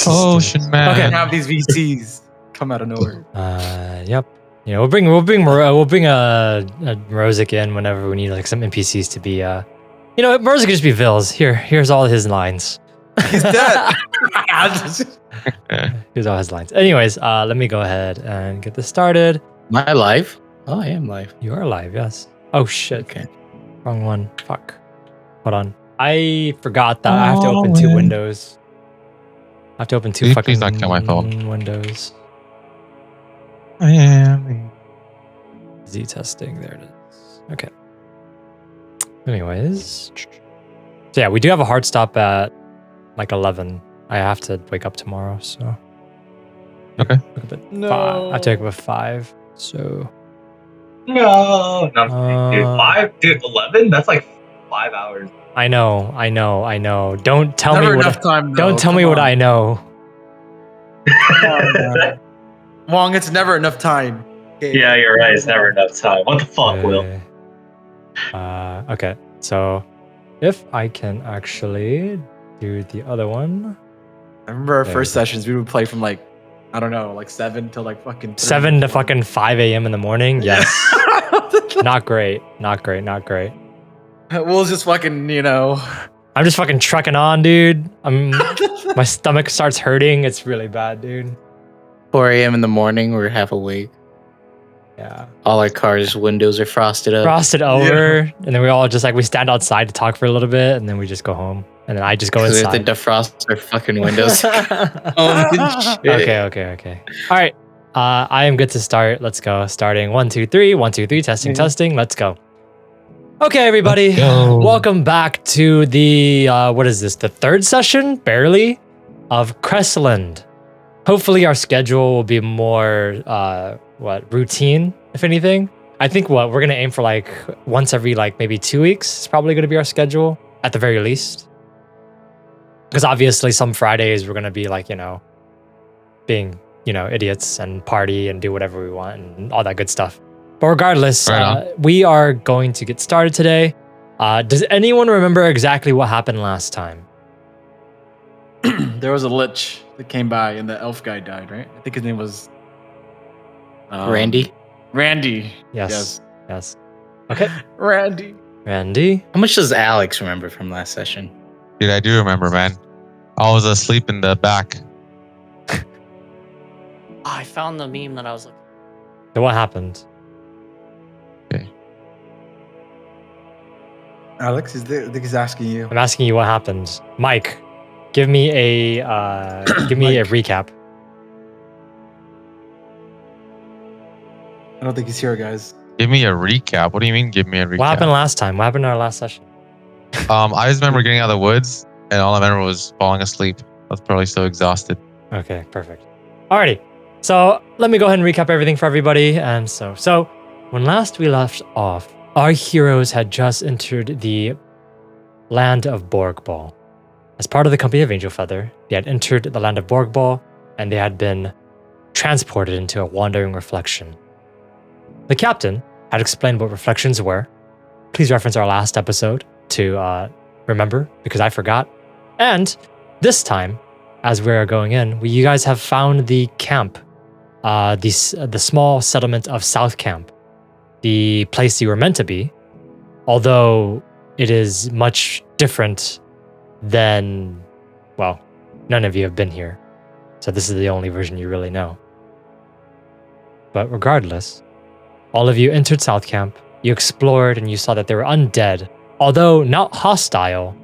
Ocean man. Okay. Have these VCs come out of nowhere. Yep. You know, we'll bring a Morozic in whenever we need like some NPCs to be. You know, Morozic could just be Vils. Here's all his lines. He's dead. Here's all his lines. Anyways, let me go ahead and get this started. Am I live? Oh, I am live. You are live, yes. Oh shit. Okay. Wrong one. Fuck. Hold on. I forgot that I have to open two windows. I have to open two Please fucking not kill my phone. windows. I am. Z testing. There it is. Okay. Anyways. So yeah, we do have a hard stop at like 11. I have to wake up tomorrow, so. Okay. No. I have to wake up at 5, so. No, dude, 5, dude, 11. That's like 5 hours. I know. Don't tell Never me what. enough time. Don't tell me what I know. Wong, it's never enough time. Okay. Yeah, you're right. It's never enough time. What the fuck, Will? Okay. So, if I can actually do the other one. I remember our There first we go. sessions. We would play from like, I don't know, like 7 till like fucking 3, 7 to 4. fucking 5 a.m. in the morning. Yes. Not great. We'll just fucking, you know. I'm just fucking trucking on, dude. My stomach starts hurting. It's really bad, dude. 4 a.m. in the morning, we're half awake. Yeah. All our cars' windows are frosted up. Frosted over, and then we all just like we stand outside to talk for a little bit, and then we just go home, and then I just go We have to inside. defrost our fucking windows. Oh, shit. Okay. All right. I am good to start. Let's go. Starting 1, 2, 3. 1, 2, 3. Testing. Let's go. Okay, everybody. Let's go. Welcome back to the what is this? The third session, barely, of Crestland. Hopefully, our schedule will be more routine, if anything. I think we're gonna aim for like once every like maybe 2 weeks. It's probably gonna be our schedule at the very least. Because obviously, some Fridays we're gonna be like being idiots and party and do whatever we want and all that good stuff. But regardless, Right on. we are going to get started today. Does anyone remember exactly what happened last time? There was a lich that came by and the elf guy died, right? I think his name was Randy? Randy. Yes. Okay. Randy. Randy. How much does Alex remember from last session? Dude, I do remember, man. I was asleep in the back. I found the meme that I was looking. So what happened? Alex, I think he's asking you. I'm asking you what happened. Mike, give me a a recap. I don't think he's here, guys. Give me a recap. What do you mean, give me a recap? What happened last time? What happened in our last session? I just remember getting out of the woods, and all I remember was falling asleep. I was probably so exhausted. Okay, perfect. Alrighty. So let me go ahead and recap everything for everybody. And so when last we left off, our heroes had just entered the land of Borgbal. As part of the company of Angel Feather, they had entered the land of Borgbal, and they had been transported into a wandering reflection. The captain had explained what reflections were. Please reference our last episode to remember, because I forgot. And this time, as we're going in, you guys have found the camp, the small settlement of South Camp, the place you were meant to be, although it is much different than, well, none of you have been here, so this is the only version you really know. But regardless, all of you entered South Camp, you explored, and you saw that they were undead. Although not hostile,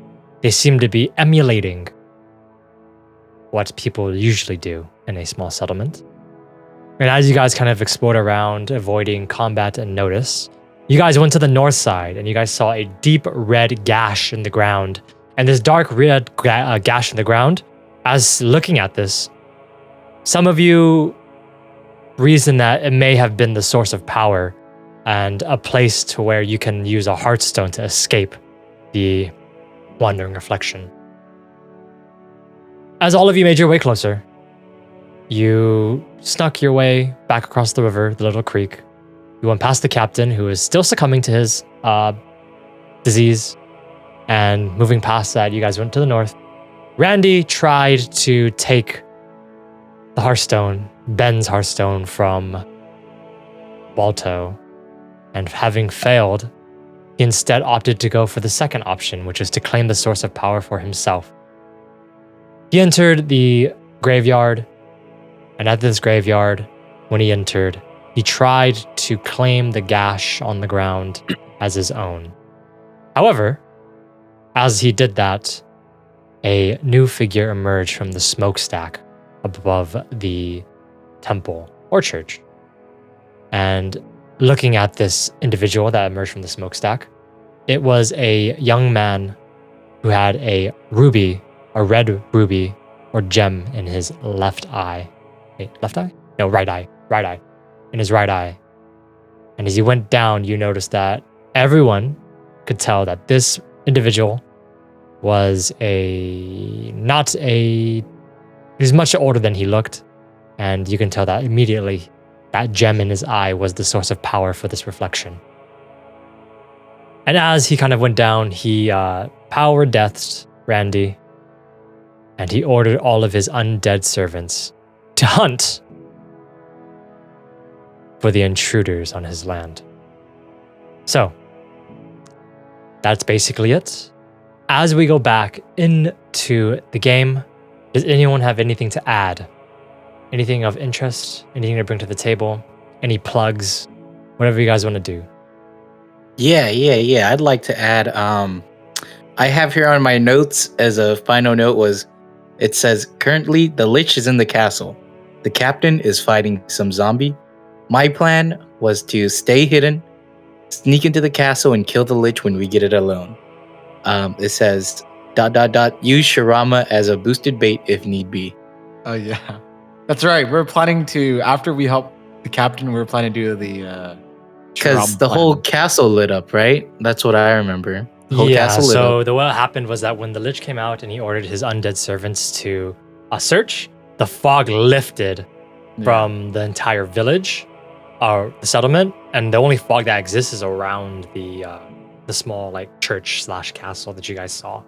they seemed to be emulating what people usually do in a small settlement. And as you guys kind of explored around, avoiding combat and notice, you guys went to the north side and you guys saw a deep red gash in the ground. And this dark red gash in the ground, as looking at this, some of you reason that it may have been the source of power and a place to where you can use a heartstone to escape the wandering reflection. As all of you made your way closer, you snuck your way back across the river, the little creek. You went past the captain, who is still succumbing to his disease. And moving past that, you guys went to the north. Randy tried to take the Hearthstone, Ben's Hearthstone, from Baltoe, and having failed, he instead opted to go for the second option, which is to claim the source of power for himself. He entered the graveyard, and at this graveyard, when he entered, he tried to claim the gash on the ground as his own. However, as he did that, a new figure emerged from the smokestack above the temple or church. And looking at this individual that emerged from the smokestack, it was a young man who had a ruby, a red ruby or gem in his left eye. Wait, left eye? No, right eye. Right eye. In his right eye. And as he went down, you noticed that everyone could tell that this individual was he was much older than he looked. And you can tell that immediately that gem in his eye was the source of power for this reflection. And as he kind of went down, he power deathed Randy, and he ordered all of his undead servants to hunt for the intruders on his land. So, that's basically it. As we go back into the game, does anyone have anything to add? Anything of interest? Anything to bring to the table? Any plugs? Whatever you guys want to do. Yeah. I'd like to add, I have here on my notes as a final note it says, currently the Lich is in the castle. The captain is fighting some zombie. My plan was to stay hidden, sneak into the castle, and kill the Lich when we get it alone. It says, ... use Shirama as a boosted bait if need be. Oh, yeah. That's right. We're planning to, after we help the captain, we're planning to do the... Because the whole castle lit up, right? That's what I remember. The whole castle lit up. So what happened was that when the Lich came out and he ordered his undead servants to search, the fog lifted from the entire village, or the settlement, and the only fog that exists is around the small like church/castle that you guys saw.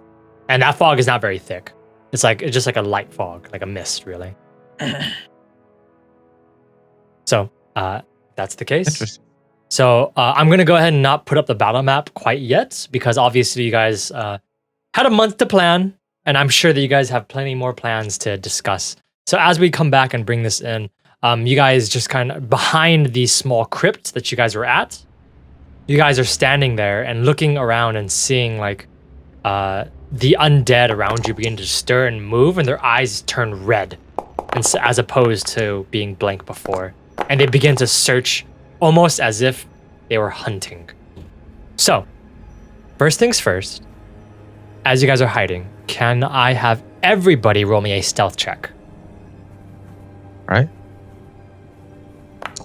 And that fog is not very thick. It's just like a light fog, like a mist, really. So that's the case. Interesting. So I'm going to go ahead and not put up the battle map quite yet, because obviously you guys had a month to plan, and I'm sure that you guys have plenty more plans to discuss. So as we come back and bring this in, you guys just kind of behind the small crypt that you guys were at, you guys are standing there and looking around and seeing like the undead around you begin to stir and move, and their eyes turn red, as opposed to being blank before. And they begin to search almost as if they were hunting. So, first things first, as you guys are hiding, can I have everybody roll me a stealth check? Right?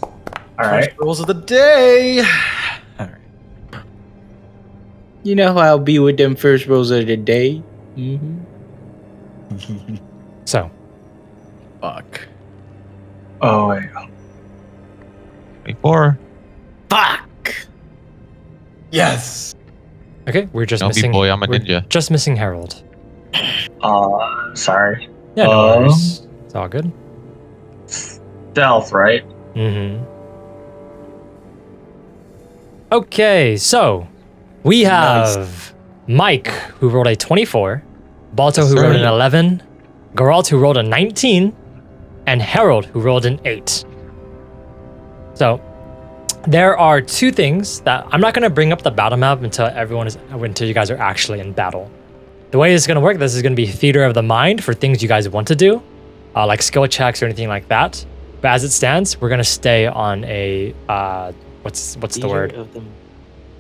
All right. First rules of the day. All right. You know how I'll be with them first rolls of the day. Mm-hmm. So, Fuck. Oh, wait. 24. Fuck! Yes. okay, we're just Don't be missing. boy, I'm a we're ninja. just missing Herald. Sorry. Yeah, no worries. It's all good. Stealth, right? Mm-hmm. Okay, so we have Mike, who rolled a 24, Baltoe, Yes, who rolled an sir. 11, Geralt, who rolled a 19, and Herald, who rolled an 8. So there are two things that I'm not going to bring up the battle map until you guys are actually in battle. The way this is going to work, this is going to be theater of the mind for things you guys want to do, like skill checks or anything like that. But as it stands, we're going to stay on a what's the word?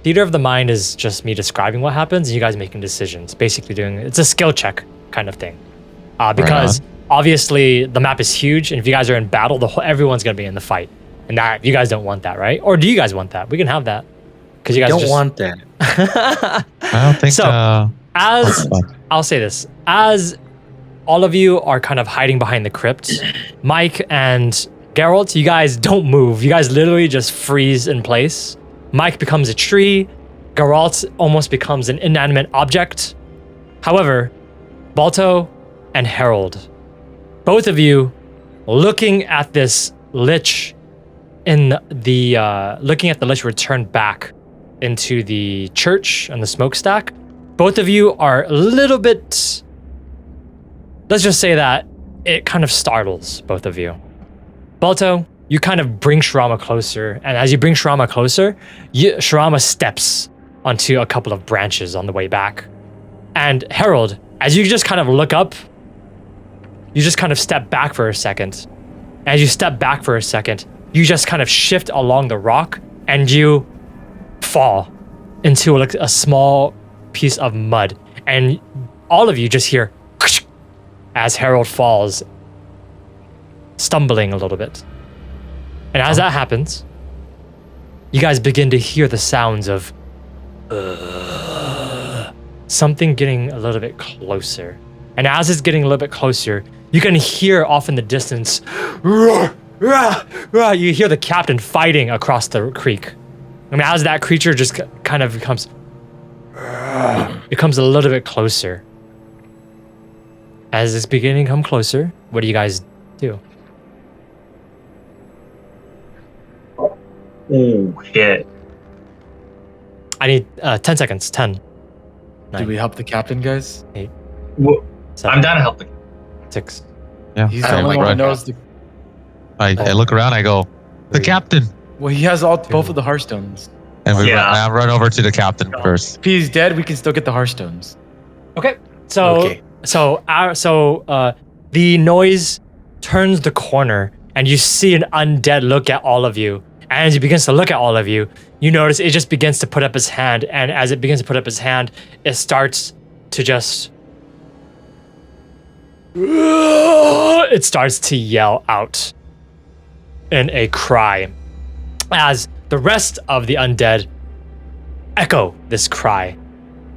Theater of the mind is just me describing what happens and you guys making decisions. Basically it's a skill check kind of thing. Because obviously the map is huge, and if you guys are in battle, everyone's going to be in the fight. And that you guys don't want that, right? Or do you guys want that? We can have that. Because you guys don't want that. I don't think So, I'll say this, as all of you are kind of hiding behind the crypt, Mike and Geralt, you guys don't move. You guys literally just freeze in place. Mike becomes a tree. Geralt almost becomes an inanimate object. However, Baltoe, and Herald, both of you looking at this lich returned back into the church and the smokestack. Both of you are a little bit, let's just say that it kind of startles both of you. Baltoe, you kind of bring Shirama closer, and as you bring Shirama closer, Shirama steps onto a couple of branches on the way back. And Herald, as you just kind of look up, you just kind of step back for a second. As you step back for a second, you just kind of shift along the rock and you fall into a small piece of mud. And all of you just hear as Herald falls, stumbling a little bit. And as that happens, you guys begin to hear the sounds of something getting a little bit closer. And as it's getting a little bit closer, you can hear off in the distance, roar, rah, rah. You hear the captain fighting across the creek. And as that creature just kind of becomes a little bit closer. As it's beginning to come closer, what do you guys do? Oh shit! I need 10 seconds. 10. Do 9, we help the captain, guys? 8, Well, 7, I'm down to help the. 6. Yeah. He's the I'm only like, one who right. knows the. I look around. I go, the 3. captain, Well, he has both of the Hearthstones. and Yeah. I run over to the captain first. If he's dead, we can still get the Hearthstones. Okay. So the noise turns the corner and you see an undead look at all of you. And as he begins to look at all of you, you notice it just begins to put up his hand. And as it begins to put up his hand, it starts to just... It starts to yell out in a cry. As the rest of the undead echo this cry.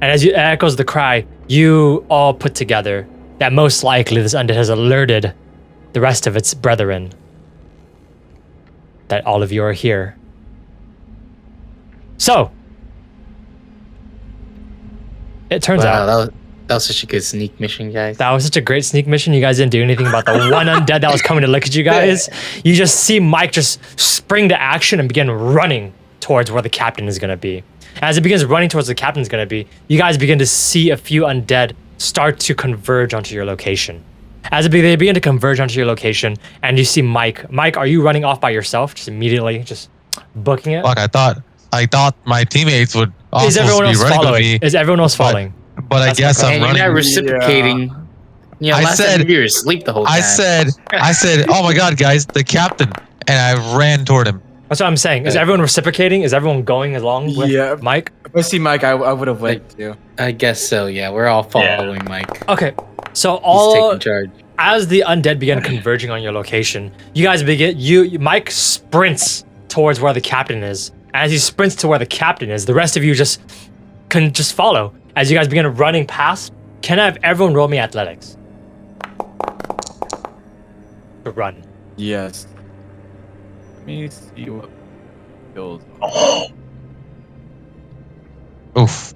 And as it echoes the cry, you all put together that most likely this undead has alerted the rest of its brethren that all of you are here. So, it turns out that was such a good sneak mission, guys. that was such a great sneak mission. You guys didn't do anything about the one undead that was coming to look at you guys. You just see Mike just spring to action and begin running towards where the captain is going to be. As it begins running towards the captain's going to be, you guys begin to see a few undead start to converge onto your location. As they begin to converge onto your location, and you see Mike. Mike, are you running off by yourself? Just immediately, just booking it? Fuck! I thought my teammates would also Is everyone be else running with following? me, Is everyone else following? but I That's guess my I'm And you're running. not reciprocating. You know, I last said- time you were asleep the whole time. I said, oh my god, guys, the captain, and I ran toward him. That's what I'm saying. Is everyone reciprocating? Is everyone going along with Yeah. Mike? If I see Mike, I would have went too. I guess so. Yeah, we're all following Mike. Okay. So He's all taking charge. as the undead begin converging on your location, you guys begin. Mike sprints towards where the captain is. As he sprints to where the captain is, the rest of you can just follow. As you guys begin running past, can I have everyone roll me athletics? To run. Yes. Let me see what skills. Oh, Oof!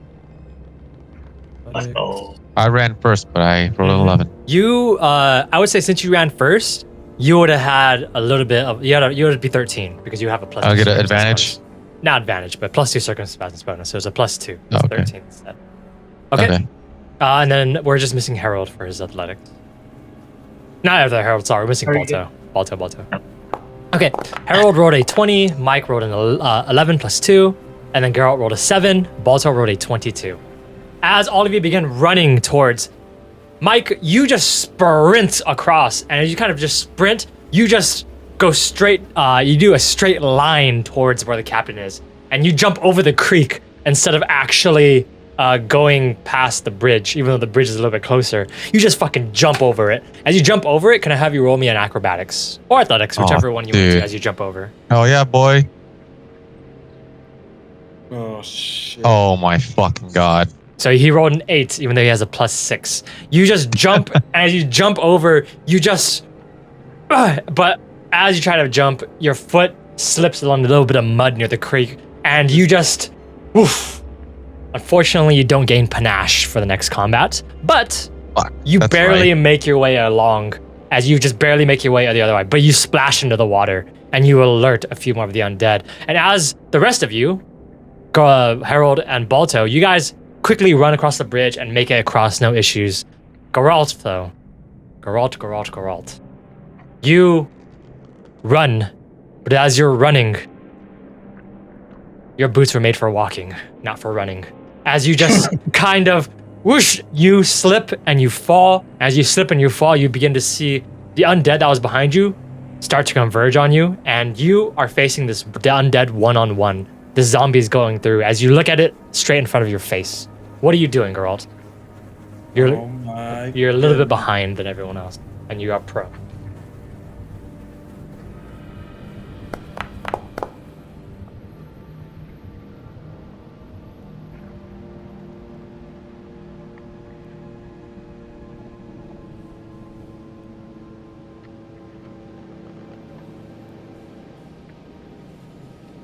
let's go. I ran first, but I rolled an 11. You, I would say since you ran first, you would have had a little bit of, you would be 13 because you have a plus. I'll 2 get an circumstance advantage? bonus. Not advantage, but plus 2 circumstance bonus. So it's a plus 2. Oh, It's okay. 13 instead. Okay. And then we're just missing Herald for his athletics. Not the Herald, sorry. We're missing Are you Baltoe. Okay. Herald rolled a 20. Mike rolled an 11 plus 2. And then Geralt rolled a 7. Baltoe rolled a 22. As all of you begin running towards Mike, you just sprint across. And as you kind of just sprint, you just go straight, you do a straight line towards where the captain is. And you jump over the creek instead of actually going past the bridge, even though the bridge is a little bit closer. You just fucking jump over it. As you jump over it, can I have you roll me an acrobatics or athletics, whichever one you want to dude. as you jump over. Oh yeah, boy! Oh shit. Oh my fucking god! So he rolled an 8, even though he has a plus 6. You just jump, and as you jump over, you just... but as you try to jump, your foot slips along a little bit of mud near the creek, and you just... Woof. Unfortunately, you don't gain panache for the next combat, but Fuck, You that's barely right. make your way along, as you just barely make your way the other way, but you splash into the water and you alert a few more of the undead. And as the rest of you, Herald and Baltoe, you guys quickly run across the bridge and make it across, no issues. Geralt, though. Geralt. You run, but as you're running, your boots were made for walking, not for running. As you just kind of whoosh, you slip and you fall. As you slip and you fall, you begin to see the undead that was behind you start to converge on you, and you are facing the undead one-on-one. The zombies going through as you look at it straight in front of your face. What are you doing, Geralt? You're a little bit behind than everyone else, and you are pro.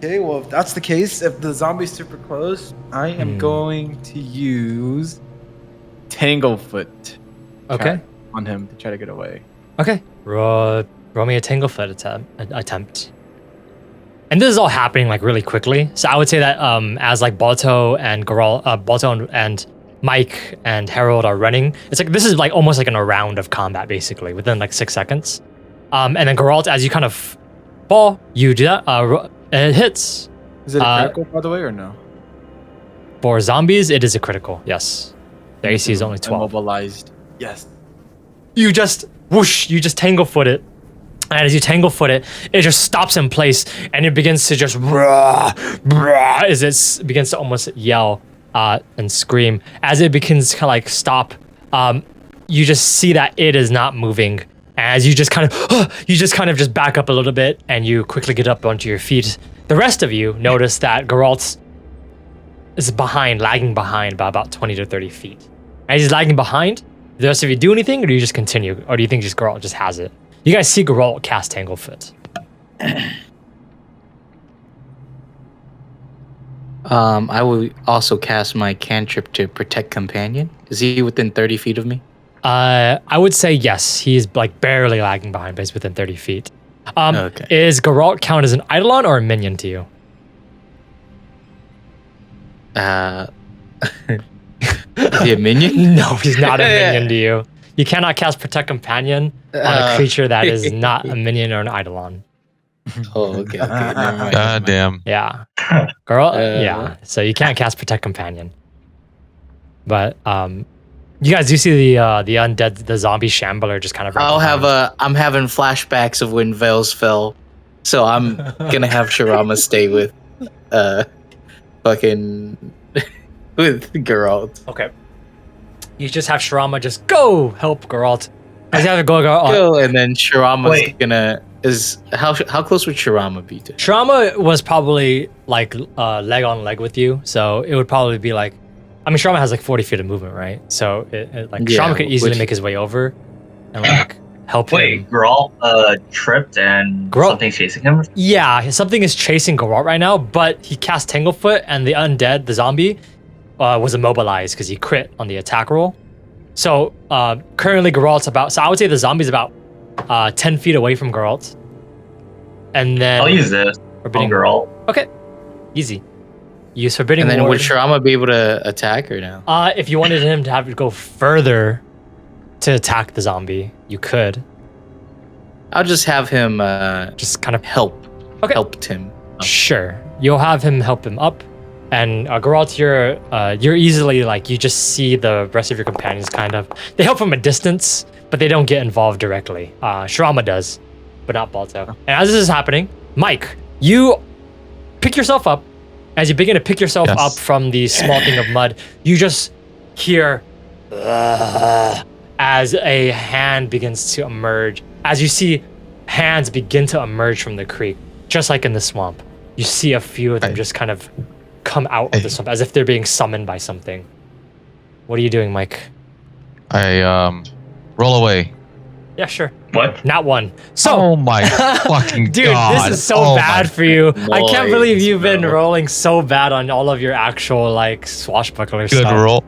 Okay, well, if that's the case, if the zombie's super close, I am going to use Tanglefoot. Okay. On him to try to get away. Okay. Roll me a Tanglefoot attempt. And this is all happening like really quickly. So I would say that as like Baltoe and Geralt, Baltoe and Mike and Herald are running, it's like this is like almost like in a round of combat basically within like 6 seconds. And then Geralt, as you kind of fall, you do that. It hits. Is it a critical, by the way, or no? For zombies, it is a critical. Yes. The AC is only 12. Immobilized. Yes. You just whoosh. You just Tanglefoot it. And as you Tanglefoot it, it just stops in place, and it begins to just as it begins to almost yell and scream. As it begins to like stop, you just see that it is not moving. As you just kind of just back up a little bit, and you quickly get up onto your feet. The rest of you notice that Geralt is lagging behind by about 20 to 30 feet. As he's lagging behind, do the rest of you do anything, or do you just continue, or do you think just Geralt just has it? You guys see Geralt cast Tanglefoot. I will also cast my cantrip to protect companion. Is he within 30 feet of me? I would say yes. He's like barely lagging behind, but he's within 30 feet. Okay. Is Geralt count as an Eidolon or a minion to you? Is he a minion? No, he's not a minion to you. You cannot cast Protect Companion on a creature that is not a minion or an Eidolon. Oh, okay. Never mind. God damn. Yeah. Girl, yeah. So you can't cast Protect Companion. But you guys do see the undead, the zombie shambler just kind of I'm having flashbacks of when Veils fell. So I'm gonna have Sharama stay with fucking with Geralt. Okay. You just have Sharama just go help Geralt. As you have to go, Go, and then Sharama's gonna how close would Sharama be to? Sharama was probably like leg on leg with you, so it would probably be like, I mean, Sharama has like 40 feet of movement, right? So Sharama could easily make his way over and like help him. Wait, Geralt tripped and something's chasing him? Yeah, something is chasing Geralt right now, but he cast Tanglefoot, and the undead, the zombie, was immobilized because he crit on the attack roll. So currently Geralt's so I would say the zombie's about 10 feet away from Geralt. And then I'll use this on Geralt. Okay, easy. Use Forbidding And then Ward. would Sharama be able to attack or no? If you wanted him to have to go further to attack the zombie, you could. I'll just have him just kind of help him. Sure, you'll have him help him up. And Geralt, you're easily like, you just see the rest of your companions kind of, they help from a distance, but they don't get involved directly. Sharama does, but not Baltoe. And as this is happening, Mike, you pick yourself up. As you begin to pick yourself up from the small thing of mud, you just hear as a hand begins to emerge. As you see hands begin to emerge from the creek, just like in the swamp. You see a few of them just kind of come out of the swamp as if they're being summoned by something. What are you doing, Mike? I roll away. Yeah, sure. What? Not one. So, Oh my fucking dude, god. this is so Oh bad my- for you. I can't believe Boys, you've been bro. rolling so bad on all of your actual like swashbuckler Good stuff. roll.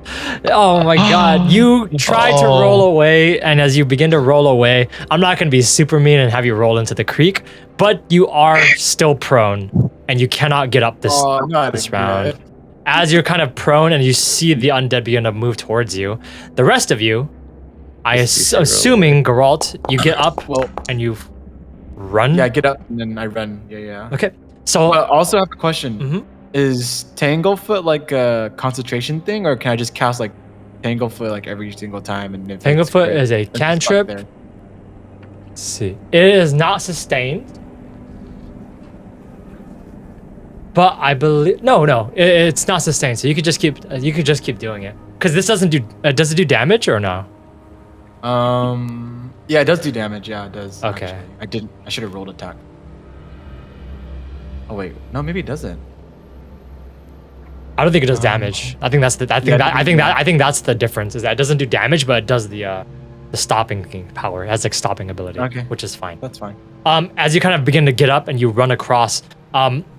Oh my god. You try to Oh. roll away, and as you begin to roll away, I'm not going to be super mean and have you roll into the creek, but you are still prone, and you cannot get up this this round. As you're kind of prone and you see the undead begin to move towards you, the rest of you, assuming Geralt, you get up Well, and you run. yeah, I get up and then I run. Yeah. Okay. So But also, I have a question. Mhm. Is Tanglefoot like a concentration thing, or can I just cast like Tanglefoot like every single time? And if it's Tanglefoot great, is a it's stuck cantrip. there? Let's see. It is not sustained. But I believe no, it's not sustained. So you could just keep doing it. Cuz this doesn't do does it do damage or no? Yeah, it does do damage. Yeah, it does. Okay. actually. I should have rolled attack. Oh wait, no, maybe it doesn't. I don't think it does damage. I think that's the I think that's the difference is that it doesn't do damage but it does the stopping power. It has like stopping ability, Okay. which is fine. That's fine. As you kind of begin to get up and you run across,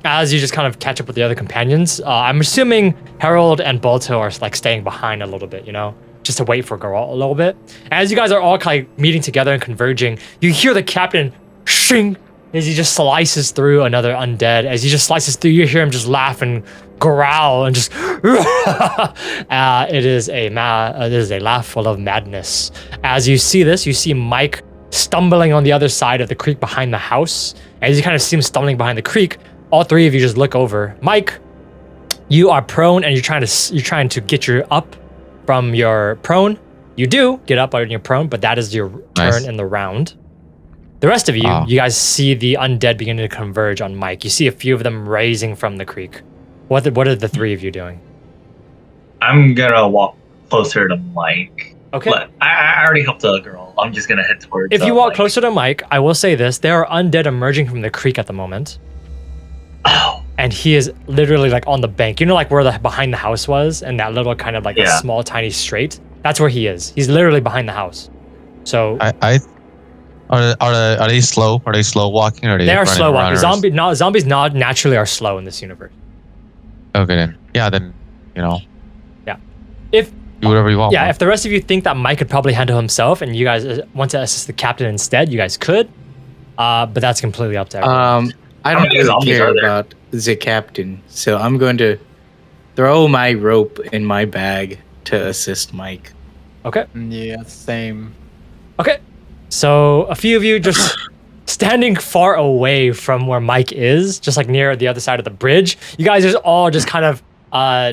as you just kind of catch up with the other companions, I'm assuming Herald and Baltoe are like staying behind a little bit, you know, just to wait for Geralt a little bit. As you guys are all kind of meeting together and converging, you hear the captain shing as he just slices through another undead. As he just slices through, you hear him just laugh and growl and just. It is a laugh full of madness. As you see this, you see Mike stumbling on the other side of the creek behind the house. As you kind of see him stumbling behind the creek, all three of you just look over. Mike, you are prone and you're trying to get your up from your prone. You do get up on your prone, but that is your Nice. turn in the round. The rest of you, Wow. you guys see the undead beginning to converge on Mike. You see a few of them raising from the creek. What are the three of you doing? I'm gonna walk closer to Mike. Okay. But I already helped the girl. I'm just gonna head towards. If you walk Mike. closer to Mike, I will say this: there are undead emerging from the creek at the moment, Oh, and he is literally like on the bank. You know, like where the behind the house was, and that little kind of like a Yeah. small, tiny straight. That's where he is. He's literally behind the house. So Are they slow? Are they slow walking? Or are they they are running slow around walking. or- Zombies not naturally are slow in this universe. Okay then. Yeah, then you know. Yeah. If Do whatever you want. Yeah, man. if the rest of you think that Mike could probably handle himself and you guys want to assist the captain instead, you guys could. But that's completely up to everyone. I How don't many really zombies care are there? about the captain, so I'm going to throw my rope in my bag to assist Mike. Okay. Yeah, same. Okay. So a few of you just standing far away from where Mike is, just like near the other side of the bridge. You guys just all just kind of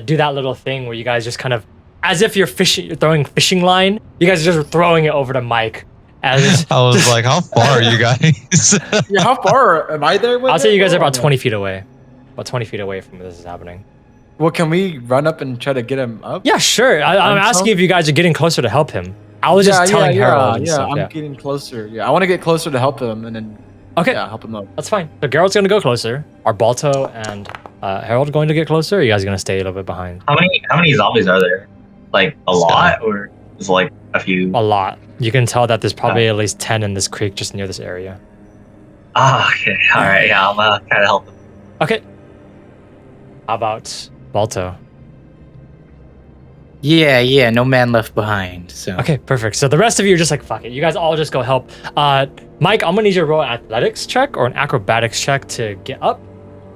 do that little thing where you guys just kind of, as if you're throwing fishing line, you guys are just throwing it over to Mike. As I was like, how far are you guys? Yeah, how far am I there? With I'll say it? you guys are about Oh, 20 feet away. About 20 feet away from where this is happening. Well, can we run up and try to get him up? Yeah, sure. I'm asking if you guys are getting closer to help him. I was just telling Herald and Yeah, stuff. I'm Yeah. getting closer. Yeah, I want to get closer to help him, and then Okay, help him up. that's fine. So Geralt's gonna go closer. Are Baltoe and Herald going to get closer? Or are you guys gonna stay a little bit behind? how many zombies are there? Like a lot, or is it like a few? A lot. You can tell that there's probably at least 10 in this creek just near this area. Ah, okay, all right, yeah, I'm gonna try to help them. Okay. How about Baltoe? Yeah, no man left behind. So Okay, perfect. So the rest of you are just like, fuck it. You guys all just go help. Mike, I'm gonna need you to roll an athletics check or an acrobatics check to get up.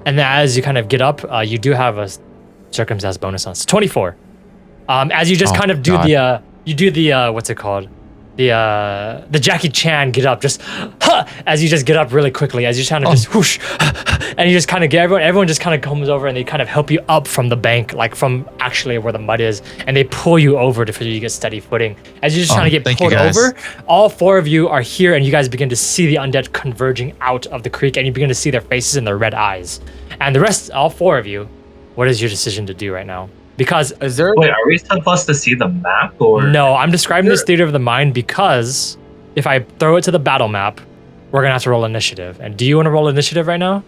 And then as you kind of get up, you do have a circumstance bonus on. So 24. As you just Oh, kind of do God. what's it called? The Jackie Chan get up, just as you just get up really quickly, as you kind of just whoosh, and you just kind of get everyone just kind of comes over and they kind of help you up from the bank, like from actually where the mud is, and they pull you over for you to get steady footing. As you're just trying to get thank you, pulled guys. over, all four of you are here, and you guys begin to see the undead converging out of the creek, and you begin to see their faces and their red eyes. And the rest, all four of you, what is your decision to do right now? Because Is there? Wait, are we supposed to see the map or? no, I'm describing this theater of the mind because if I throw it to the battle map, we're gonna have to roll initiative. And do you want to roll initiative right now?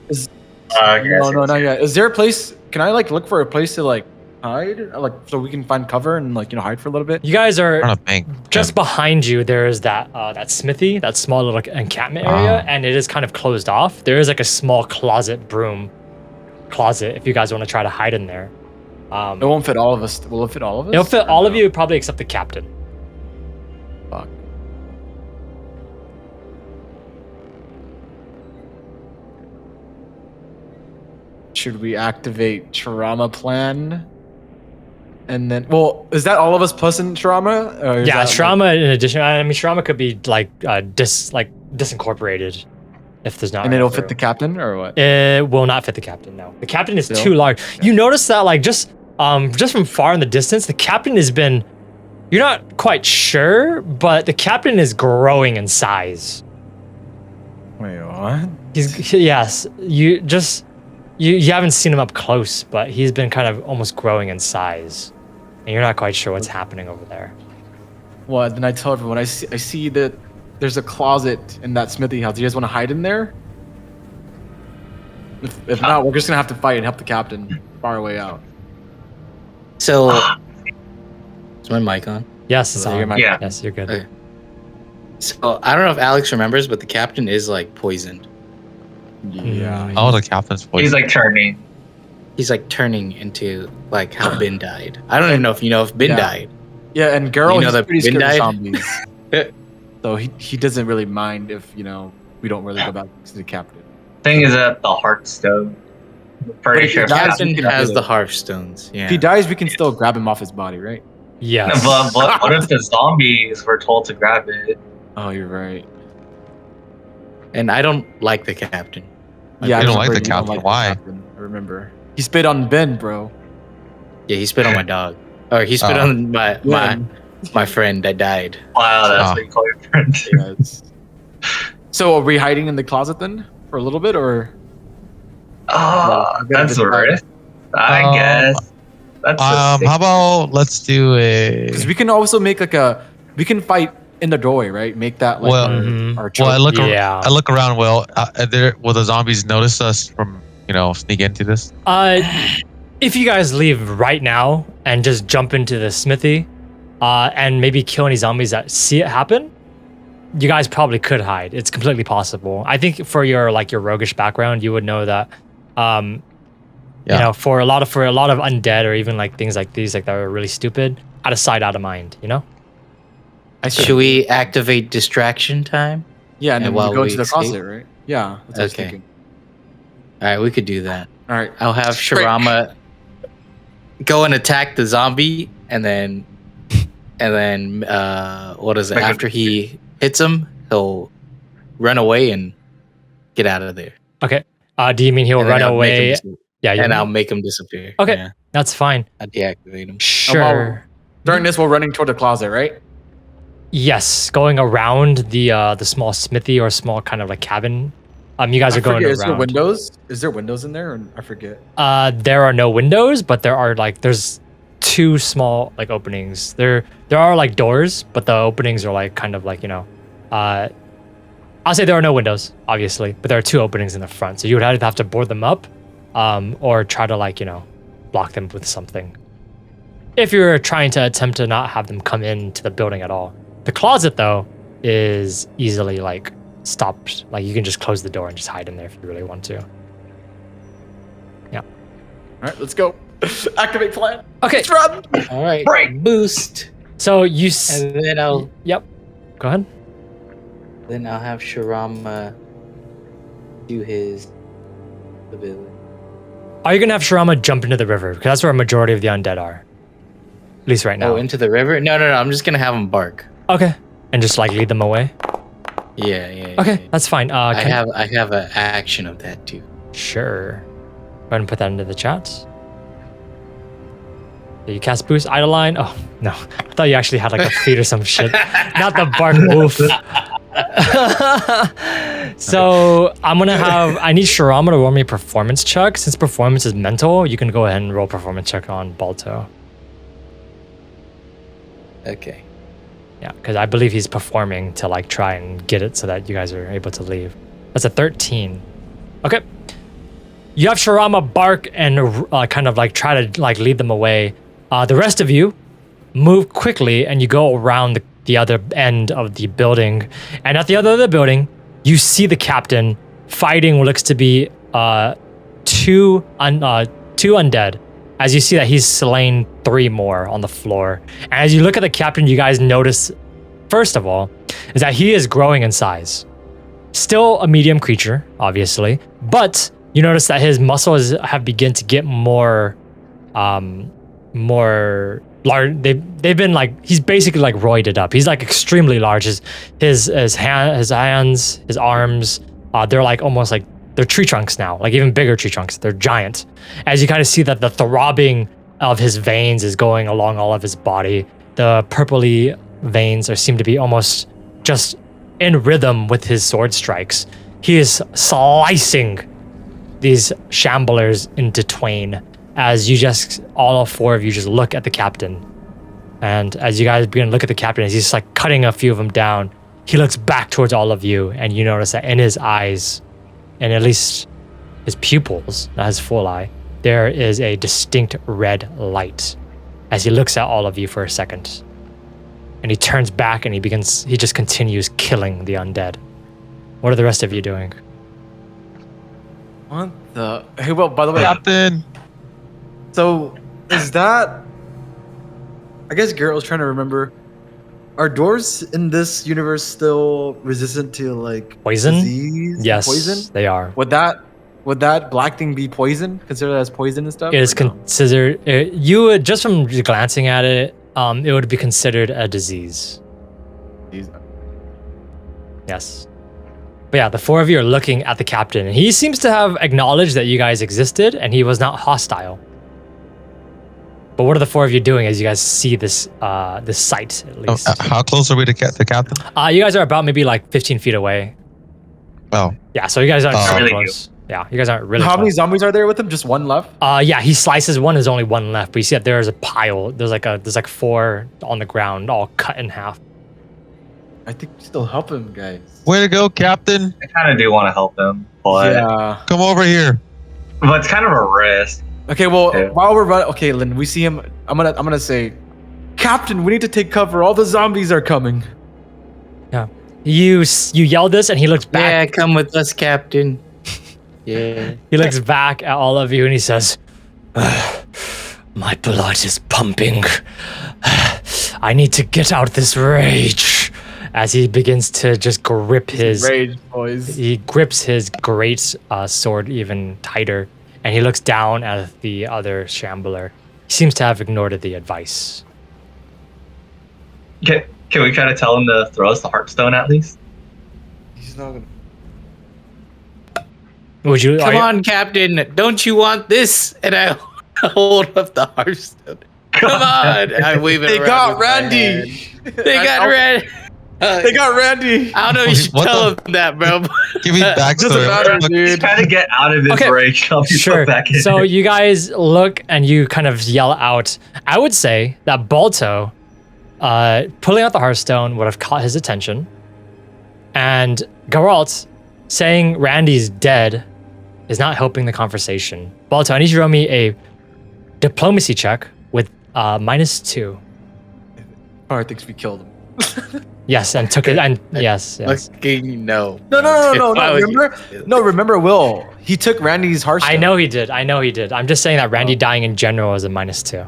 No, not yet. Is there a place? Can I like look for a place to like hide? Like, so we can find cover and like hide for a little bit. You guys are On a bank. just behind you. There is that that smithy, that small little encampment area, and it is kind of closed off. There is like a small broom closet if you guys want to try to hide in there. It won't fit all of us. Will it fit all of us? It'll fit Or all of no? you, probably except the captain. Fuck. Should we activate Trauma Plan? And then, well, is that all of us plus in Trauma? Or is Yeah, that, trauma in addition. I mean, trauma could be like disincorporated if there's not. and it'll enough fit room. the captain or what? It will not fit the captain. No, the captain is Still? too large. You notice that, like, just from far in the distance, the captain has been. You're not quite sure, but the captain is growing in size. Wait, what? Yes. You haven't seen him up close, but he's been kind of almost growing in size, and you're not quite sure what's happening over there. Well, then I tell everyone I see that there's a closet in that smithy house. Do you guys want to hide in there? If not, we're just gonna have to fight and help the captain far away out. So, is my mic on? Yes, it's So you're on. my- Yeah. Yes, you're good. Okay. So I don't know if Alex remembers, but the captain is like poisoned. Yeah. Oh, the captain's voice. He's like turning. He's like turning into like how Ben died. I don't even know if Ben Yeah. died. Yeah, and Geralt, You know he's that pretty Ben scared of died? zombies. So he doesn't really mind if we don't really go back to the captain. Thing is at the Hearthstone. Pretty But sure. if he dies, Captain we can has do the it. Hearthstones. Yeah. If he dies, we can still grab him off his body, right? Yes. But what if the zombies were told to grab it? Oh, you're right. And I don't like the captain. Yeah, I you don't remember like the you don't captain. like the Why? captain. I remember. He spit on Ben, bro. Yeah, he spit on my dog. Or he spit Oh. on my friend that died. Wow, that's Oh. what you call your friend. Yeah, So are we hiding in the closet then for a little bit, or? Oh, that's a risk. I Um, guess. That's a How about let's do a. Because we can also make we can fight in the doorway, right? Make that like Well, our Well, I look. Yeah. I look around. Will will the zombies notice us from sneak into this? If you guys leave right now and just jump into the smithy, and maybe kill any zombies that see it happen, you guys probably could hide. It's completely possible. I think for your roguish background, you would know that. You know, for a lot of undead or even like things like these, like that are really stupid, out of sight, out of mind. You know. Should we activate distraction time? Yeah, and then while we go we into the escape? closet, right? Yeah. That's what I was Okay. thinking. All right, we could do that. All right. I'll have Shirama go and attack the zombie, and then what is it? Like a- After he hits him, he'll run away and get out of there. Okay. Do you mean he'll And then run I'll make him away? dis- Yeah. and I'll make him disappear. Okay. Yeah, That's fine. I'll deactivate him. Sure. During this, we're running toward the closet, right? Yes, going around the small smithy or small kind of like cabin. You guys I are going forget, Is there around. windows? Is there windows in there? Or I forget. There are no windows, but there's two small like openings. There are like doors, but the openings are like kind of like I'll say there are no windows, obviously, but there are two openings in the front. So you would either have to board them up, or try to block them with something. If you're trying to attempt to not have them come into the building at all. The closet though is easily stopped. Like you can just close the door and just hide in there if you really want to. All right, let's go. Activate plan. Okay, Let's run. All right, Break. boost, so you. and then I'll Yep. Go ahead. have Shirama do his ability. Are you gonna have Shirama jump into the river? Because that's where a majority of the undead are. At least right now. Oh, into the river? No. I'm just gonna have him bark. Okay. And just lead them away. Yeah. Okay, yeah. that's fine. I have an action of that too. Sure. Go ahead and put that into the chat. Did you cast boost Idleline? Oh no, I thought you actually had a feat or some shit. Not the bark wolf. So I need Shirama to roll me a performance check. Since performance is mental, you can go ahead and roll performance check on Baltoe. Okay. Yeah, because I believe he's performing to try and get it so that you guys are able to leave. That's a 13. Okay. you have Shirama bark and kind of like try to like lead them away. The rest of you move quickly and you go around the other end of the building. And at the other end of the building, you see the captain fighting what looks to be two undead. As you see that he's slain 3 more on the floor. And as you look at the captain, you guys notice, first of all, is that he is growing in size. Still a medium creature, obviously, but you notice that his muscles have begun to get more large. They've been like, he's basically like roided up. He's like extremely large. His hands, his arms, they're like almost like they're tree trunks now, like even bigger tree trunks. They're giant. As you kind of see that the throbbing of his veins is going along all of his body. The purpley veins seem to be almost just in rhythm with his sword strikes. He is slicing these shamblers into twain as you just, all 4 of you just look at the captain. And as you guys begin to look at the captain, as he's like cutting a few of them down, he looks back towards all of you and you notice that in his eyes, and at least his pupils, not his full eye, there is a distinct red light as he looks at all of you for a second. And he turns back and he just continues killing the undead. What are the rest of you doing? What the? Hey, well, by the way, Captain. so is that? I guess Geralt was trying to remember. Are doors in this universe still resistant to like Poison? disease? Yes, Poison? they are. Would that black thing be poison? Considered as poison and stuff? It is or no? considered, you would, just from glancing at it, it would be considered a disease. Yes. But yeah, the 4 of you are looking at the captain, and he seems to have acknowledged that you guys existed, and he was not hostile. But what are the 4 of you doing as you guys see this this sight, at least? How close are we to the captain? You guys are about maybe like 15 feet away. Oh, Yeah, so you guys aren't so Really close. Yeah, you guys aren't really How many close. zombies are there with him? Just one left? Yeah, he slices one, there's only 1 left, but you see that there's a pile. There's like 4 on the ground, all cut in half. I think we still help him, guys. way to go, Captain. I kind of do want to help him, but Yeah. Come over here. it's kind of a risk. Okay, well, Yeah. while we're running, okay, Lynn, we see him. I'm gonna say, Captain, we need to take cover. All the zombies are coming. You yell this, and he looks back. Yeah, come with us, Captain. Yeah. He looks back at all of you and he says, my blood is pumping. I need to get out this rage. As he begins to just grip Rage, boys. he grips his great sword even tighter, and he looks down at the other shambler. He seems to have ignored the advice. Can we try to tell him to throw us the Heartstone at least? He's not gonna. Would you? Come on, Captain. Don't you want this? And I hold up the Hearthstone. Come on. I wave it They around got with my Randy. hand. They got Randy. They got Randy. I don't know. You should What tell the- him that, bro. Give me Doesn't backstory. matter, What- dude. Try to get out of this Okay, rage. I'll be Sure. put back in. So you guys look and you kind of yell out. I would say that Baltoe, pulling out the Hearthstone would have caught his attention, and Geralt saying Randy's dead is not helping the conversation. Baltoe, I need you to roll me a diplomacy check with -2. Oh, I think we killed him. Yes, and took it. And yes. Fucking no. No. Why would you Remember? do that? No, remember, Will. He took Randy's Hearthstone. I know he did. I'm just saying that Randy dying in general is a -2.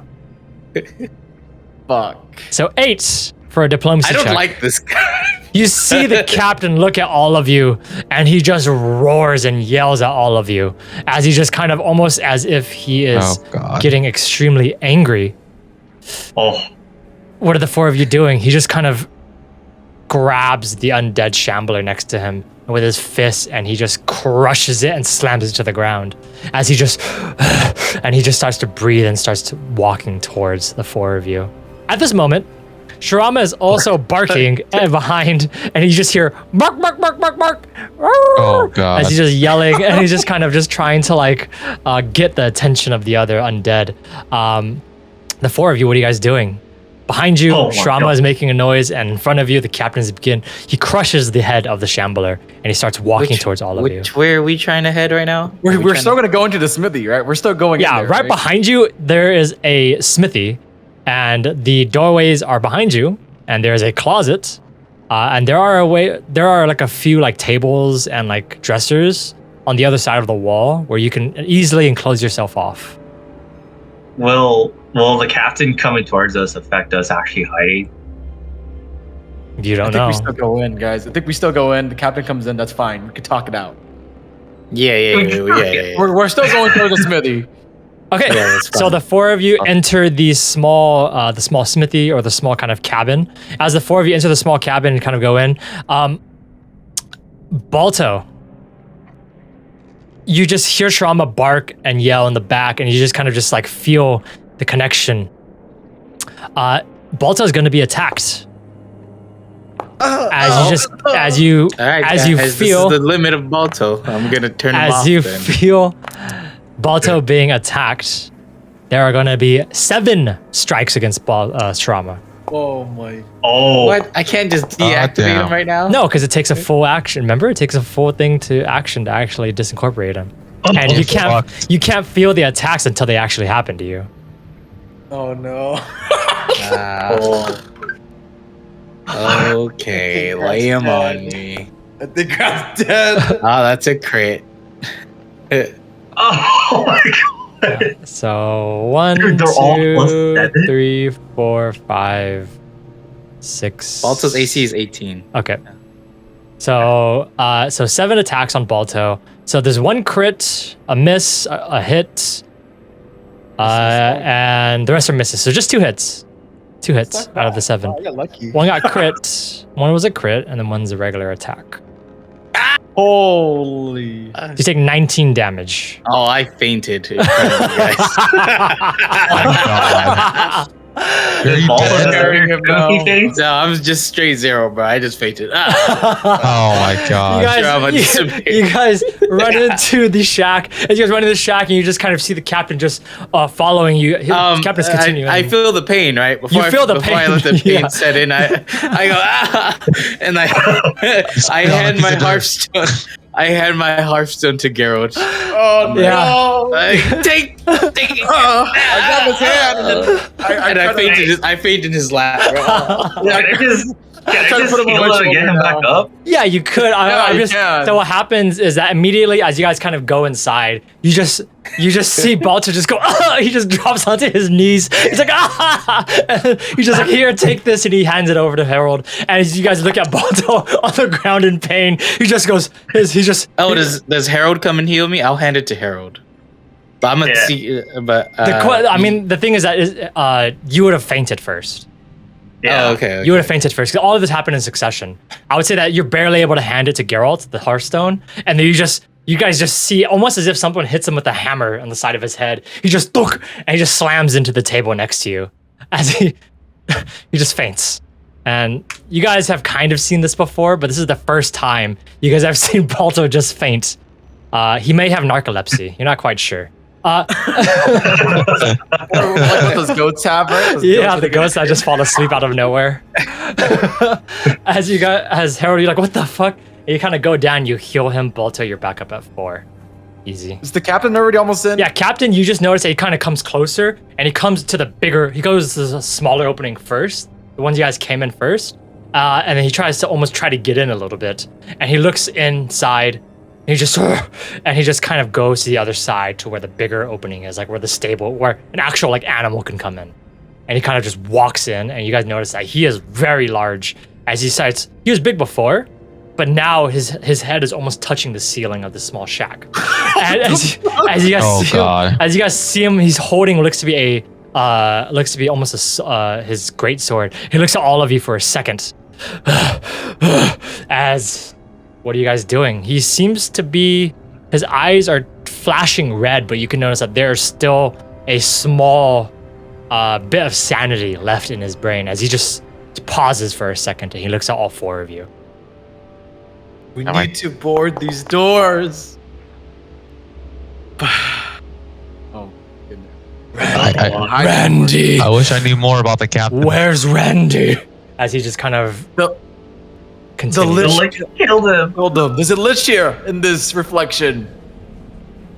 Fuck. So 8 for a diplomacy I don't check. like this guy. You see the captain look at all of you, and he just roars and yells at all of you as he just kind of almost as if he is Oh, God. getting extremely angry. Oh, What are the 4 of you doing? He just kind of grabs the undead shambler next to him with his fist, and he just crushes it and slams it to the ground as he just and he just starts to breathe and starts to walking towards the 4 of you. At this moment, Shirama is also barking behind, and you just hear bark, bark, bark, bark, bark. Oh, God. As he's just yelling, and he's just kind of just trying to like get the attention of the other undead. The 4 of you, what are you guys doing? Behind you, Oh my Shrama God. is making a noise, and in front of you, the captain is he crushes the head of the shambler, and he starts walking towards all of you. Where are we trying to head right now? We're still gonna go into the smithy, right? We're still going. Yeah, in there, right behind you, there is a smithy, and the doorways are behind you, and there is a closet, and there are like a few like tables and like dressers on the other side of the wall where you can easily enclose yourself off. Will the captain coming towards us affect us actually hiding? You I don't think know. we still go in, guys. I think we still go in. The captain comes in. That's fine. We can talk it out. Yeah. We're still going through the smithy. Okay, Yeah, that's so fine. the four of you enter the small smithy or the small kind of cabin. As the four of you enter the small cabin and kind of go in, Baltoe, you just hear Shrama bark and yell in the back, and you just kind of just like feel the connection. Baltoe's going to be attacked. As you All right, as you guys, feel this is the limit of Baltoe. I'm gonna turn him off. as you then. feel Baltoe being attacked, there are going to be 7 strikes against Shrama. Oh my. Oh, What? I can't just deactivate damn. him right now. No, because it takes a full action. Remember, it takes a full thing to action to actually disincorporate him. And you can't feel the attacks until they actually happen to you. Oh no. Okay, lay him on me. I think I'm dead. Oh, that's a crit. oh my god! So 1, Dude, they're all plus 2, 7? 3, 4, 5, 6. Balto's AC is 18. Okay. So 7 attacks on Baltoe. So there's 1 crit, a miss, a hit, and the rest are misses. So just 2 hits. 2 hits out of the 7. I got lucky. 1 got crit, 1 was a crit, and then 1's a regular attack. Holy. You take 19 damage. Oh, I fainted in front of you guys. Are you Balto's dead? Carrying him now. No, I'm just straight 0, bro. I just fainted. Oh my You god. Drama guys, disappeared. you guys run into the shack. As you guys run into the shack, and you just kind of see the captain just following you. The captain's continuing. I feel the pain, right? You feel the before I pain, let the pain yeah. set in, I go, and I hand my hearthstone. I hand my hearthstone to Geralt. Oh no. Yeah. Like, take it. I got his hand. And I fainted in his lap. Bro. Can I just trying to put him heal on my it and get him shoulder back now. up? Yeah, you could. Yeah, you can. So what happens is that immediately, as you guys kind of go inside, you just see Baltoe just go. He just drops onto his knees. He's like, and he's just like, here, take this, and he hands it over to Herald. And as you guys look at Baltoe on the ground in pain, he just goes. He just. Oh, does Herald come and heal me? I'll hand it to Herald. But I'm gonna Yeah. see. But I mean, the thing is that you would have fainted first. Yeah. Oh, okay. You would have fainted first. 'Cause all of this happened in successsion. I would say that you're barely able to hand it to Geralt, the Hearthstone, and then you guys just see almost as if someone hits him with a hammer on the side of his head. He just and he just slams into the table next to you, as he just faints. And you guys have kind of seen this before, but this is the first time you guys have seen Baltoe just faint. He may have narcolepsy. You're not quite sure. Like what those goats have, right? Those Yeah, goats the ghosts that just fall asleep out of nowhere. As Herald, you're like, what the fuck? And you kind of go down, you heal him, Baltoe, you're back up at 4. Easy. Is the captain already almost in? Yeah, Captain, you just notice that he kind of comes closer, and he comes to he goes to the smaller opening first, the ones you guys came in first, and then he tries to almost try to get in a little bit, and he looks inside, and he just kind of goes to the other side to where the bigger opening is, like where the stable, where an actual like animal can come in. And he kind of just walks in, and you guys notice that he is very large. As he starts, he was big before, but now his head is almost touching the ceiling of this small shack. And as you guys see him, he's holding looks to be almost his greatsword. He looks at all of you for a second. What are you guys doing? He seems to be, his eyes are flashing red, but you can notice that there's still a small bit of sanity left in his brain as he just pauses for a second and he looks at all 4 of you. We need to board these doors. Oh, goodness. Randy, I wish I knew more about the captain. where's Randy? As he just kind of The continues. lich Lich killed him. killed him. There's a lich here in this reflection.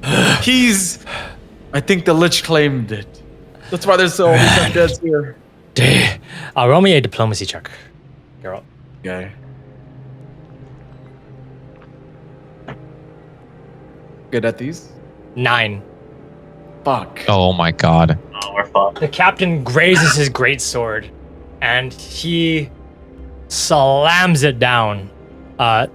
I think the lich claimed it. That's why there's all these undeads here. Roll me a diplomacy check, Geralt. Okay. Good at these? 9. Fuck. Oh my god. Oh, we're fucked. The captain grazes his greatsword, and he slams it down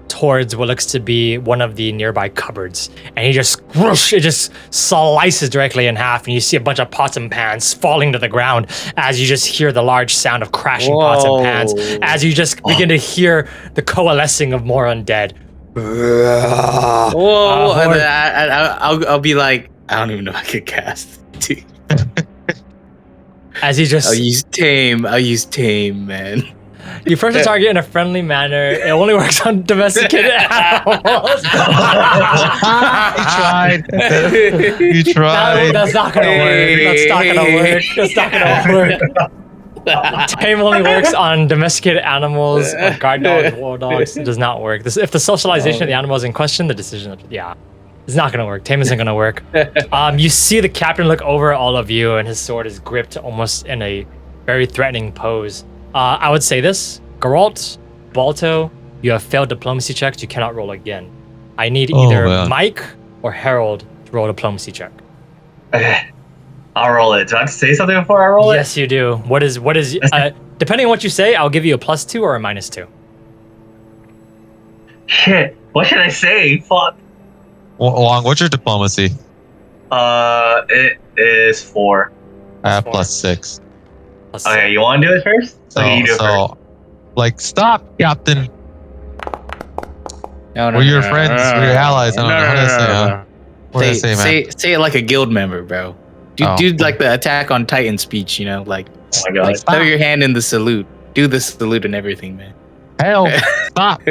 towards what looks to be one of the nearby cupboards, and he just whoosh, it just slices directly in half, and you see a bunch of pots and pans falling to the ground as you just hear the large sound of crashing pots and pans, as you just begin to hear the coalescing of more undead. Whoa! Horde. I'll be like, I don't even know if I could cast. As he just I'll use tame, man. you first target in a friendly manner. It only works on domesticated animals. You tried. You tried. That's not gonna work. That's not gonna work. That's not gonna work. Tame only works on domesticated animals, or guard dogs, war dogs. It does not work. If the socialization of the animal is in question, the decision, it's not gonna work. Tame isn't gonna work. You see the captain look over at all of you, and his sword is gripped almost in a very threatening pose. I would say this: Geralt, Baltoe, you have failed diplomacy checks. You cannot roll again. I need either man. Mike or Herald to roll a diplomacy check. Okay. I'll roll it. Do I have to say something before I roll it? Yes, you do. What is depending on what you say, I'll give you a +2 or a -2. Shit. What should I say? Fuck. Long, what's your diplomacy? It is 4. I have 4. +6. Okay, you want to do it first? Okay, you do it first. Like, stop, Captain. No, We're your friends. We're your allies. I don't know how to say, huh? What do I say, man? Say it like a guild member, bro. Do like the Attack on Titan speech, you know, like, Oh my god. like throw your hand in the salute. Do the salute and everything, man. Hell, stop.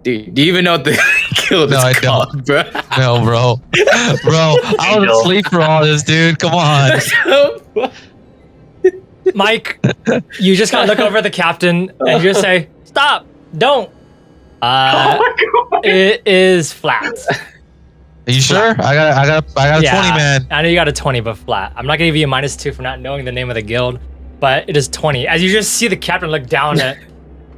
Do you even know what the guild No, is I called, bro? No, bro. Bro, I was asleep for all this, dude. Come on. Mike, you just gotta look over at the captain and you just say, "Stop! Don't." Oh my god. It is flat. Are you sure? I got a 20, man. I know you got a 20, but flat. I'm not gonna give you a -2 for not knowing the name of the guild, but it is 20. As you just see the captain look down at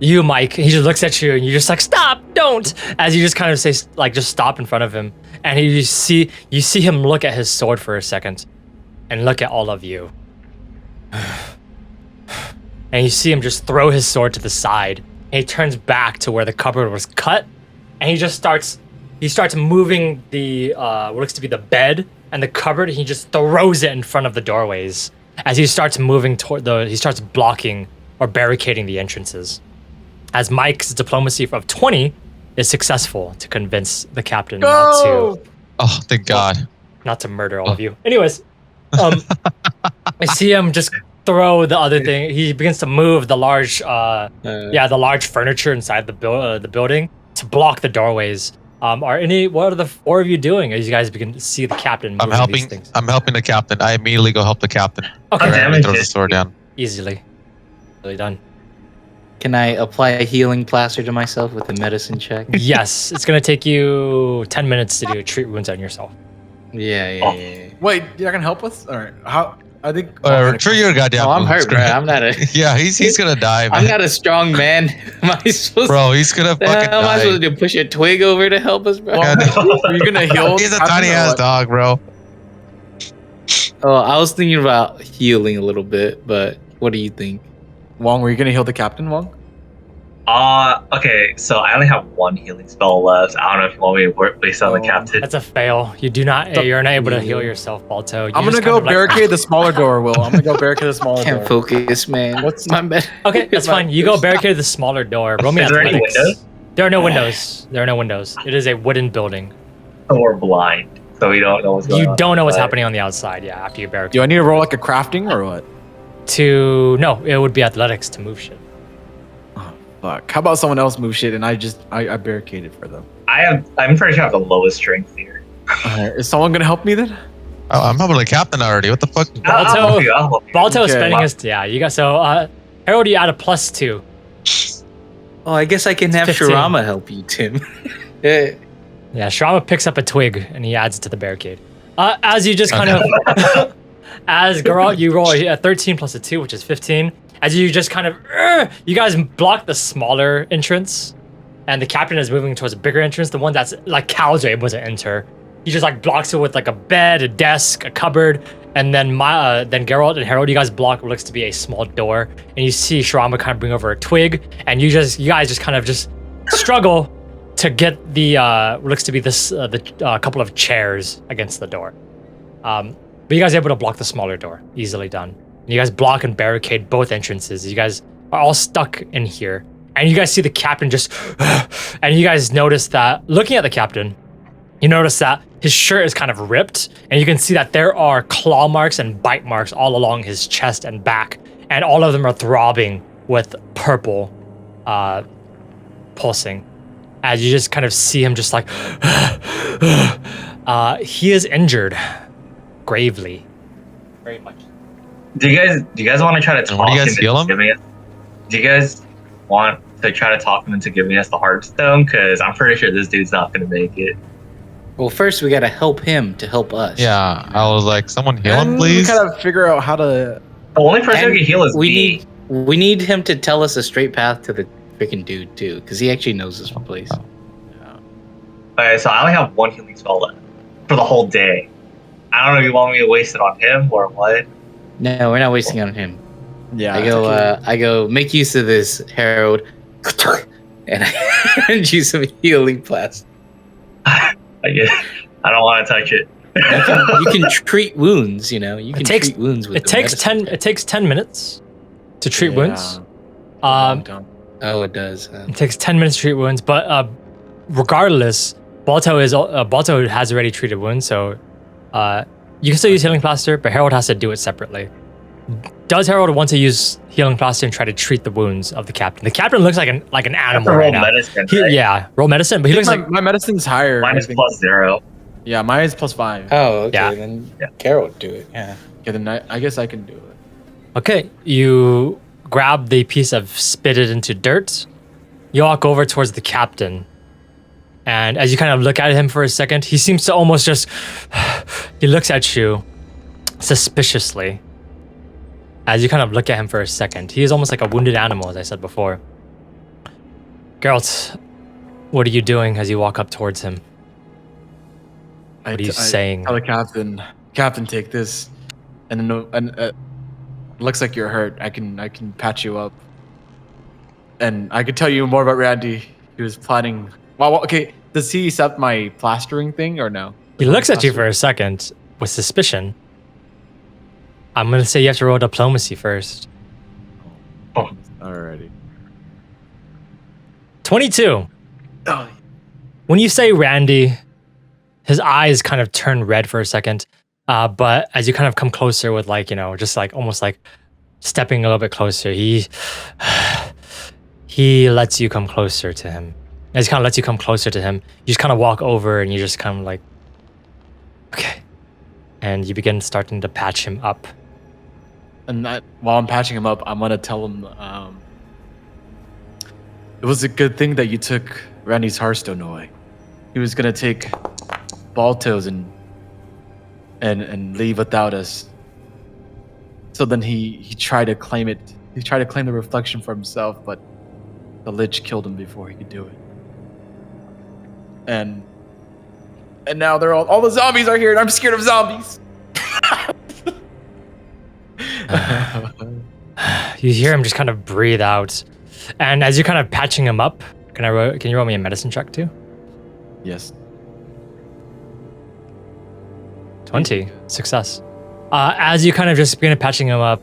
you, Mike, he just looks at you and you're just like, "Stop! Don't!" As you just kind of say, like, just stop in front of him, and you see him look at his sword for a second, and look at all of you, and you see him just throw his sword to the side, and he turns back to where the cupboard was cut, and he just starts moving the what looks to be the bed and the cupboard, and he just throws it in front of the doorways as he starts moving he starts blocking or barricading the entrances. As Mike's diplomacy of 20 is successful to convince the captain Go! Oh, thank God. not to murder all of you. Anyways, I see him just throw the other thing. He begins to move the large the large furniture inside the building to block the doorways. What are the 4 of you doing as you guys begin to see the captain moving these things? I'm helping the captain. I immediately go help the captain. Okay, Damn He it. throws the sword down. easily. Really done. Can I apply a healing plaster to myself with a medicine check? Yes, it's gonna take you 10 minutes to do treat wounds on yourself. Yeah. Wait, you're gonna help us? All right. How? I think. Trigger your goddamn. Oh, I'm wounds. hurt, bro. I'm not a. Yeah, he's gonna die, man. I'm not a strong man. Am I supposed? Bro, he's gonna How fucking am I die. supposed to push a twig over to help us, bro? Are you gonna heal? He's a Captain, tiny or ass what? dog, bro. Oh, I was thinking about healing a little bit, but what do you think? Wong, were you gonna heal the captain, Wong? Okay, so I only have 1 healing spell left. I don't know if you want me to work based on the captain. That's a fail. You're not able to heal yourself, Baltoe. I'm gonna go barricade the smaller door, Will. I'm gonna go barricade the smaller Can't door. focus, man. What's my bad? Okay, that's fine. You go barricade the smaller door. Roll me Is there any athletics. windows? There are no windows. There are no windows. It is a wooden building. So we're blind, so we don't know what's going on. You don't know what's outside. happening on the outside. Yeah, after you barricade. Do I need to roll like a crafting or what? No, it would be athletics to move shit. Fuck. How about someone else move shit and I barricade it for them? I'm pretty sure I have the lowest strength here. Is someone gonna help me then? Oh, I'm probably the captain already. What the fuck? I'll help you. I'll help you. Baltoe Okay. spending his you guys. So Herald, you add a +2. Oh, I guess I can have 15. Shirama help you, Tim. Yeah. Yeah, Shrama picks up a twig and he adds it to the barricade. As you just kind of, as Geralt, you roll a 13 plus a 2, which is 15. As you just kind of, you guys block the smaller entrance, and the captain is moving towards a bigger entrance, the one that's like cows are able to enter. He just like blocks it with like a bed, a desk, a cupboard, and then then Geralt and Herald, you guys block what looks to be a small door, and you see Shrama kind of bring over a twig, and you guys just kind of just struggle to get the what looks to be the couple of chairs against the door. But you guys are able to block the smaller door, easily done. You guys block and barricade both entrances. You guys are all stuck in here. And you guys see the captain just, and you guys notice that, looking at the captain, you notice that his shirt is kind of ripped, and you can see that there are claw marks and bite marks all along his chest and back, and all of them are throbbing with purple pulsing. As you just kind of see him just like, he is injured gravely. Very much. Do you guys want to try to And talk what do you guys him heal into him? giving us? Do you guys want to try to talk him into giving us the Hearthstone? Because I'm pretty sure this dude's not going to make it. Well, first we gotta help him to help us. Yeah, I was like, someone heal him, And please. we gotta figure out how to. The only person And who can heal is me. we need him to tell us a straight path to the freaking dude too, because he actually knows this place. Okay, so I only have one healing spell left for the whole day. I don't know if you want me to waste it on him or what. No, we're not wasting on him. Yeah. I go make use of this, Herald, and I hand you some healing blast. I don't want to touch it. You can treat wounds, you know. You can takes- treat wounds with It the takes medicine. 10. It takes 10 minutes to treat wounds. Um, Oh, it does. It takes 10 minutes to treat wounds, but regardless, Baltoe has already treated wounds, so you can still use healing plaster, but Herald has to do it separately. Does Herald want to use healing plaster and try to treat the wounds of the captain? The captain looks like an I have animal to roll right now. medicine, He- right? yeah, roll medicine, but he looks like my medicine's higher. Mine I is think. +0. Yeah, mine is +5. Oh, okay. Yeah. Then Yeah. Carol would do it. Yeah. Yeah, then I guess I can do it. okay. You grab the piece of spitted into dirt. You walk over towards the captain, and as you kind of look at him for a second, he seems to almost just he looks at you suspiciously. As you kind of look at him for a second, he is almost like a wounded animal, as I said before. Geralt, what are you doing as you walk up towards him? What are you saying? Tell the captain, take this, and then looks like you're hurt. I can patch you up, and I could tell you more about Randy. He was planning. Well, okay. Does he accept my plastering thing or no? He looks at you for a second with suspicion. I'm gonna say you have to roll diplomacy first. Alrighty. 22. Oh, When you say Randy, his eyes kind of turn red for a second. But as you kind of come closer with just like almost like stepping a little bit closer, he lets you come closer to him. As he kind of lets you come closer to him, you just kind of walk over and you just kind of like, okay. And you begin starting to patch him up. and while I'm patching him up, I'm gonna tell him. It was a good thing that you took Randy's Hearthstone away. He was gonna take Baltoe's and leave without us. So then he tried to claim it. He tried to claim the reflection for himself, but the Lich killed him before he could do it. And now they're all the zombies are here, and I'm scared of zombies. You hear him just kind of breathe out. And as you're kind of patching him up, can you roll me a medicine check too? Yes. 20. Success. As you kind of just begin patching him up,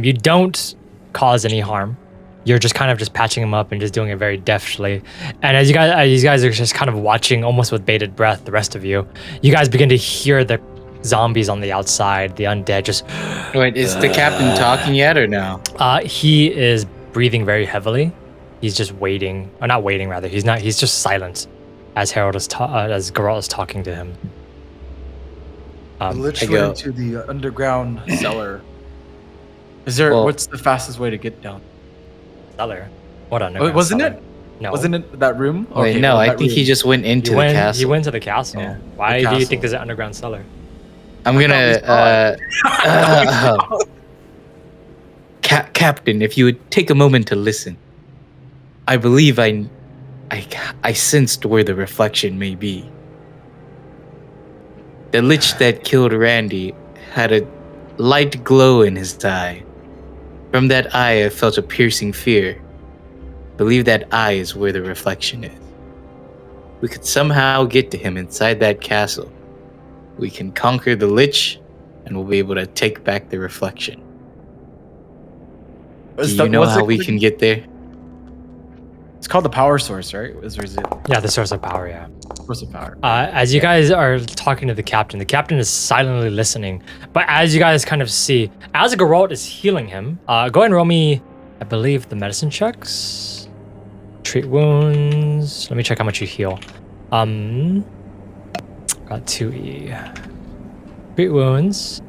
you don't cause any harm. You're just kind of just patching him up and just doing it very deftly. And as you guys are just kind of watching almost with bated breath, the rest of you guys begin to hear the zombies on the outside, the undead just... Wait, is the captain talking yet or no? He is breathing very heavily. He's just waiting, or not waiting rather. He's just silent as Geralt is talking to him. The Lich I went go. into the underground cellar. Is there? Well- What's the fastest way to get down? Cellar. What Oh, underground wasn't cellar? it? No. Wasn't it that room? Wait, Okay, no, well, I that think he room. just went into You the went. castle. You went to the castle. Yeah. Why The do you castle. think there's an underground cellar? I'm I gonna. thought we Captain, if you would take a moment to listen. I believe I sensed where the reflection may be. The lich that killed Randy had a light glow in his eye. From that eye, I felt a piercing fear. Believe that eye is where the reflection is. We could somehow get to him inside that castle. We can conquer the lich, and we'll be able to take back the reflection. Do you know how we can get there? It's called the power source, right? Is it Yeah, the source of power. Yeah. source of power? As you guys are talking to the captain is silently listening. But as you guys kind of see, as Geralt is healing him, go ahead and roll me, I believe, the medicine checks. Treat wounds. Let me check how much you heal. Got 2E. Treat wounds.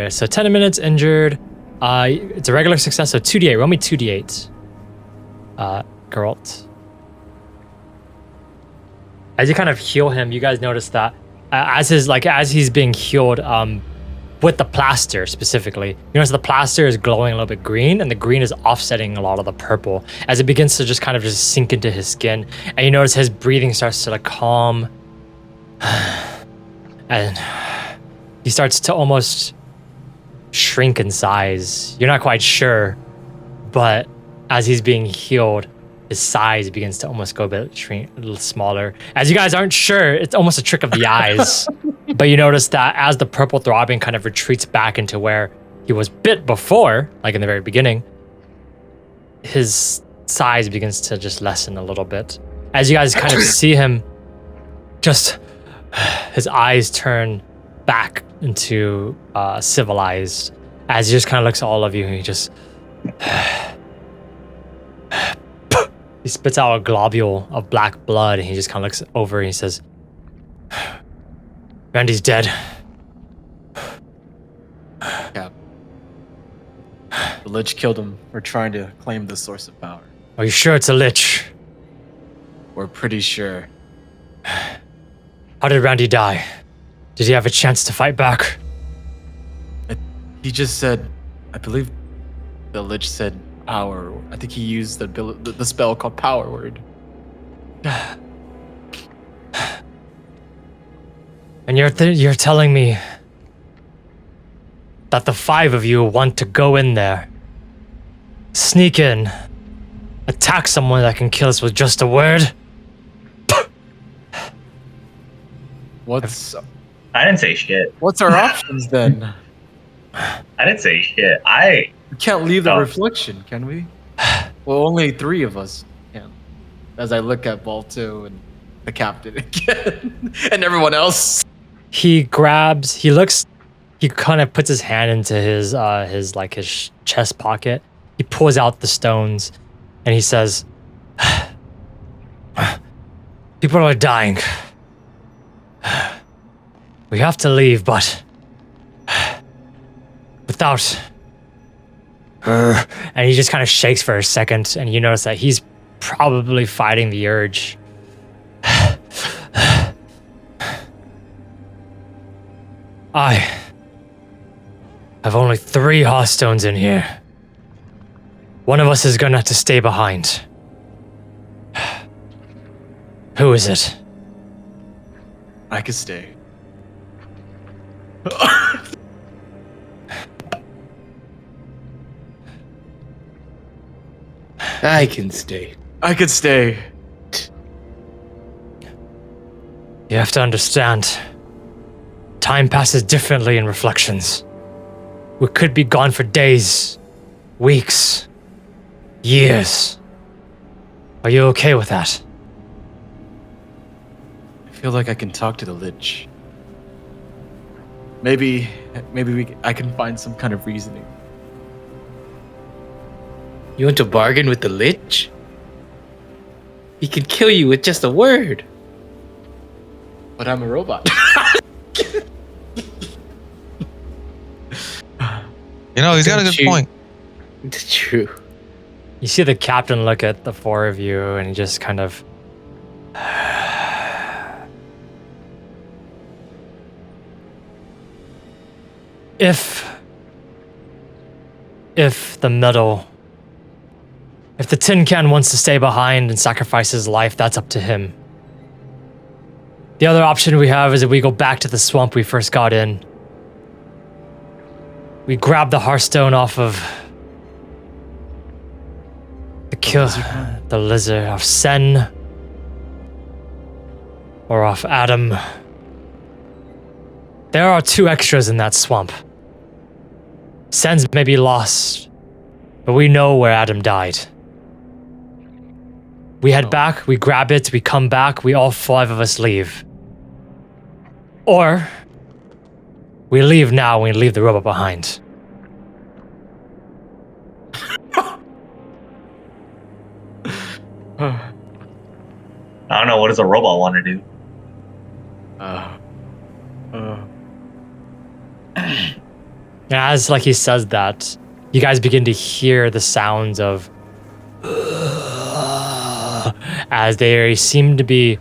So 10 minutes injured. It's a regular success, so 2d8. Roll me 2d8. Geralt. As you kind of heal him, you guys notice that as he's being healed, with the plaster specifically, you notice the plaster is glowing a little bit green, and the green is offsetting a lot of the purple as it begins to just kind of just sink into his skin, and you notice his breathing starts to like calm, and he starts to almost shrink in size. You're not quite sure, but as he's being healed, his size begins to almost go a little smaller. As you guys aren't sure, it's almost a trick of the eyes. But you notice that as the purple throbbing kind of retreats back into where he was bit before, like in the very beginning, his size begins to just lessen a little bit. As you guys kind of see him, just his eyes turn back into civilized. As he just kind of looks at all of you, and he just he spits out a globule of black blood, and he just kind of looks over and he says, "Randy's dead." Yeah. The Lich killed him. We're trying to claim the source of power. Are you sure it's a lich? We're pretty sure. How did Randy die? Did he have a chance to fight back? He just said, I believe the Lich said power. I think he used the spell called Power Word. And you're telling me that the 5 of you want to go in there, sneak in, attack someone that can kill us with just a word? What's I didn't say shit. our options then? I didn't say shit. We can't leave the Oh. reflection, can we? Well, only 3 of us can. As I look at Baltoe and the captain again, and everyone else. He kind of puts his hand into his chest pocket. He pulls out the stones and he says, "People are dying. We have to leave, but without her." And he just kind of shakes for a second, and you notice that he's probably fighting the urge. I have only 3 Hearthstones in here. One of us is gonna have to stay behind. Who is it? I could stay. I can stay. I could stay. You have to understand. Time passes differently in reflections. We could be gone for days, weeks, years. Are you okay with that? I feel like I can talk to the Lich. Maybe I can find some kind of reasoning. You want to bargain with the lich? He can kill you with just a word. But I'm a robot. You know, he's got a good point. True. You see the captain look at the four of you, and he just kind of. If the metal, if the tin can wants to stay behind and sacrifice his life, that's up to him. The other option we have is that we go back to the swamp we first got in. We grab the Hearthstone off of the lizard off Sen or off Adam. There are 2 extras in that swamp. Sen's may be lost, but we know where Adam died. We head back, we grab it, we come back, we all 5 of us leave. Or we leave now and we leave the robot behind. I don't know. What does a robot want to do? And as like he says that, you guys begin to hear the sounds of as they seem to be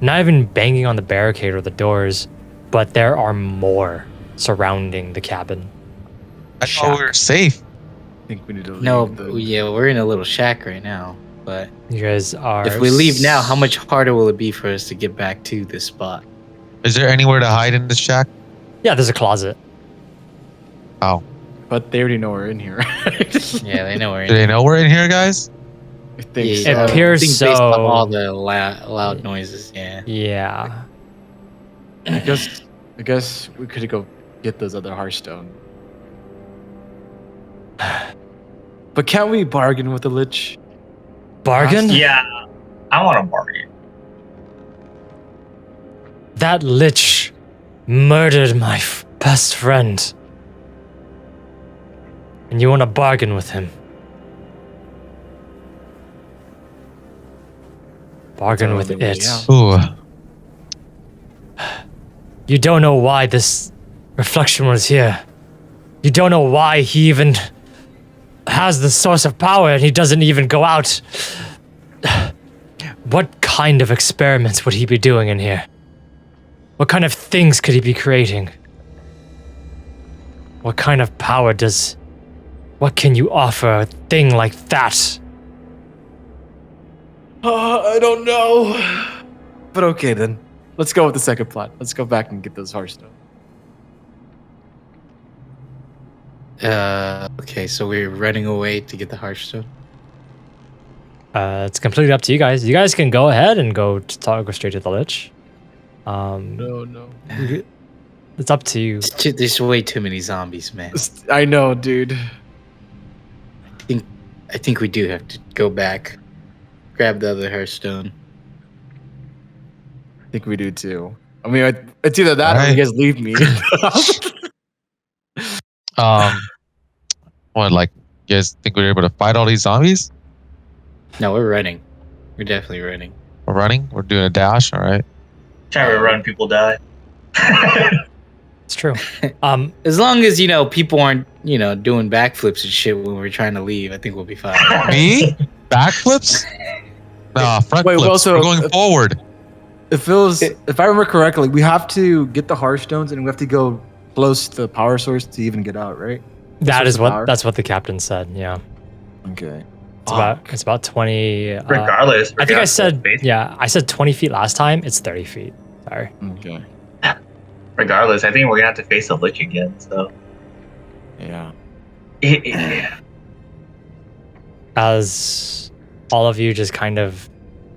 not even banging on the barricade or the doors, but there are more surrounding the cabin. I thought we were safe. I think we need to leave. No, the- yeah, we're in a little shack right now. But You guys are. if we leave now, how much harder will it be for us to get back to this spot? Is there anywhere to hide in this shack? Yeah, there's a closet. Oh. But they already know we're in here. Yeah, they know we're in. Do they know we're in here, guys? I think Yeah, so. It appears I think based on so. all the loud noises. Yeah. Yeah. I guess we could go get those other Hearthstone. But can't we bargain with the Lich? Bargain? Yeah, I want to bargain. That lich murdered my best friend. And you want to bargain with him? Bargain with Totally, it. yeah. Ooh. You don't know why this reflection was here. You don't know why he even has the source of power and he doesn't even go out. What kind of experiments would he be doing in here? What kind of things could he be creating? What kind of power does... What can you offer a thing like that? I don't know. But okay then. Let's go with the second plot. Let's go back and get those Hearthstone. Okay, so we're running away to get the Hearthstone. It's completely up to you guys. You guys can go ahead and go straight to the Lich. No. It's up to you. There's way too many zombies, man. I know, dude. I think we do have to go back, grab the other Hearthstone. I think we do too. I mean, it's either that or Alright. you guys leave me. What, like, you guys think we're able to fight all these zombies? No, we're running. We're definitely running. We're running? We're doing a dash? All right. Trying to run, people die. It's true. As long as people aren't doing backflips and shit when we're trying to leave, I think we'll be fine. Me? Backflips? Nah, front Wait, flips. well, so- we're going forward. It feels, if I remember correctly, we have to get the Hearthstones and we have to go close to the power source to even get out, right? That's power? what the captain said. Yeah, Okay. it's about 20. Regardless. I think I regardless said of base- I said 20 feet last time. It's 30 feet. Sorry. Okay. Regardless, I think we're gonna have to face the Lich again. So. Yeah. Yeah. As all of you just kind of.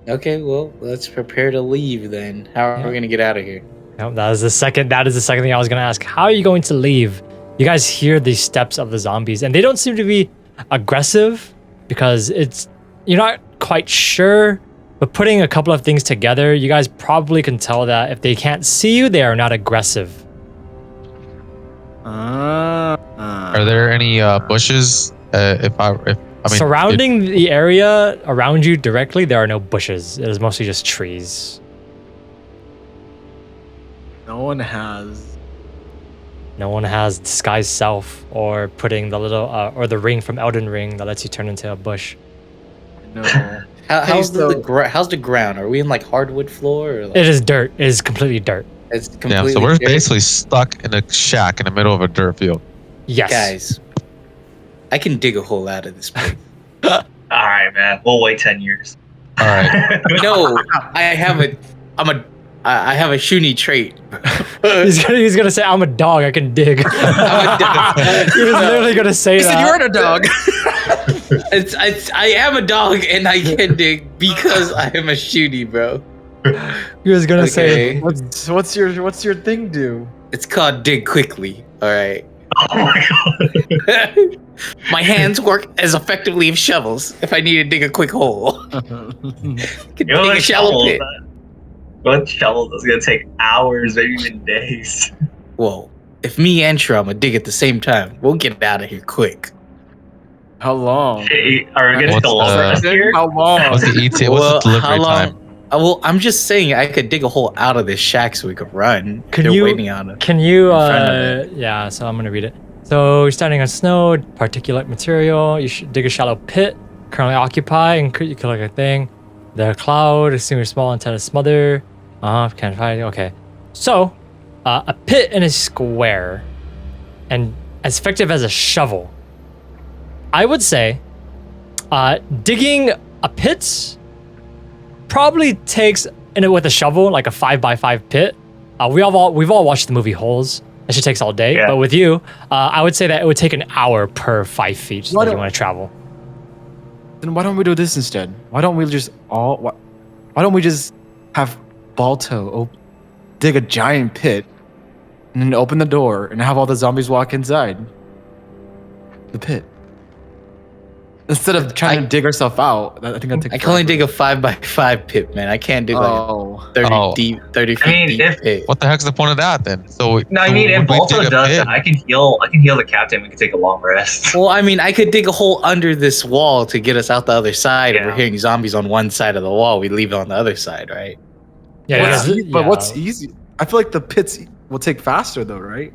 Okay, well, let's prepare to leave then. How are we gonna get out of here? No, that is the second thing I was going to ask. How are you going to leave? You guys hear the steps of the zombies, and they don't seem to be aggressive because you're not quite sure. But putting a couple of things together, you guys probably can tell that if they can't see you, they are not aggressive. Are there any bushes? Surrounding the area around you directly, there are no bushes. It is mostly just trees. No one has No one has disguise self or putting the little or the ring from Elden Ring that lets you turn into a bush. No. How's so- how's the ground? Are we in like hardwood floor or like It is dirt. It is completely dirt. it's Yeah, completely so we're dirt? basically stuck in a shack in the middle of a dirt field. Yes. Guys, I can dig a hole out of this place. All right, man. We'll wait 10 years. All right. No, I have a shoony trait. He's gonna say, "I'm a dog. I can dig." I'm a dog. He was literally gonna say He that. said you weren't a dog. I am a dog and I can dig because I am a shooty, bro. He was gonna say, Okay. What's your thing do? It's called dig quickly. All right. Oh my god. My hands work as effectively as shovels if I need to dig a quick hole. Can dig a shallow pit. With shovels, it's gonna take hours, maybe even days. Whoa. If me and Trauma dig at the same time, we'll get out of here quick. How long? Hey, are we gonna What's take a long the- rest here? How long? What's the ETA? What's the delivery time? Well, I'm just saying I could dig a hole out of this shack so we could run. Can They're you- waiting on us. "Can you?" front of Yeah. So I'm gonna read it. So you're standing on snow, particulate material. You should dig a shallow pit. Currently occupied, and you click a thing. The cloud, assume you're small, intend to smother. Can't find it. Okay. So, a pit in a square, and as effective as a shovel. I would say, digging a pit probably takes with a shovel, like a 5x5 pit. We've all watched the movie Holes. That shit takes all day. Yeah. But with you, I would say that it would take an hour per 5 feet Why that you don't- want to travel. Then why don't we do this instead? Why don't we just have Baltoe dig a giant pit and then open the door and have all the zombies walk inside the pit? Instead of trying to dig ourselves out, I think that takes I can only dig a forever. 5x5 pit, man. I can't dig like Oh. a 30 Oh. deep, 30 feet I mean, deep if- pit. What the heck's the point of that then? So No, I so mean, if would we Balto dig a does pit? that, I can heal the captain. We can take a long rest. Well, I mean, I could dig a hole under this wall to get us out the other side. If Yeah. we're hearing zombies on one side of the wall, we leave it on the other side, right? Yeah, What's easy? I feel like the pits will take faster though, right?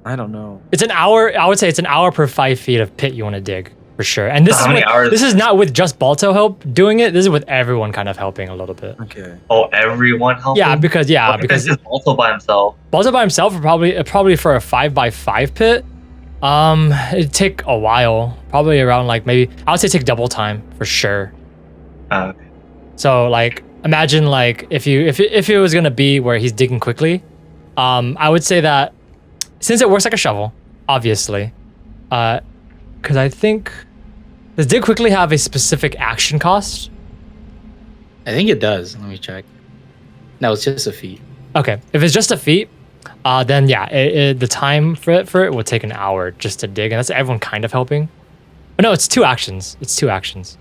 I don't know. It's an hour. I would say it's an hour per 5 feet of pit you want to dig for sure. And How many hours? this is not with just Balto help doing it. This is with everyone kind of helping a little bit. Okay. Oh, everyone helping? Yeah, because What if it's just Balto by himself. Balto by himself would probably for a 5x5 pit. It'd take a while. Probably around like maybe I would say take double time for sure. Okay. So like imagine like if it was gonna be where he's digging quickly, I would say that since it works like a shovel, obviously, because I think does dig quickly have a specific action cost? I think it does. Let me check. No, it's just a feat. Okay, if it's just a feat, then yeah, the time for it will take an hour just to dig, and that's everyone kind of helping. But no, it's 2 actions. It's 2 actions.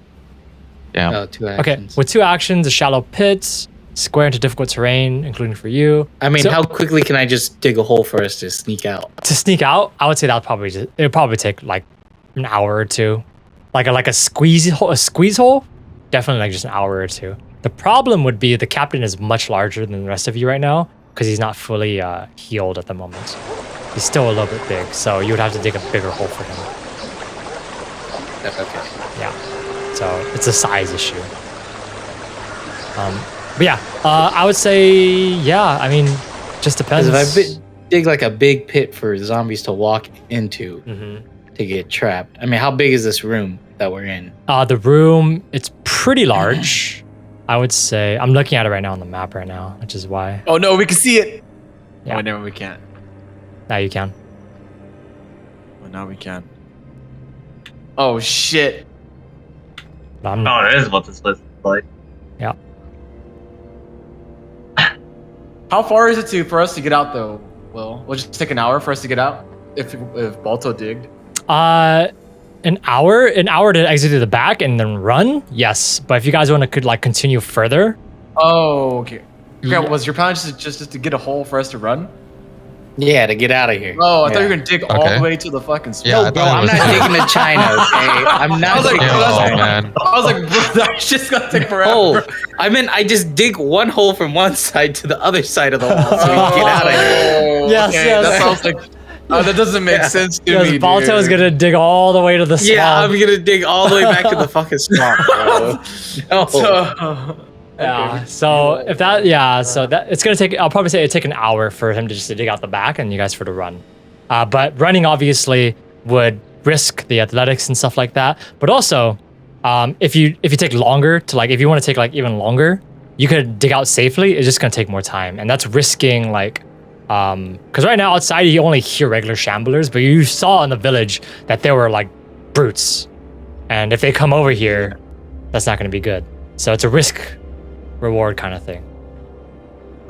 Yeah. Oh, 2 Okay, actions. with 2 actions, a shallow pit, square into difficult terrain, including for you. I mean, So- how quickly can I just dig a hole for us to sneak out? To sneak out, I would say that it would probably take like an hour or 2, like a squeeze hole. Definitely like just an hour or 2. The problem would be the captain is much larger than the rest of you right now because he's not fully healed at the moment. He's still a little bit big, so you would have to dig a bigger hole for him. Okay. Yeah, so it's a size issue. But yeah, I would say yeah. I mean, just depends. Because if I dig like a big pit for zombies to walk into Mhm. to get trapped, I mean, how big is this room that we're in? The room, it's pretty large. I would say I'm looking at it right now on the map right now, which is why Oh no, we can see it. Yeah. Oh, no, we can't. now you can. Oh, now we can. Oh shit. But I'm Oh, that is what this place is like. How far is it for us to get out though? Will just take an hour for us to get out if Balto digged. an hour to exit to the back and then run. Yes, but if you guys want to continue further, Oh, okay. Yeah. Was your plan just to get a hole for us to run? Yeah, to get out of here. Oh, I thought you Yeah. were gonna dig all Okay. the way to the fucking. Yeah, I No, bro, thought it I'm was- not digging to China. Okay, I'm not I was like, digging Yo, to that's- China. man. I was like, bro, that's just gonna take forever. Hole. I mean, I just dig one hole from one side to the other side of the wall so we can get out of here. Oh, Yes, okay, yes. That sounds like. that doesn't make Yeah. sense to Yes, me. Baltoe is dude. gonna dig all the way to the swamp. Yeah, I'm gonna dig all the way back to the fucking swamp, bro. No. So, Yeah. So if that, yeah, so that it's gonna take. I'll probably say it'd take an hour for him to just dig out the back and you guys for to run. But running obviously would risk the athletics and stuff like that. But also, if you take longer to like, if you want to take like even longer, you could dig out safely. It's just gonna take more time, and that's risking like, because right now outside you only hear regular shamblers, but you saw in the village that there were like brutes, and if they come over here, that's not gonna be good. So it's a risk reward kind of thing.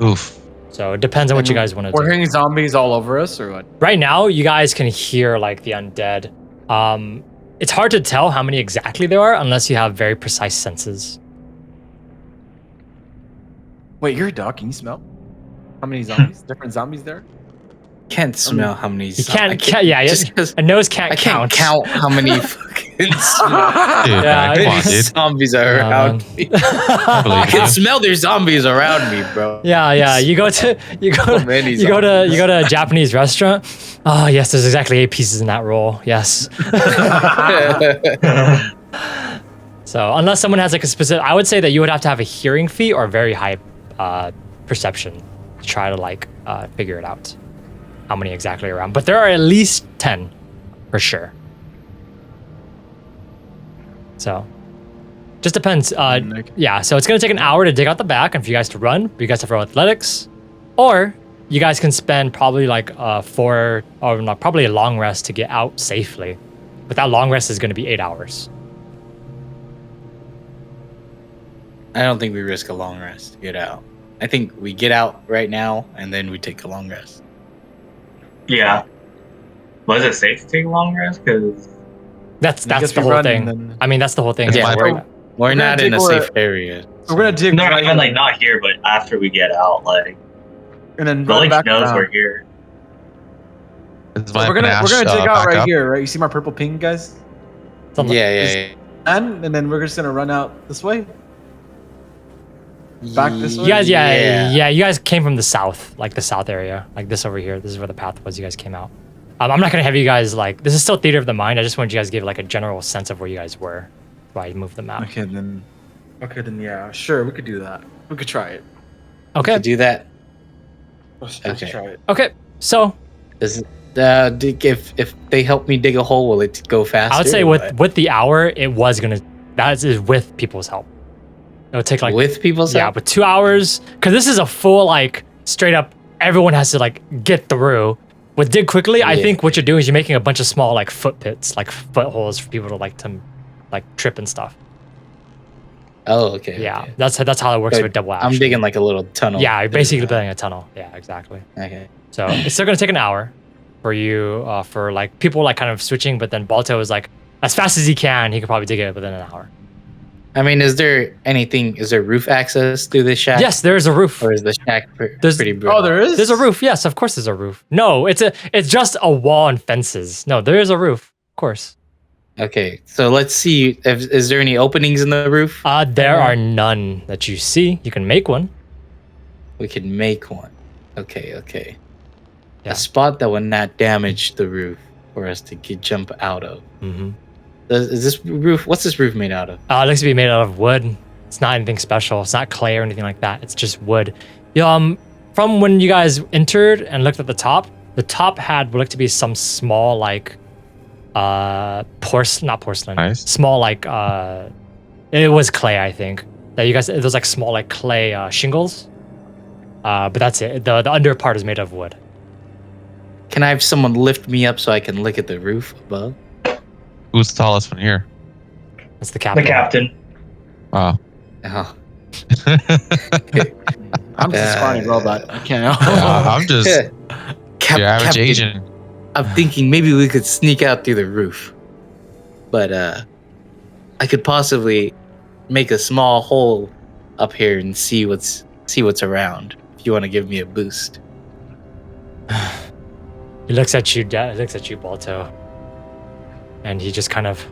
Oof. So it depends on what you guys want to we're do. hearing zombies all over us, or what? Right now, you guys can hear like the undead. It's hard to tell how many exactly there are unless you have very precise senses. Wait, you're a dog. Can you smell? How many zombies? Different zombies there? Can't smell how many. You can't, yeah, just because a nose can't I can't count. how many fucking Dude, Yeah, man, come on, dude. zombies are around me. I I believe can you. smell there's zombies around me, bro. Yeah. You go to many you go to a Japanese restaurant. Oh yes, there's exactly 8 pieces in that roll. Yes. So unless someone has like a specific, I would say that you would have to have a hearing feat or very high perception to try to like figure it out. How many exactly are around? But there are at least 10 for sure. So just depends. Yeah, so it's gonna take an hour to dig out the back and for you guys to run, for you guys to throw athletics, or you guys can spend probably like probably a long rest to get out safely. But that long rest is gonna be 8 hours. I don't think we risk a long rest to get out. I think we get out right now and then we take a long rest. Yeah. Was it safe to take a long rest? Because That's guess the we whole run thing. and then- I mean, that's the whole thing. It's Yeah, my we're, fault. we're gonna not in a dig safe where- area. We're gonna dig. no, right I mean like in, not here, but after we get out, like and then the run lake back knows around. we're here. Is So my we're gonna panache, dig out back right up? here, right? You see my purple ping, guys? Something- Yeah. And then we're just gonna run out this way. Back this way? You guys, yeah, you guys came from the south, like the south area, like this over here. This is where the path was. You guys came out. I'm not gonna have you guys like. This is still theater of the mind. I just wanted you guys to give like a general sense of where you guys were. Why you moved them out. Okay, then yeah, sure, we could do that. We could try it. Okay. To do that. Let's Okay. try it. Okay. So Does if they help me dig a hole, will it go faster? I would say or with what? the hour, it was gonna. That is with people's help. It would take like with people's yeah, help? but 2 hours because this is a full like straight up. Everyone has to like get through. With dig quickly, I Yeah. think what you're doing is you're making a bunch of small like foot pits, like footholes for people to like trip and stuff. Oh, okay. Yeah, okay. that's how it works So with double action. I'm digging like a little tunnel. Yeah, you're to basically do that. building a tunnel. Yeah, exactly. Okay. So it's still gonna take an hour for you for like people like kind of switching, but then Baltoe is like as fast as he can, he could probably dig it within an hour. I mean, is there roof access through this shack? Yes, there is a roof. Or is the shack There's- pretty big? Oh, there is. There's a roof. Yes, of course there's a roof. No, it's just a wall and fences. No, there is a roof. Of course. Okay, so let's see. Is there any openings in the roof? There are none that you see. You can make one. We can make one. Okay. Yeah. A spot that will not damage the roof for us to jump out of. Mm-hmm. Is this roof? What's this roof made out of? It looks to be made out of wood. It's not anything special. It's not clay or anything like that. It's just wood. From when you guys entered and looked at the top had what looked to be some small like not porcelain. Nice. Small like it was clay, I think. That you guys it was like small like clay shingles. But that's it. The under part is made of wood. Can I have someone lift me up so I can look at the roof above? Who's the tallest one here? That's the captain. The captain. Wow. Oh. I'm just a scrawny robot. I can't. I'm just your average Captain, Asian. I'm thinking maybe we could sneak out through the roof, but I could possibly make a small hole up here and see what's around. If you want to give me a boost. He looks at you, Baltoe. And he just kind of...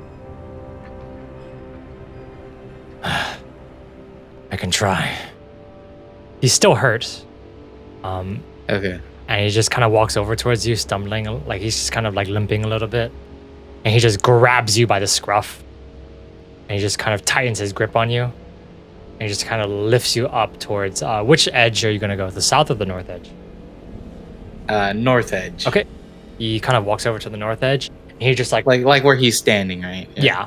I can try. He's still hurt. Okay. And he just kind of walks over towards you, stumbling, like he's just kind of like limping a little bit. And he just grabs you by the scruff. And he just kind of tightens his grip on you. And he just kind of lifts you up towards, which edge are you going to go? The south or the north edge? North edge. Okay. He kind of walks over to the north edge. And he just like where he's standing, right? Yeah.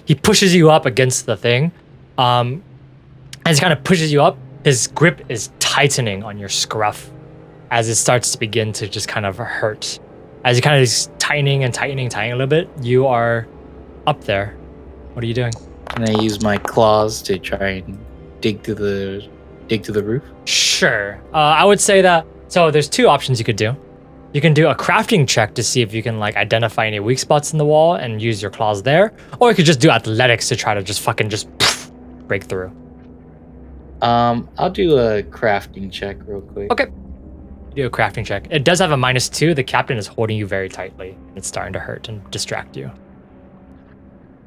He pushes you up against the thing. As he kind of pushes you up, his grip is tightening on your scruff as it starts to begin to just kind of hurt. As he kind of is tightening a little bit, you are up there. What are you doing? Can I use my claws to try and dig to the roof? Sure. I would say that, so there's two options you could do. You can do a crafting check to see if you can like identify any weak spots in the wall and use your claws there. Or you could just do athletics to try to just break through. I'll do a crafting check real quick. Okay. Do a crafting check. It does have a -2. The captain is holding you very tightly. It's starting to hurt and distract you.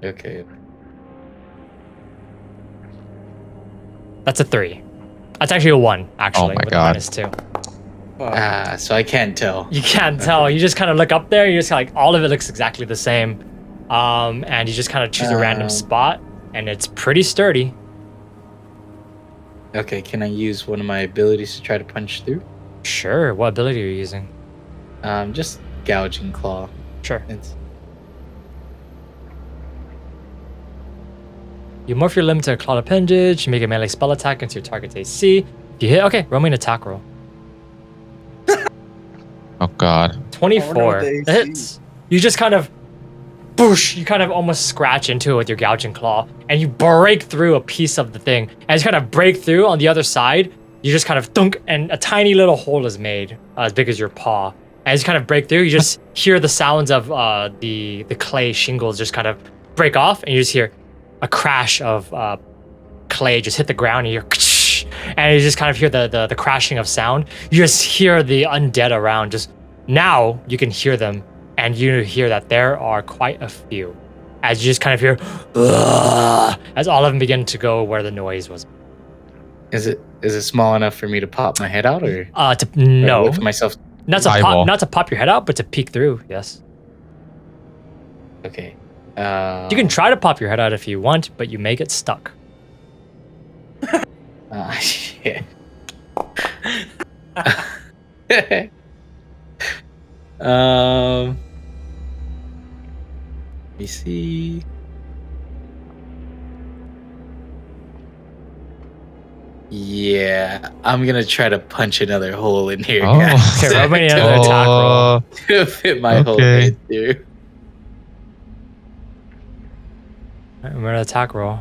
Okay. That's a 3. That's actually a 1, actually. Oh my with God. -2. So I can't tell. You can't tell. You just kind of look up there. You just like all of it looks exactly the same. And you just kind of choose a random spot, and it's pretty sturdy. Okay, can I use one of my abilities to try to punch through? Sure. What ability are you using? Just gouging claw. Sure. It's You morph your limb to a clawed appendage. You make a melee spell attack into your target's AC. If you hit, okay, roll me an attack roll. Oh God. 24. It hits. You just kind of, boosh, you kind of almost scratch into it with your gouging claw, and you break through a piece of the thing. As you kind of break through on the other side, you just kind of thunk, and a tiny little hole is made, as big as your paw. As you kind of break through, you just hear the sounds of the clay shingles just kind of break off, and you just hear a crash of clay just hit the ground, and you hear, and you just kind of hear the crashing of sound. You just hear the undead around. Just now, you can hear them, and you hear that there are quite a few. As you just kind of hear, as all of them begin to go where the noise was. Is it small enough for me to pop my head out, or No, look for myself? not to pop your head out, but to peek through. Yes, Okay. you can try to pop your head out if you want, but you may get stuck. Shit. Let me see. Yeah, I'm gonna try to punch another hole in here, Oh. guys. Okay, roll me another attack roll. To fit my whole Okay. head through. Remember the attack roll.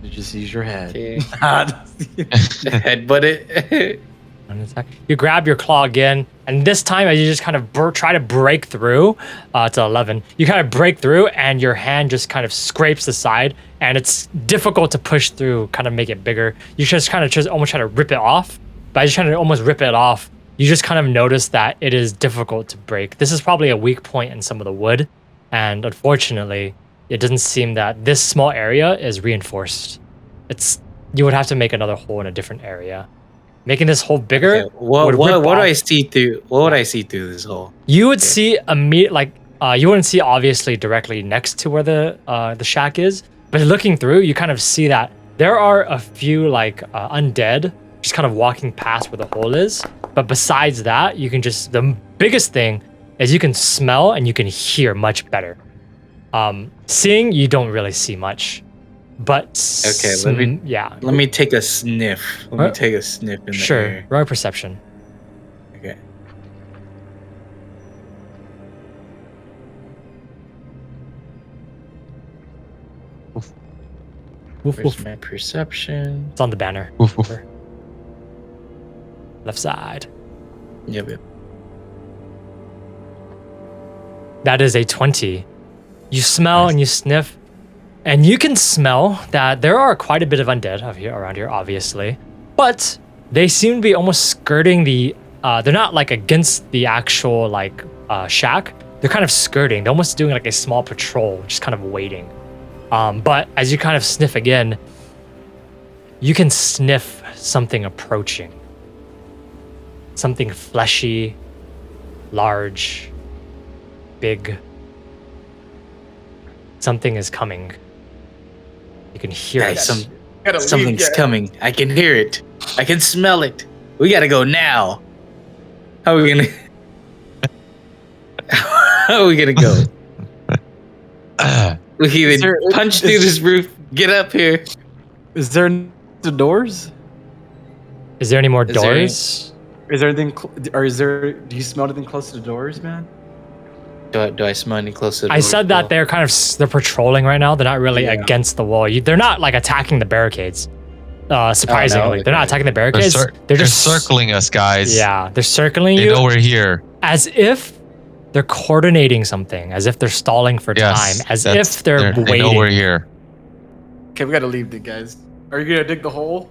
You just use your head. Okay. Headbutt it. An attack. You grab your claw again, and this time as you just kind of try to break through to 11, you kind of break through, and your hand just kind of scrapes the side, and it's difficult to push through, kind of make it bigger. You just kind of almost try to rip it off, but as you're trying to almost rip it off, you just kind of notice that it is difficult to break. This is probably a weak point in some of the wood, and unfortunately, it doesn't seem that this small area is reinforced. You would have to make another hole in a different area. Making this hole bigger. Okay, what would rip do I off- see through? What would I see through this hole? You would see you wouldn't see obviously directly next to where the shack is, but looking through, you kind of see that there are a few undead just kind of walking past where the hole is. But besides that, the biggest thing is you can smell and you can hear much better. Seeing, you don't really see much, but Okay, let me take a sniff. Let me take a sniff in the Sure, air. roll perception. Okay. Woof, Where's woof. my perception? It's on the banner. Woof, woof. Left side. Yep. That is a 20. You smell and you sniff, and you can smell that there are quite a bit of undead around here, obviously. But they seem to be almost skirting the they're not like against the actual like shack. They're kind of skirting. They're almost doing like a small patrol, just kind of waiting. But as you kind of sniff again, you can sniff something approaching. Something fleshy, large, big. Something is coming. You can hear it. Something's coming. I can hear it. I can smell it. We gotta go now. How are we gonna? How are we gonna go? We can either punch through this roof, get up here. Is there the doors? Is there any more Is there doors? Is there anything? Or is there? Do you smell anything close to the doors, man? Do I smell any closer to the I said that they're kind of they're patrolling right now. They're not really Yeah. against the wall. They're not like attacking the barricades. Surprisingly, they're not okay. attacking the barricades. They're just circling us, guys. Yeah, they're circling They you know we're here. as if they're coordinating something, as if they're stalling for Yes. time, as if they're They know we're waiting. here. Okay, we gotta leave, guys. Are you gonna dig the hole,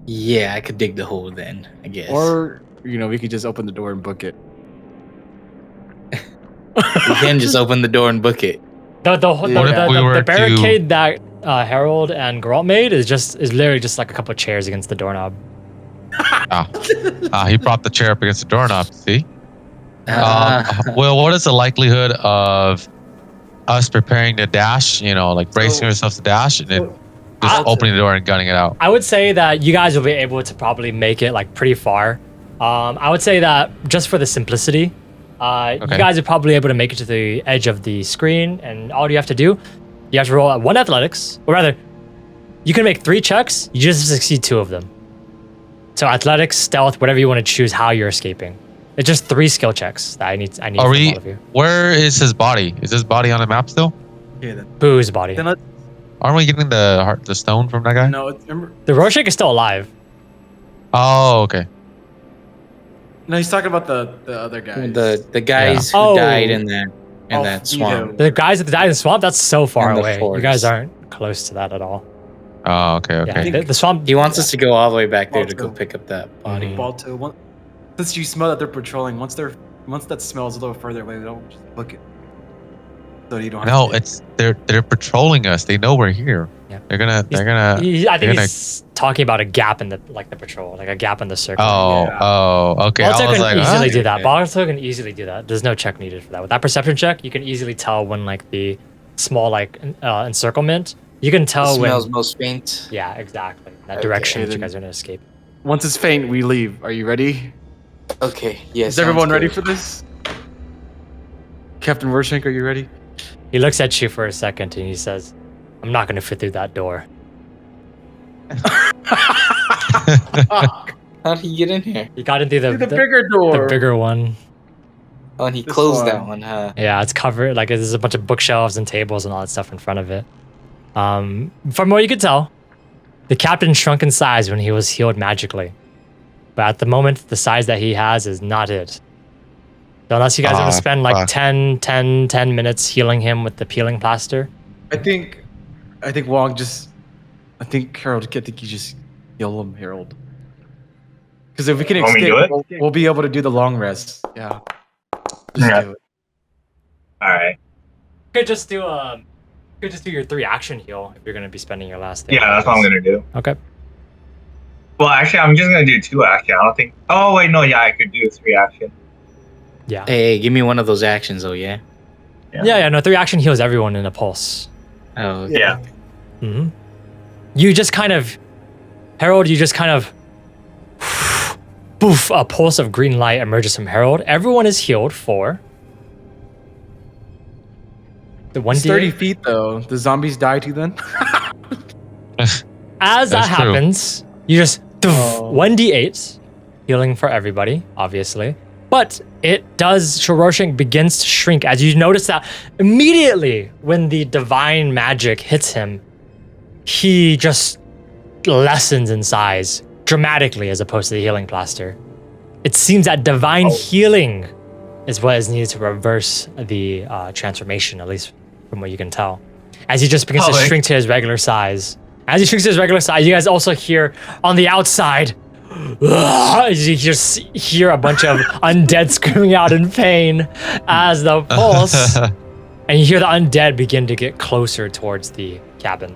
Yeah, I could dig the hole then, I guess. or we could just open the door and book it? we can just open the door and book it. The What if we were the to- barricade that Herald and Geralt made is literally just like a couple of chairs against the doorknob. He propped the chair up against the doorknob. See? Well, what is the likelihood of us preparing to dash? Like bracing ourselves to dash and then just opening the door and gunning it out. I would say that you guys will be able to probably make it like pretty far. I would say that just for the simplicity, you guys are probably able to make it to the edge of the screen, and all you have to do, you have to roll one athletics, or rather, you can make 3 checks. You just succeed 2 of them. So athletics, stealth, whatever you want to choose, how you're escaping. It's just 3 skill checks that I need from all of you. Where is his body? Is his body on the map still? Okay, then. Boo's body. Then Aren't we getting the stone from that guy? no, remember. The Rorschach is still alive. Oh, okay. No, he's talking about the other guys. The guys Yeah. who Oh. died in that feed swamp. him. The guys that died in the swamp, that's so far In the away. You forest. guys aren't close to that at all. Oh, okay, Yeah, okay. the swamp. He wants us to go all the way back there to Baltoe. go pick up that body. Baltoe, since you smell that they're patrolling, once that smells a little further away, we don't just look it. So you don't have No, to. they're patrolling us. They know we're here. Yeah. They're gonna. I think they're gonna- he's talking about a gap in the patrol, like a gap in the circle. Oh, okay. I Baltoe was can like, easily huh? do that. Okay. Baltoe can easily do that. There's no check needed for that. With that perception check, you can easily tell when like the small like encirclement. You can tell when. Smells most faint. Yeah, exactly. That Okay, direction that you then- guys are gonna escape. Once it's faint, we leave. Are you ready? Okay, yes. Is everyone ready for this? Captain Rorschach, are you ready? He looks at you for a second and he says, "I'm not gonna fit through that door." How'd he get in here? He got into the bigger door. the bigger one. Oh, and he This closed that one. one, huh? Yeah, it's covered. Like there's a bunch of bookshelves and tables and all that stuff in front of it. From what you could tell, the captain shrunk in size when he was healed magically. But at the moment, the size that he has is not it. So unless you guys want to spend like 10 minutes healing him with the peeling plaster. I think Wong just. I think Harold. I think you just heal him, Harold. Because if we can Want me to escape, do it? we'll be able to do the long rest. Yeah. Just Yeah. do it. All right. Could just do your 3 action heal if you're gonna be spending your last thing. Yeah, that's what I'm gonna do. Okay. Well, actually, I'm just gonna do 2 action. I don't think. Oh wait, no. Yeah, I could do 3 action. Yeah. Hey, give me one of those actions, though, yeah? Yeah. No, 3 action heals everyone in a pulse. Oh, okay. Yeah. Mm-hmm. You just kind of, Herald, poof, a pulse of green light emerges from Herald. Everyone is healed for the It's 30 1d8. feet though. The zombies die too then? As that That's true. happens, you just Oh. 1d8 healing for everybody, obviously. But it does, Rorschach begins to shrink as you notice that immediately when the divine magic hits him, he just lessens in size dramatically as opposed to the healing plaster. It seems that divine healing is what is needed to reverse the transformation, at least from what you can tell. As he just begins to shrink to his regular size. As he shrinks to his regular size, you guys also hear on the outside, You just hear a bunch of undead screaming out in pain as the pulse, and you hear the undead begin to get closer towards the cabin,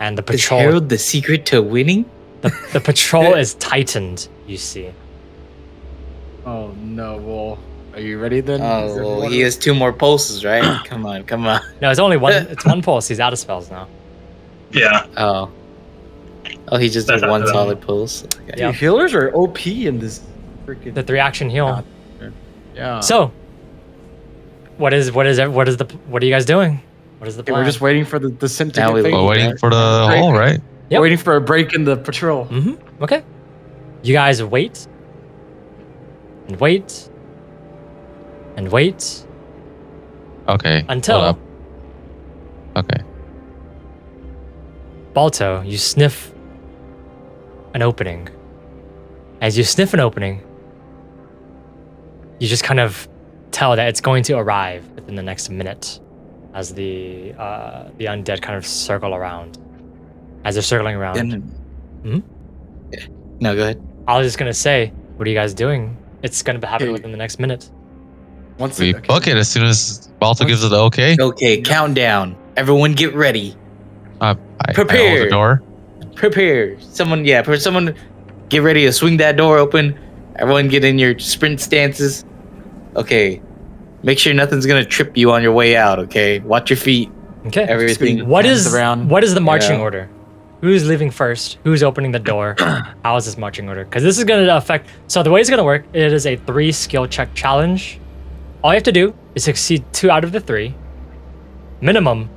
and the Is patrol. Herald the secret to winning? The patrol is tightened. You see. Oh no. Well, are you ready then? Oh, Is well, everyone- he has 2 more pulses, right? Come on. No, it's only one. It's one pulse. He's out of spells now. Yeah. Oh, he just That's did not 1 bad. solid pulse. Okay. Dude, healers are OP in this freaking. The 3-action heal. Yeah. So, what are you guys doing? What is the Okay, plan? we're just waiting for the scent to Now get we faded. We're waiting for the Break. hole, right? Yep. Waiting for a break in the patrol. Okay. You guys wait. And wait. And wait. Okay. Until- hold up. Okay. Baltoe, you sniff an opening. As you sniff an opening, you just kind of tell that it's going to arrive within the next minute as the undead kind of circle around. As they're circling around, Then- No, go ahead. I was just going to say, what are you guys doing? It's going to happen Okay. within the next minute. Once We okay. book it as soon as Balto gives it the okay. Okay, countdown. Everyone get ready. I hold Prepare. the door. Prepare. Someone get ready to swing that door open. Everyone get in your sprint stances. Okay. Make sure nothing's gonna trip you on your way out, okay? Watch your feet. Okay. Everything. What hands is around. what is the marching Yeah. order? Who's leaving first? Who's opening the door? How is this marching order? Because this is going to affect. So the way it's going to work, it is a 3 skill check challenge. All you have to do is succeed 2 out of the 3 minimum.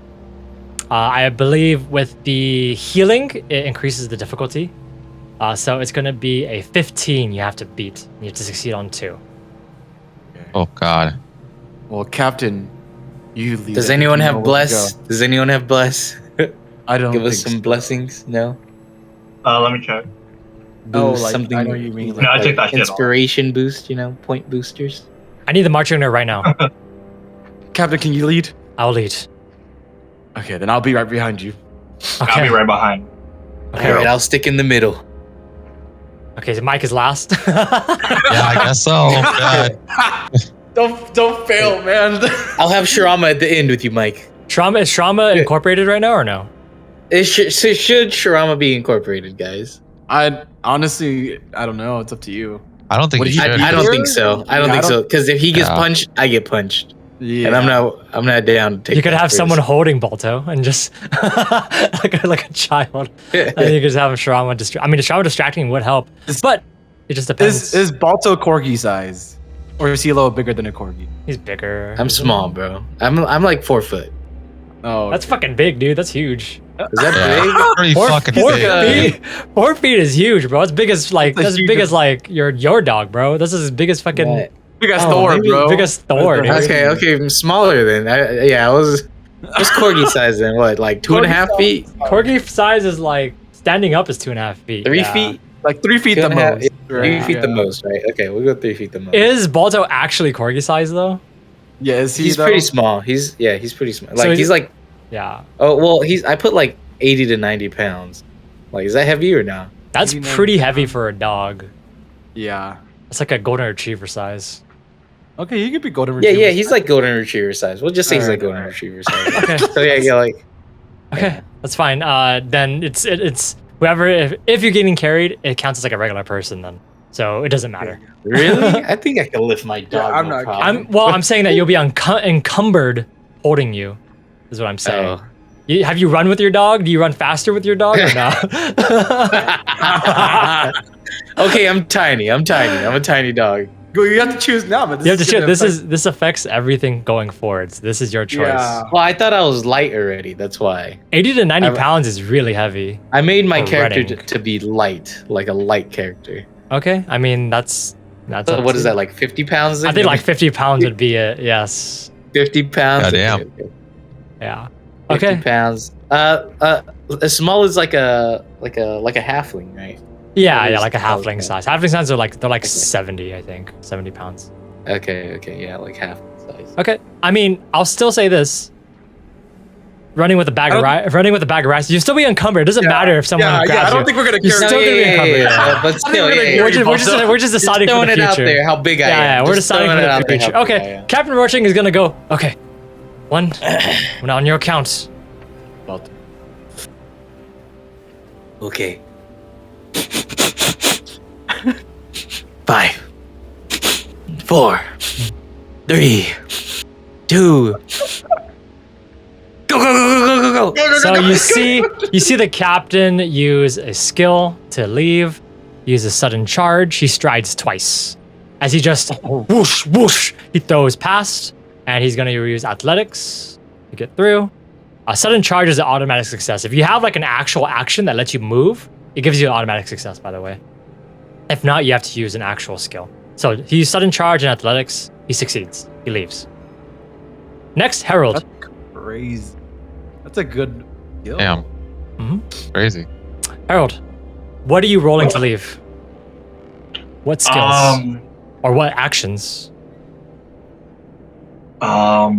I believe with the healing, it increases the difficulty. So it's going to be a 15 you have to beat. You have to succeed on 2. Oh God. Well, Captain, you lead. Does it. anyone You know have where to bless? go. Does anyone have bless? I don't Give us think some so. blessings. No. Let me check. Oh, Boost, like, something. I know you mean, No, I took that shit off. inspiration boost. Point boosters. I need the marching order right now. Captain, can you lead? I'll lead. Okay, then I'll be right behind you. Okay. I'll be right behind. Okay. All right, I'll stick in the middle. Okay, so Mike is last. Yeah, I guess so. God. Don't fail, man. I'll have Shirama at the end with you, Mike. Is Shrama incorporated right now or no? Should Shirama be incorporated, guys? I honestly, I don't know. It's up to you. I don't think What you do you- should. I don't think so. I don't Yeah, think I so. Because if he gets Yeah. punched, I get punched, Yeah. and I'm not down to take. You could that have someone risk. holding Balto and just like a child. And you could just have Shirama Shirama distracting would help, but it just depends. Is Balto corgi size, or is he a little bigger than a corgi? He's bigger. I'm small, bro. I'm like 4 foot. Oh, That's fucking big, dude. That's huge. Is that Yeah. big? Pretty fucking 4 big. feet. 4 feet is huge, bro. It's big as like That's that's huge. big as like your dog, bro. This is as big as fucking What? big as Oh, Thor, maybe bro. big as Thor, dude. Okay, I'm smaller than. I was. What's corgi size then? What, like 2.5 feet? Corgi size is like standing up is 2.5 feet. 3 yeah. feet? Like 3 feet the 2.5 most. 3 right? feet the Yeah. most, right? Okay, we'll go 3 feet the most. Is Balto actually corgi size though? Yeah, is he? He's though? pretty small. He's pretty small. So Like he's like Yeah. I put like 80 to 90 pounds. Like, is that heavy or not? That's 89 pretty heavy for a dog. Yeah. It's like a golden retriever size. Okay, he could be golden Yeah, retriever. he's like golden retriever size. We'll just say he's like Alright, golden alright. retriever size. Okay. So yeah, like Okay, that's fine. Then it's whoever if you're getting carried, it counts as like a regular person then. So it doesn't matter. really? I think I can lift my dog. I'm no not problem. I'm saying that you'll be encumbered holding you. Is what I'm saying. Oh. Have you run with your dog? Do you run faster with your dog or not? Okay, I'm tiny. I'm a tiny dog. Well, you have to choose now, but this You have to is choose. gonna This affects everything going forwards. This is your choice. Yeah. Well, I thought I was light already. That's why 80 to 90 I've- pounds is really heavy. I made my For character running. to be light, like a light character. Okay, I mean that's So up what to is you. that, like 50 pounds? I think like 50 pounds would be it. Yes. 50 pounds. Goddamn. Okay. Yeah. 50 Okay. pounds. As small as like a halfling, right? Yeah, That yeah, is- like a halfling okay. size. Halfling size are like they're like Okay. 70, I think, 70 pounds. Okay, yeah, like half size. Okay, I mean, I'll still say this: running with a bag of rice, you still be encumbered. It doesn't matter if someone grabs I don't you. think we're gonna You're carry. still gonna be encumbered. But still, We're just deciding for throwing the it out future. there how big I am. Yeah, we're Just deciding throwing for it out the there future. how big I Okay, am. Captain Roaching is gonna go. Okay, 1. On your count. Okay. 5, 4, 3, 2. Go. So you see the captain use a skill to leave, use a sudden charge. He strides twice. As he just whoosh, whoosh, he throws past, and he's gonna use athletics to get through. A sudden charge is an automatic success. If you have like an actual action that lets you move, it gives you an automatic success, by the way. If not, you have to use an actual skill. So he used sudden charge and athletics. He succeeds. He leaves. Next, Herald. That's crazy. That's a good skill. Damn. Crazy. Herald, what are you rolling to leave? What skills? Or what actions? I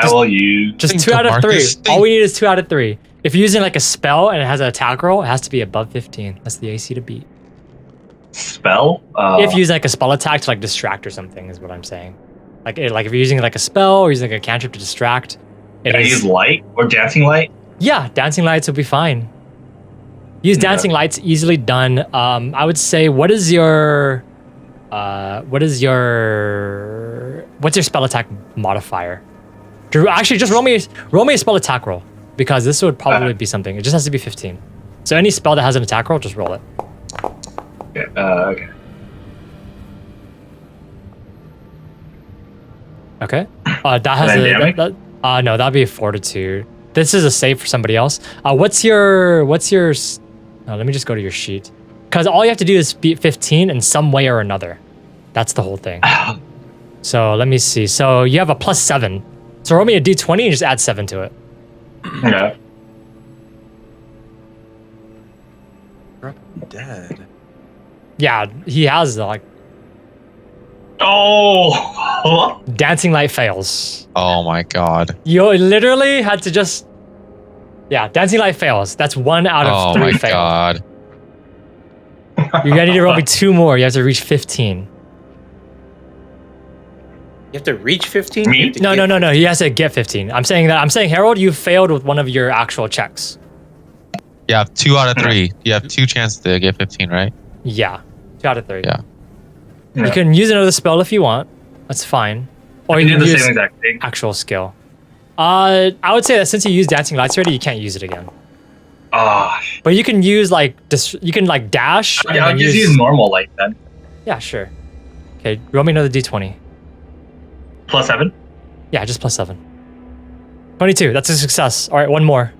will use. Just Think 2 out of 3. Marcus, think. All we need is 2 out of 3. If you're using like a spell and it has an attack roll, it has to be above 15. That's the AC to beat. Spell? If you use like a spell attack to like distract or something, is what I'm saying. Like if you're using like a spell or using like a cantrip to distract, Can I use light or dancing light? Yeah, dancing lights will be fine. Use dancing lights, easily done. I would say, what's your spell attack modifier? Actually, just roll me a spell attack roll, because this would probably be something. It just has to be 15. So any spell that has an attack roll, just roll it. Okay. Okay. That has no, that'd be a fortitude. This is a save for somebody else. What's your let me just go to your sheet. Because all you have to do is beat 15 in some way or another. That's the whole thing. So let me see. So you have a +7. So roll me a d20 and just add 7 to it. Okay. Dead. Yeah, he has like Oh! dancing light fails. Oh my god. You literally had to just dancing light fails. That's 1 out of Oh 3 my fails. god. You're gonna need to roll me 2 more. You have to reach 15. You have to reach 15? Me? You have to No, get- no. He has to get 15. I'm saying Harold, you failed with one of your actual checks. You have 2 out of 3. You have 2 chances to get 15, right? Yeah, 2 out of 3. Yeah. You can use another spell if you want. That's fine. Or I you did can the use same exact thing. actual skill. I would say that since you used dancing lights already, you can't use it again. But you can use like you can like dash. And I'll then just use normal light then. Yeah, sure. Okay, roll me another d20. +7? Yeah, just +7. 22. That's a success. All right, one more.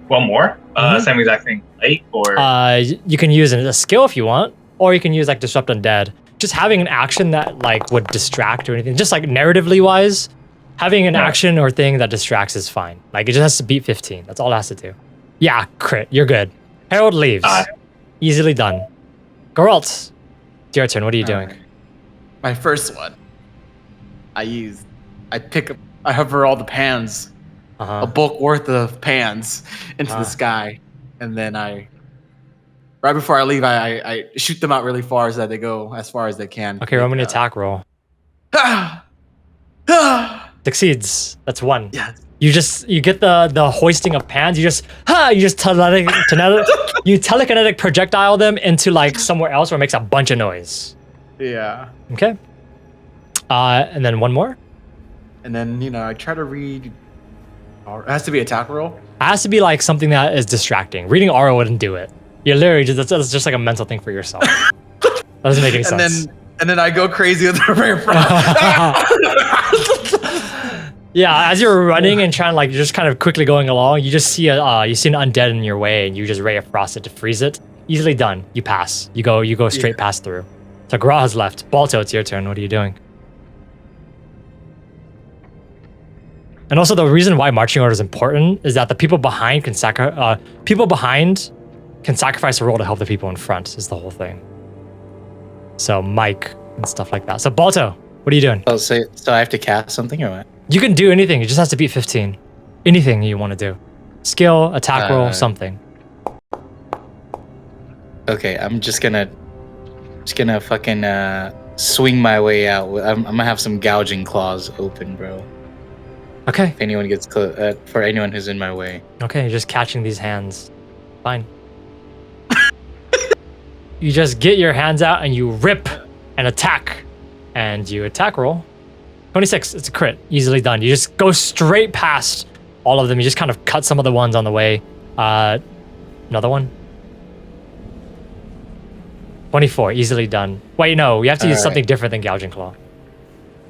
One more? Same exact thing. Light or? You can use a skill if you want, or you can use like disrupt undead. Just having an action that like would distract or anything, just like narratively wise, having an action or thing that distracts is fine. Like it just has to beat 15. That's all it has to do. Yeah, crit. You're good. Herald leaves. Easily done. Geralt, it's your turn. What are you doing? Alright. My first one. I hover all the pans, a bulk worth of pans into the sky, and then right before I leave, I shoot them out really far so that they go as far as they can. Okay, roll me an attack roll. Succeeds. That's 1. Yeah. You get the hoisting of pans. You telekinetic projectile them into like somewhere else where it makes a bunch of noise. Yeah. Okay. And then one more. And then I try to read. It has to be attack roll. It has to be like something that is distracting. Reading aura wouldn't do it. You literally that's just like a mental thing for yourself. That doesn't make any sense. And then I go crazy with the rare Yeah, as you're running and trying like just kind of quickly going along, you just see an undead in your way, and you just ray of frost it to freeze it. Easily done. You pass. You go straight past through. So Geralt has left. Baltoe, it's your turn. What are you doing? And also the reason why marching order is important is that the people behind can sacrifice a roll to help the people in front. Is the whole thing. So Mike and stuff like that. So Baltoe, What are you doing? Oh, so I have to cast something or what? You can do anything. It just has to beat 15. Anything you want to do. Skill, attack roll, something. Okay, I'm just gonna fucking swing my way out. I'm gonna have some gouging claws open, bro. Okay. If anyone gets close, for anyone who's in my way. Okay, you're just catching these hands. Fine. You just get your hands out and you rip and attack. And you attack roll. 26, it's a crit. Easily done. You just go straight past all of them. You just kind of cut some of the ones on the way. Another one. 24, easily done. Wait, no, you have to use something different than gouging claw.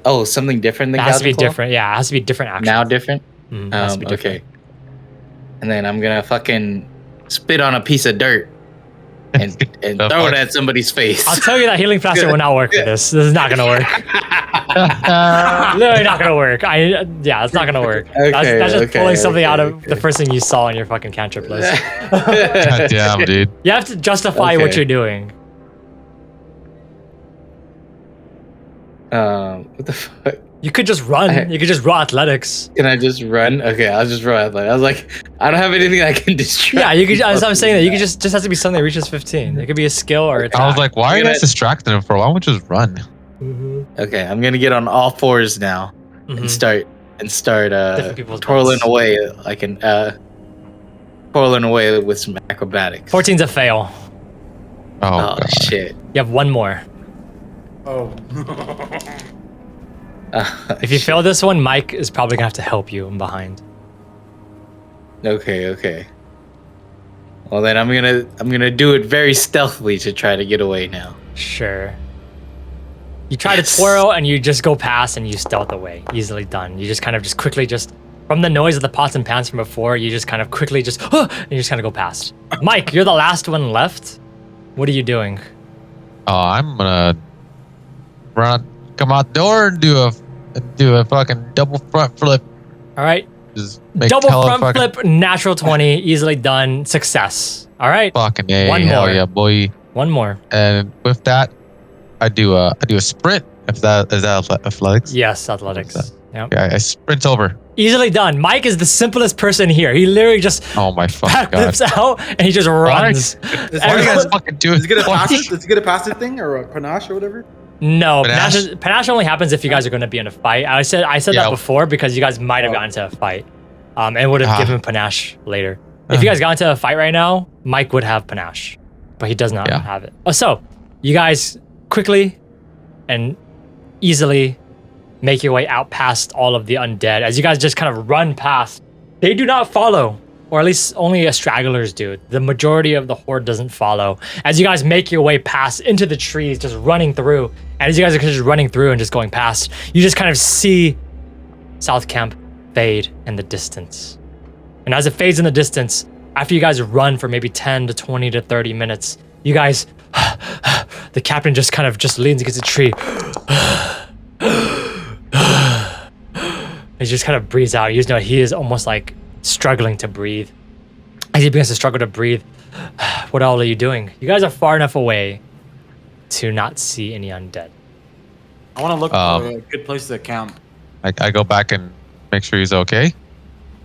Oh, something different than It has to be gouging claw? different. Yeah, it has to be different action. Now different? It has to be different. Okay. And then I'm gonna fucking spit on a piece of dirt and throw it at somebody's face. I'll tell you that healing plaster will not work for this. This is not gonna work. Literally not gonna work. It's not gonna work. That's just pulling something out of the first thing you saw on your fucking cantrip list. God damn, dude. You have to justify what you're doing. What the fuck? You could just run. You could just raw athletics. Can I just run? Okay, I'll just run. I was like, I don't have anything I can distract. Yeah, you could. As I'm saying that, you could just has to be something that reaches 15. It could be a skill or attack. I was like, why are you guys distracting him for? Why don't we just run? Okay, I'm gonna get on all fours now and start twirling away like an twirling away with some acrobatics. 14's a fail. Oh shit! You have one more. Oh. If you fail this one, Mike is probably gonna have to help you in behind. Okay. Well then I'm gonna do it very stealthily to try to get away now. Sure. You try to twirl and you just go past and you stealth away. Easily done. You just kind of just quickly from the noise of the pots and pans from before, you just kind of quickly and you just kind of go past. Mike, you're the last one left. What are you doing? I'm gonna come out the door and do a fucking double front flip. All right. Just make double front flip, natural 20, easily done, success. All right. Fucking A. One Hell more. yeah, boy. One more. And with that, I do a sprint. Is that athletics? Yes, athletics. Yep. Yeah, I sprint over. Easily done. Mike is the simplest person here. He literally just Oh my fucking god. backflips out and he just runs. What are you guys fucking doing? Is it gonna pass it thing or a panache or whatever? No, Panache? panache only happens if you guys are going to be in a fight. I said that before because you guys might have gotten into a fight, and would have given panache later. If you guys got into a fight right now, Mike would have panache, but he does not have it. So you guys quickly and easily make your way out past all of the undead as you guys just kind of run past. They do not follow, or at least only stragglers do. The majority of the horde doesn't follow. As you guys make your way past into the trees, just running through, and as you guys are just running through and just going past, you just kind of see South Camp fade in the distance. And as it fades in the distance, after you guys run for maybe 10 to 20 to 30 minutes, you guys, the captain just kind of just leans against a tree. He just kind of breathes out. You just know he is almost like struggling to breathe. As he begins to struggle to breathe, what all are you doing? You guys are far enough away to not see any undead. I want to look for a good place to camp. I go back and make sure he's okay.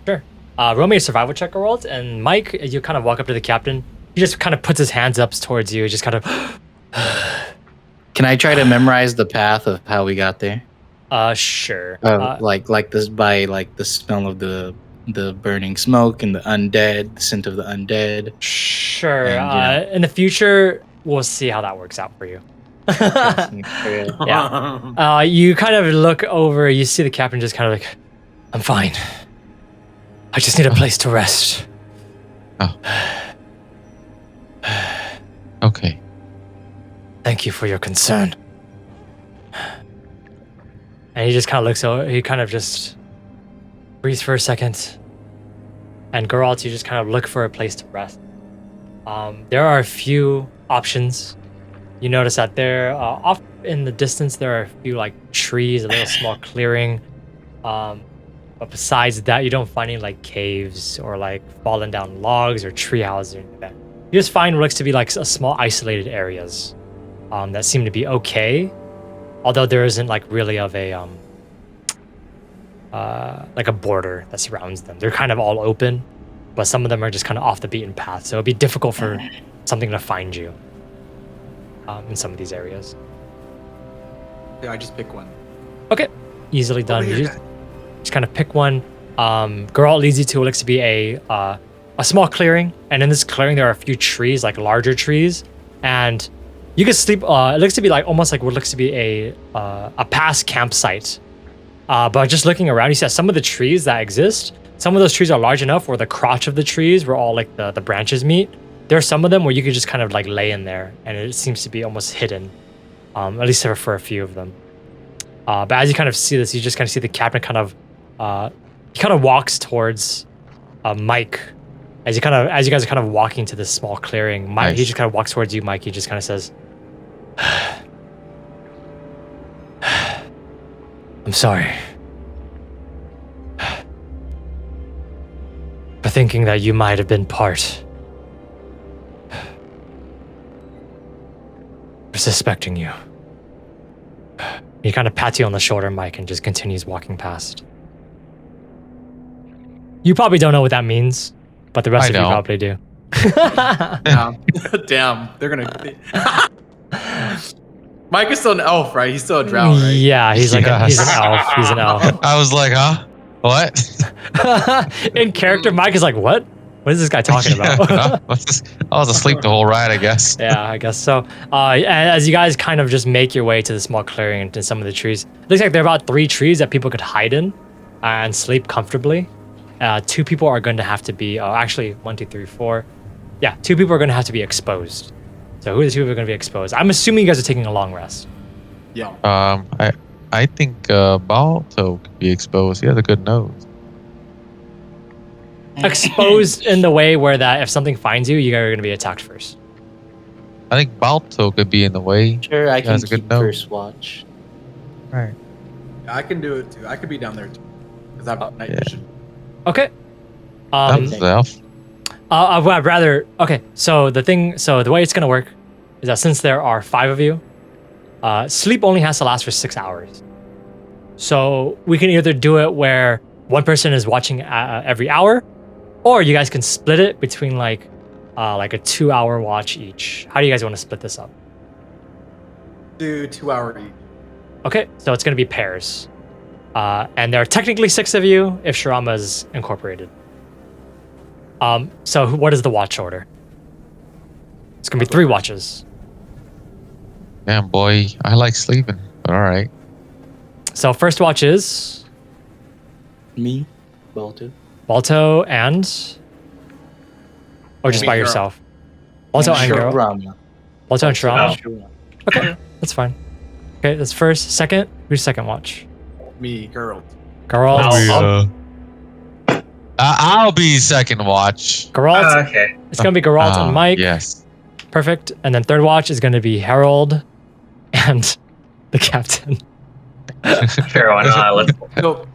Sure. Roll me a survival check, Geralt, and Mike, as you kind of walk up to the captain, he just kind of puts his hands up towards you, just kind of... Can I try to memorize the path of how we got there? Sure. Like this by like the smell of the burning smoke and the undead, the scent of the undead. Sure. And, in the future, we'll see how that works out for you. Yeah. You kind of look over, you see the captain just kind of like, I'm fine. I just need a place to rest. Oh. Okay. Thank you for your concern. And he just kind of looks over, he kind of just breathes for a second. And Geralt, you just kind of look for a place to rest. There are a few options. You notice that there, off in the distance, there are a few like trees, a little small clearing. But besides that, you don't find any like caves or like fallen down logs or tree houses or anything like that. You just find what looks to be like a small isolated areas that seem to be okay. although there isn't like really of a like a border that surrounds them. They're kind of all open, but some of them are just kind of off the beaten path. So it'd be difficult for something to find you in some of these areas. Yeah, I just pick one. Okay, easily done. Over You here, just kind of pick one. Geralt leads you to what looks to be a small clearing, and in this clearing there are a few trees, like larger trees, and you can sleep. It looks to be like almost like what looks to be a past campsite. But just looking around, you see that some of the trees that exist, some of those trees are large enough where the crotch of the trees, where all like the branches meet. There are some of them where you could just kind of like lay in there, and it seems to be almost hidden, at least for a few of them. But as you kind of see this, you just kind of see the captain kind of he kind of walks towards Mike. As you guys are kind of walking to this small clearing, Mike, he just kind of walks towards you, Mike. He just kind of says, "I'm sorry for thinking that you might have been part, for suspecting you." He kind of pats you on the shoulder, Mike, and just continues walking past. You probably don't know what that means, but the rest of you probably do. Damn, they're gonna. Mike is still an elf, right? He's still a drow, right? Yeah, he's like he's an elf. He's an elf. I was like, huh? What? In character, Mike is like, what? What is this guy talking about? I was asleep the whole ride, I guess. Yeah, I guess so. As you guys kind of just make your way to the small clearing and to some of the trees, it looks like there are about 3 trees that people could hide in and sleep comfortably. 2 people are going to have to be, actually 1, 2, 3, 4. Yeah, 2 people are going to have to be exposed. So who are the 2 people going to be exposed? I'm assuming you guys are taking a long rest. Yeah. I think Baltoe could be exposed. He has a good nose. Exposed in the way where that if something finds you, you guys are going to be attacked first. I think Baltoe could be in the way. Sure, I He can has a good keep nose. first watch. Right. I can do it too. I could be down there too. Because I have night yeah. vision. Okay. That was the elf. I'd rather. Okay, so the way it's gonna work is that since there are 5 of you, sleep only has to last for 6 hours. So we can either do it where one person is watching every hour, or you guys can split it between like a 2-hour watch each. How do you guys want to split this up? Do 2 hour each. Okay, so it's gonna be pairs, and there are technically 6 of you if Shirama's incorporated. So what is the watch order? It's gonna be 3 watches. Damn, boy. I like sleeping. But all right. So first watch is Me, Baltoe. Baltoe and, or just Me, by Geralt. yourself? Baltoe and Geralt. Rama. Baltoe and Shirama. Sure. Okay, that's fine. Okay, that's first. Second, who's second watch? Me, Geralt. Geralt. I'll be second watch. Geralt. Okay. It's gonna be Geralt and Mike. Yes. Perfect. And then third watch is gonna be Herald and the captain. Fair one. Let's So,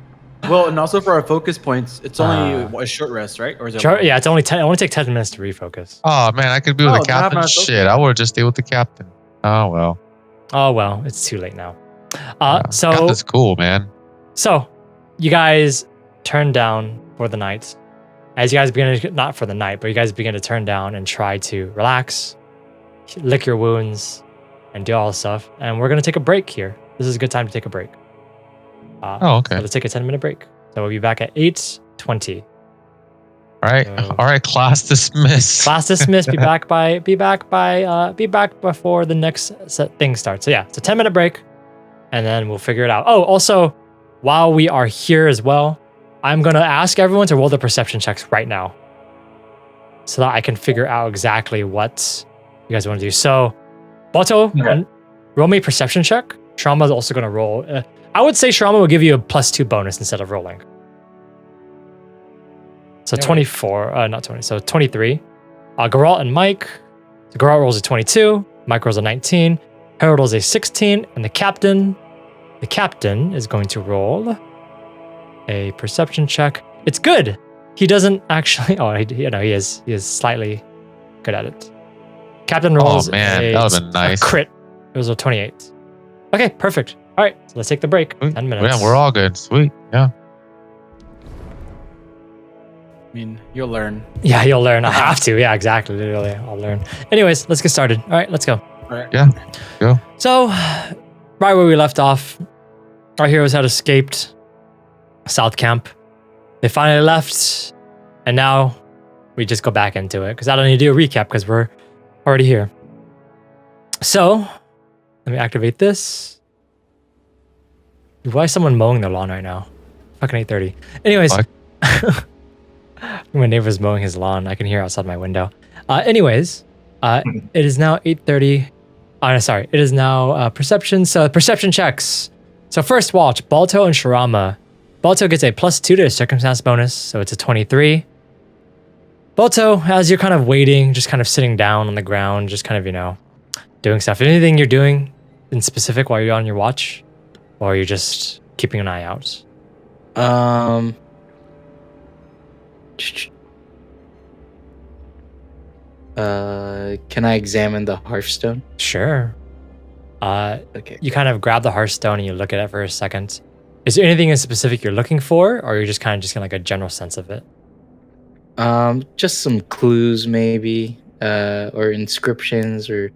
well, and also for our focus points, it's only a short rest, right? Or is it? Sure, yeah, it's only 10. It only take 10 minutes to refocus. Oh man, I could be with Oh, the captain. not so- Shit, I would just stay with the captain. Oh well. Oh well, it's too late now. So Captain's cool, man. So, you guys turn down for the night. As you guys begin to, not for the night, but you guys begin to turn down and try to relax, lick your wounds, and do all this stuff. And we're going to take a break here. This is a good time to take a break. Oh, okay. So let's take a 10-minute break. So we'll be back at 8:20. All right. So- All right. Class dismissed. Class dismissed. Be back before the next thing starts. So yeah, it's a 10-minute break, and then we'll figure it out. Oh, also, while we are here as well, I'm gonna ask everyone to roll the perception checks right now, so that I can figure out exactly what you guys want to do. So, Baltoe, Okay. roll me a perception check. Sharma is also gonna roll. I would say Sharma will give you a +2 bonus instead of rolling. So 24, not 20, so 23. Geralt and Mike. So Geralt rolls a 22, Mike rolls a 19, Herald rolls a 16, and the captain is going to roll a perception check. It's good. He doesn't actually, he is slightly good at it. Captain rolls man, a, that would've been nice. a crit. It was a 28. Okay, perfect. All right, so let's take the break. 10 minutes. Yeah, we're all good. Sweet. Yeah. I mean, you'll learn. Yeah, you'll learn. I have to. Yeah, exactly. Literally, I'll learn. Anyways, let's get started. All right, let's go. All right. Yeah. Go. So, right where we left off, our heroes had escaped South Camp. They finally left, and now we just go back into it because I don't need to do a recap because we're already here. So, let me activate this. Why is someone mowing their lawn right now? Fucking 8:30. Anyways, my neighbor's mowing his lawn. I can hear outside my window. It is now 8:30. Sorry, it is now perception. So perception checks. So first watch, Baltoe and Shirama. Baltoe gets a +2 to his circumstance bonus, so it's a 23. Baltoe, as you're kind of waiting, just kind of sitting down on the ground, just kind of, doing stuff. Anything you're doing in specific while you're on your watch? Or you're just keeping an eye out? Can I examine the hearthstone? Sure. Okay. You kind of grab the hearthstone and you look at it for a second. Is there anything in specific you're looking for, or you're just kind of getting like a general sense of it? Just some clues maybe, or inscriptions or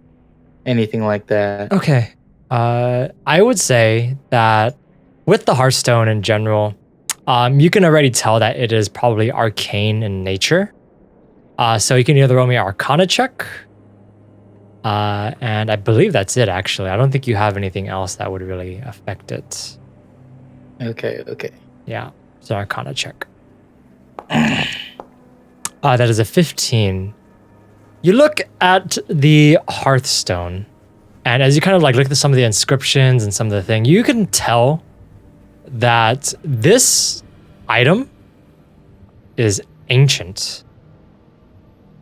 anything like that. Okay. I would say that with the hearthstone in general, you can already tell that it is probably arcane in nature. So you can either roll me an Arcana check, and I believe that's it. Actually, I don't think you have anything else that would really affect it. Okay. Yeah, it's an Arcana check. That is a 15. You look at the hearthstone, and as you kind of like look at some of the inscriptions and some of the thing, you can tell that this item is ancient.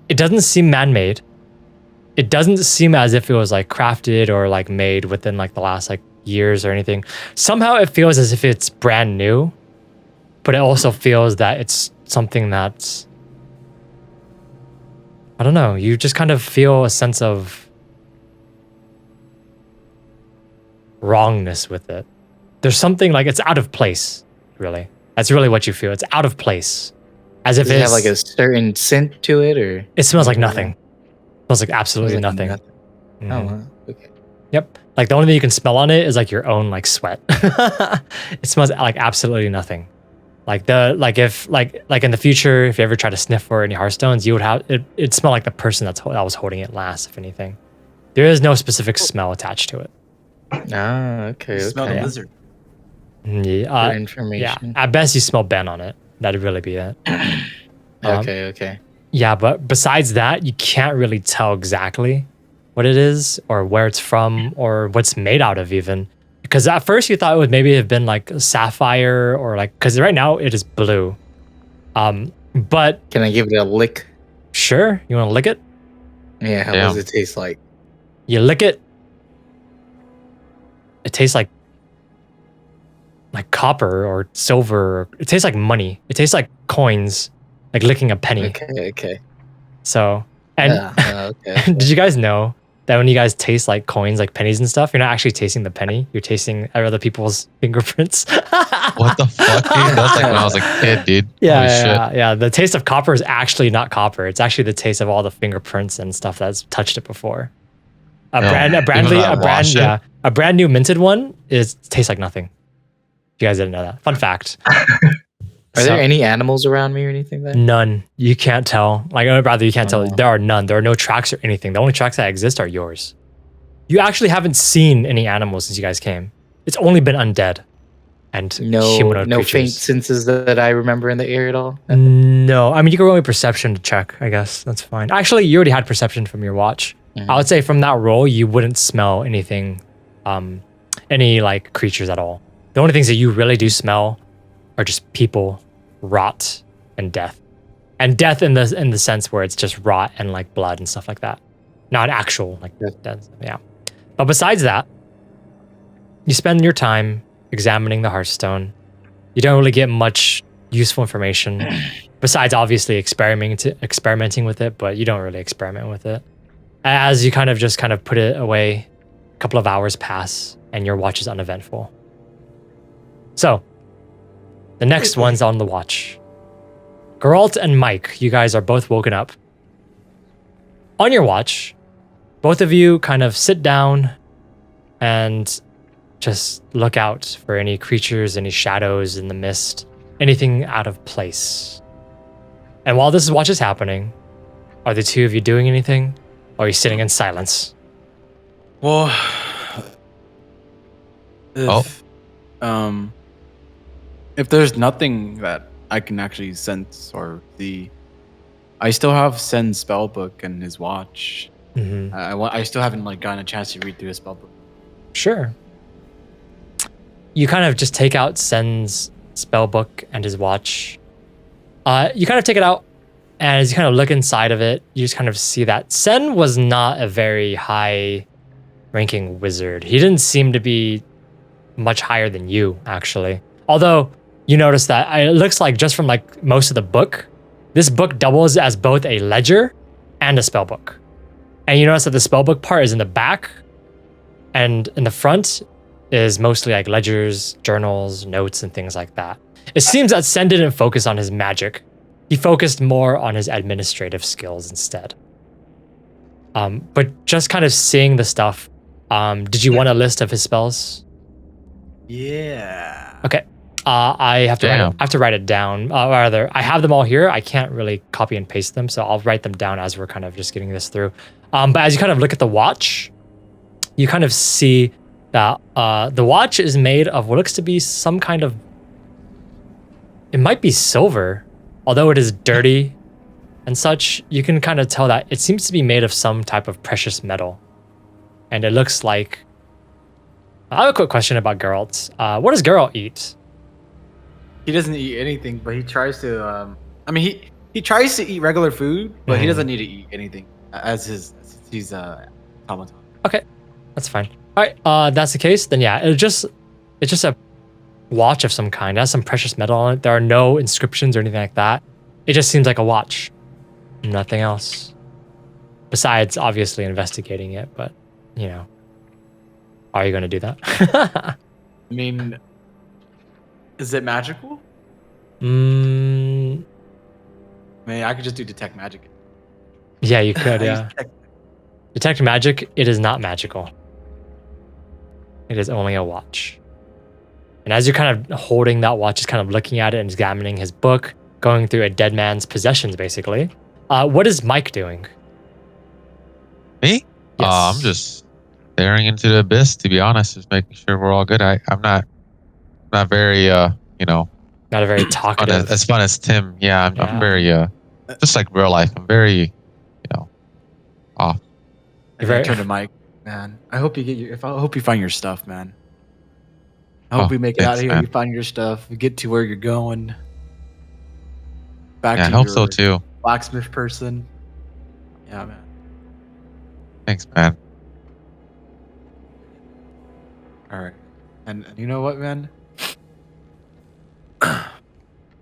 It doesn't seem man-made. It doesn't seem as if it was like crafted or like made within like the last like years or anything. Somehow it feels as if it's brand new, but it also feels that it's something that's, I don't know, you just kind of feel a sense of wrongness with it. There's something like it's out of place, really. That's really what you feel. It's out of place. As if Does it have like a certain scent to it, or it smells like nothing. It smells like absolutely nothing. Oh, wow. Okay. Yep. Like the only thing you can smell on it is like your own like sweat. It smells like absolutely nothing. Like in the future, if you ever try to sniff for any hearthstones, you would have it'd smell like the person that was holding it last, if anything. There is no specific smell attached to it. Okay. Smell the Okay. lizard. Yeah. For information. At best you smell Ben on it. That'd really be it. Okay. Yeah, but besides that, you can't really tell exactly what it is or where it's from or what's made out of even. Because at first you thought it would maybe have been like a sapphire or like, because right now it is blue. But Can I give it a lick? sure, you want to lick it? Yeah. How Yeah. does it taste like? You lick it. It tastes like copper or silver. It tastes like money. It tastes like coins, like licking a penny. Okay. So, and Okay. did you guys know that when you guys taste like coins, like pennies and stuff, you're not actually tasting the penny. You're tasting other people's fingerprints. What the fuck, dude? That's like when I was a kid, dude. Holy shit. Yeah. The taste of copper is actually not copper. It's actually the taste of all the fingerprints and stuff that's touched it before. A brand new minted one tastes like nothing. You guys didn't know that. Fun fact. Are there any animals around me or anything? None. You can't tell. Like, rather, you can't tell. There are none. There are no tracks or anything. The only tracks that exist are yours. You actually haven't seen any animals since you guys came. It's only been undead and humanoid No creatures. faint senses that I remember in the air at all. No. I mean, you can roll me perception to check, I guess. That's fine. Actually, you already had perception from your watch. Mhm. I would say from that roll, you wouldn't smell anything, any like creatures at all. The only things that you really do smell are just people, rot, and death. And death in the sense where it's just rot and like blood and stuff like that. Not actual like death. Yeah. But besides that, you spend your time examining the hearthstone. You don't really get much useful information besides obviously experimenting with it, but you don't really experiment with it. As you kind of put it away, a couple of hours pass and your watch is uneventful. So, the next one's on the watch. Geralt and Mike, you guys are both woken up. On your watch, both of you kind of sit down and just look out for any creatures, any shadows in the mist, anything out of place. And while this watch is happening, are the two of you doing anything? Or are you sitting in silence? Well, if there's nothing that I can actually sense or see, I still have Sen's spellbook and his watch. Mm-hmm. I still haven't gotten a chance to read through his spellbook. Sure. You kind of just take out Sen's spellbook and his watch. You kind of take it out, and as you kind of look inside of it, you just kind of see that Sen was not a very high-ranking wizard. He didn't seem to be much higher than you, actually. Although, you notice that it looks like just from most of the book, this book doubles as both a ledger and a spellbook. And you notice that the spellbook part is in the back, and in the front is mostly ledgers, journals, notes, and things like that. It seems that Sen didn't focus on his magic. He focused more on his administrative skills instead. But just kind of seeing the stuff, did you want a list of his spells? Yeah. Okay. I have to write it down. Rather, I have them all here. I can't really copy and paste them, so I'll write them down as we're kind of just getting this through. But as you kind of look at the watch, you kind of see that the watch is made of what looks to be some kind of... It might be silver, although it is dirty and such. You can kind of tell that it seems to be made of some type of precious metal. And it looks like... I have a quick question about Geralt. What does Geralt eat? He doesn't eat anything, but he tries to. He tries to eat regular food, but he doesn't need to eat anything he's automaton. Okay, that's fine. All right, that's the case. Then yeah, it's just a watch of some kind. It has some precious metal on it. There are no inscriptions or anything like that. It just seems like a watch, nothing else. Besides, obviously investigating it, but are you going to do that? I mean, is it magical? I mean, I could just do detect magic. Yeah, you could. Yeah. Detect magic. It is not magical. It is only a watch. And as you're kind of holding that watch, just kind of looking at it and examining his book, going through a dead man's possessions, basically. What is Mike doing? Me? Yes. I'm just staring into the abyss, to be honest, just making sure we're all good. I'm not very, not a very talkative. as fun as Tim. Yeah, I'm very, just like real life. I'm very, off. I turn to Mike, man. I hope you get I hope you find your stuff, man. I hope we make it out of here. Man. You find your stuff. You get to where you're going. Back to I hope so too. Blacksmith person. Yeah, man. Thanks, man. All right, and you know what, man?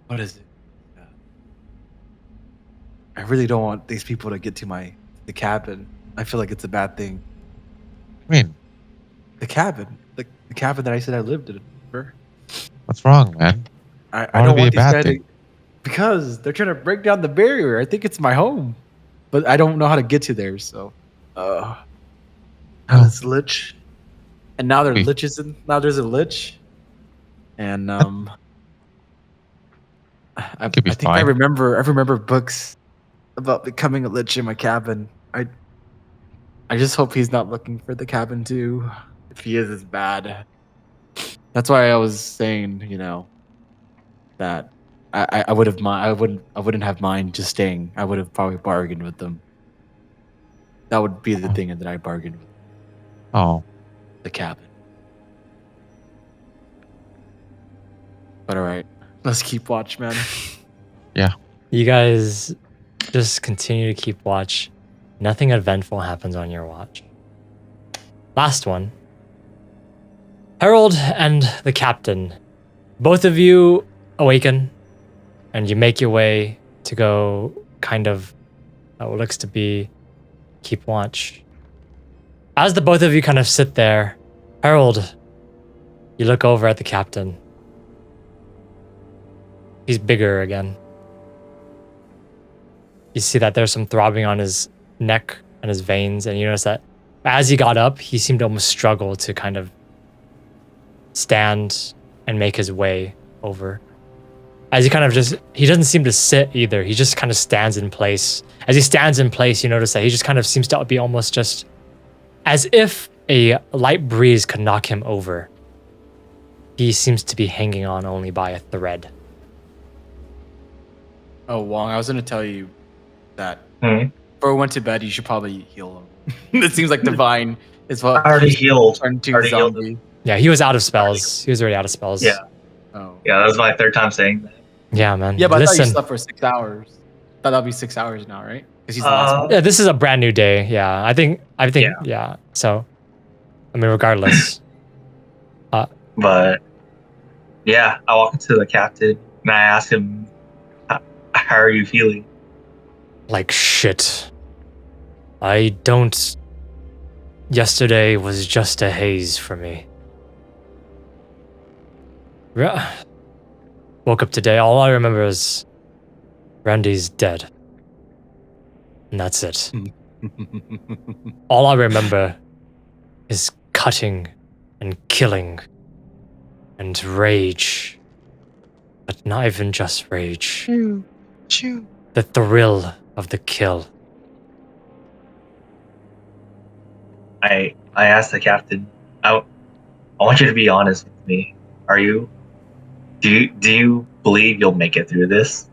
What is it? I really don't want these people to get to the cabin. I feel like it's a bad thing. I mean, the cabin, the cabin that I said I lived in. What's wrong, man? I don't want these guys to, because they're trying to break down the barrier. I think it's my home, but I don't know how to get to there. So, this lich, and now there's liches, and now there's a lich, and I think fine. I remember books about becoming a lich in my cabin. I just hope he's not looking for the cabin too. If he is, it's bad. That's why I was saying, that I wouldn't have mind just staying. I would have probably bargained with them. That would be the thing that I bargained with. Oh, the cabin. But all right, let's keep watch, man. Yeah. You guys just continue to keep watch. Nothing eventful happens on your watch. Last one. Herald and the captain. Both of you awaken and you make your way to go kind of what looks to be keep watch. As the both of you kind of sit there, Herald, You look over at the captain. He's bigger again. You see that there's some throbbing on his neck and his veins, and you notice that as he got up, he seemed to almost struggle to kind of stand and make his way over. As he kind of he doesn't seem to sit either. He just kind of stands in place. As he stands in place, you notice that he just kind of seems to be almost just as if a light breeze could knock him over. He seems to be hanging on only by a thread. Oh, Wong, I was going to tell you that before we went to bed, you should probably heal him. It seems like Divine is what I already healed. turned to Already a healed zombie. Yeah, he was out of spells. He was already out of spells. Yeah. Oh. Yeah, that was my third time saying that. Yeah, man. Yeah, but I thought you listen. slept for 6 hours. Thought that'd be 6 hours now, right? Because he's the last one. Yeah, this is a brand new day. Yeah, I think. Yeah. So, I mean, regardless. But yeah, I walk into the captain and I ask him, "How are you feeling?" Like shit. I don't. Yesterday was just a haze for me. Woke up today, all I remember is Randy's dead. And that's it. All I remember is cutting and killing and rage. But not even just rage. The thrill of the kill. I asked the captain, I want you to be honest with me. Are you? Do you believe you'll make it through this?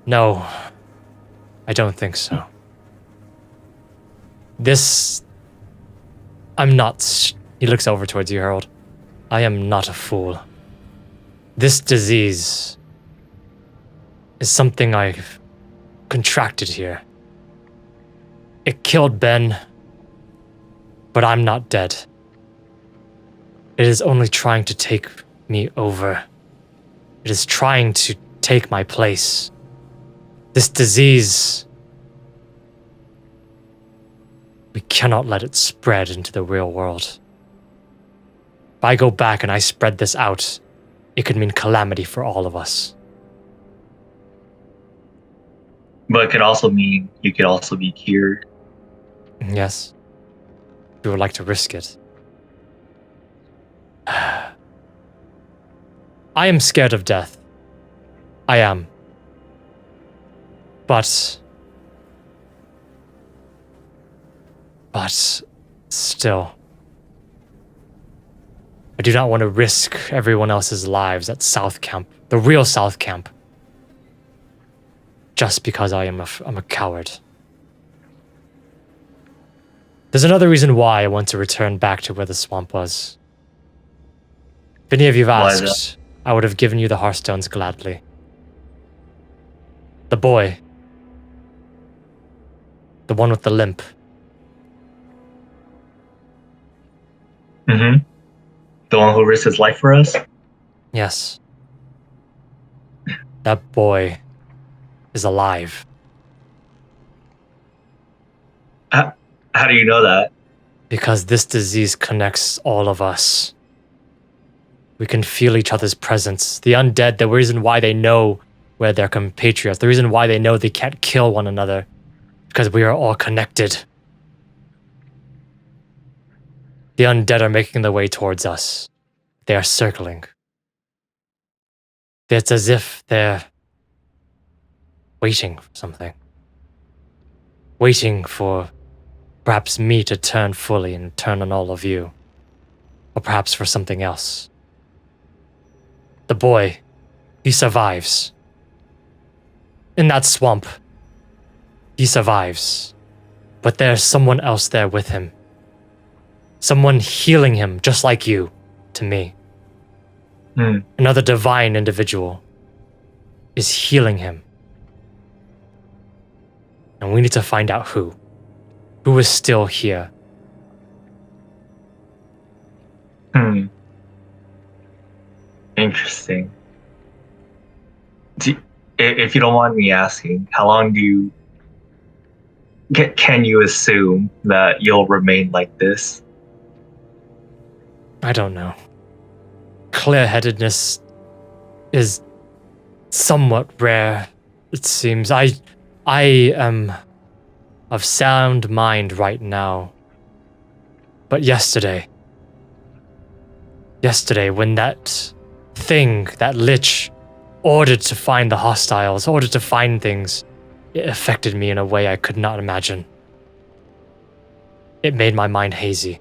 No, I don't think so. I'm not. He looks over towards you, Herald. I am not a fool. This disease is something I've contracted here. It killed Ben, but I'm not dead. It is only trying to take me over. It is trying to take my place. This disease, we cannot let it spread into the real world. If I go back and I spread this out, it could mean calamity for all of us. But it could also mean you could also be cured. Yes. We would like to risk it. I am scared of death. I am. But still, I do not want to risk everyone else's lives at South Camp, the real South Camp, just because I'm a coward. There's another reason why I want to return back to where the swamp was. If any of you've asked, I would have given you the Hearthstones gladly. The boy. The one with the limp. Mm-hmm. The one who risked his life for us? Yes. That boy is alive. How do you know that? Because this disease connects all of us. We can feel each other's presence. The undead, the reason why they know we're their compatriots, the reason why they know they can't kill one another, because we are all connected. The undead are making their way towards us. They are circling. It's as if they're waiting for something. Waiting for perhaps me to turn fully and turn on all of you. Or perhaps for something else. The boy, he survives. In that swamp, he survives. But there's someone else there with him. Someone healing him, just like you, to me. Another divine individual is healing him. And we need to find out who. Who is still here. Interesting. If you don't mind me asking, how long can you assume that you'll remain like this? I don't know. Clear-headedness is somewhat rare, it seems. I am of sound mind right now. But yesterday, when that thing, that lich, ordered to find the hostiles, ordered to find things, it affected me in a way I could not imagine. It made my mind hazy.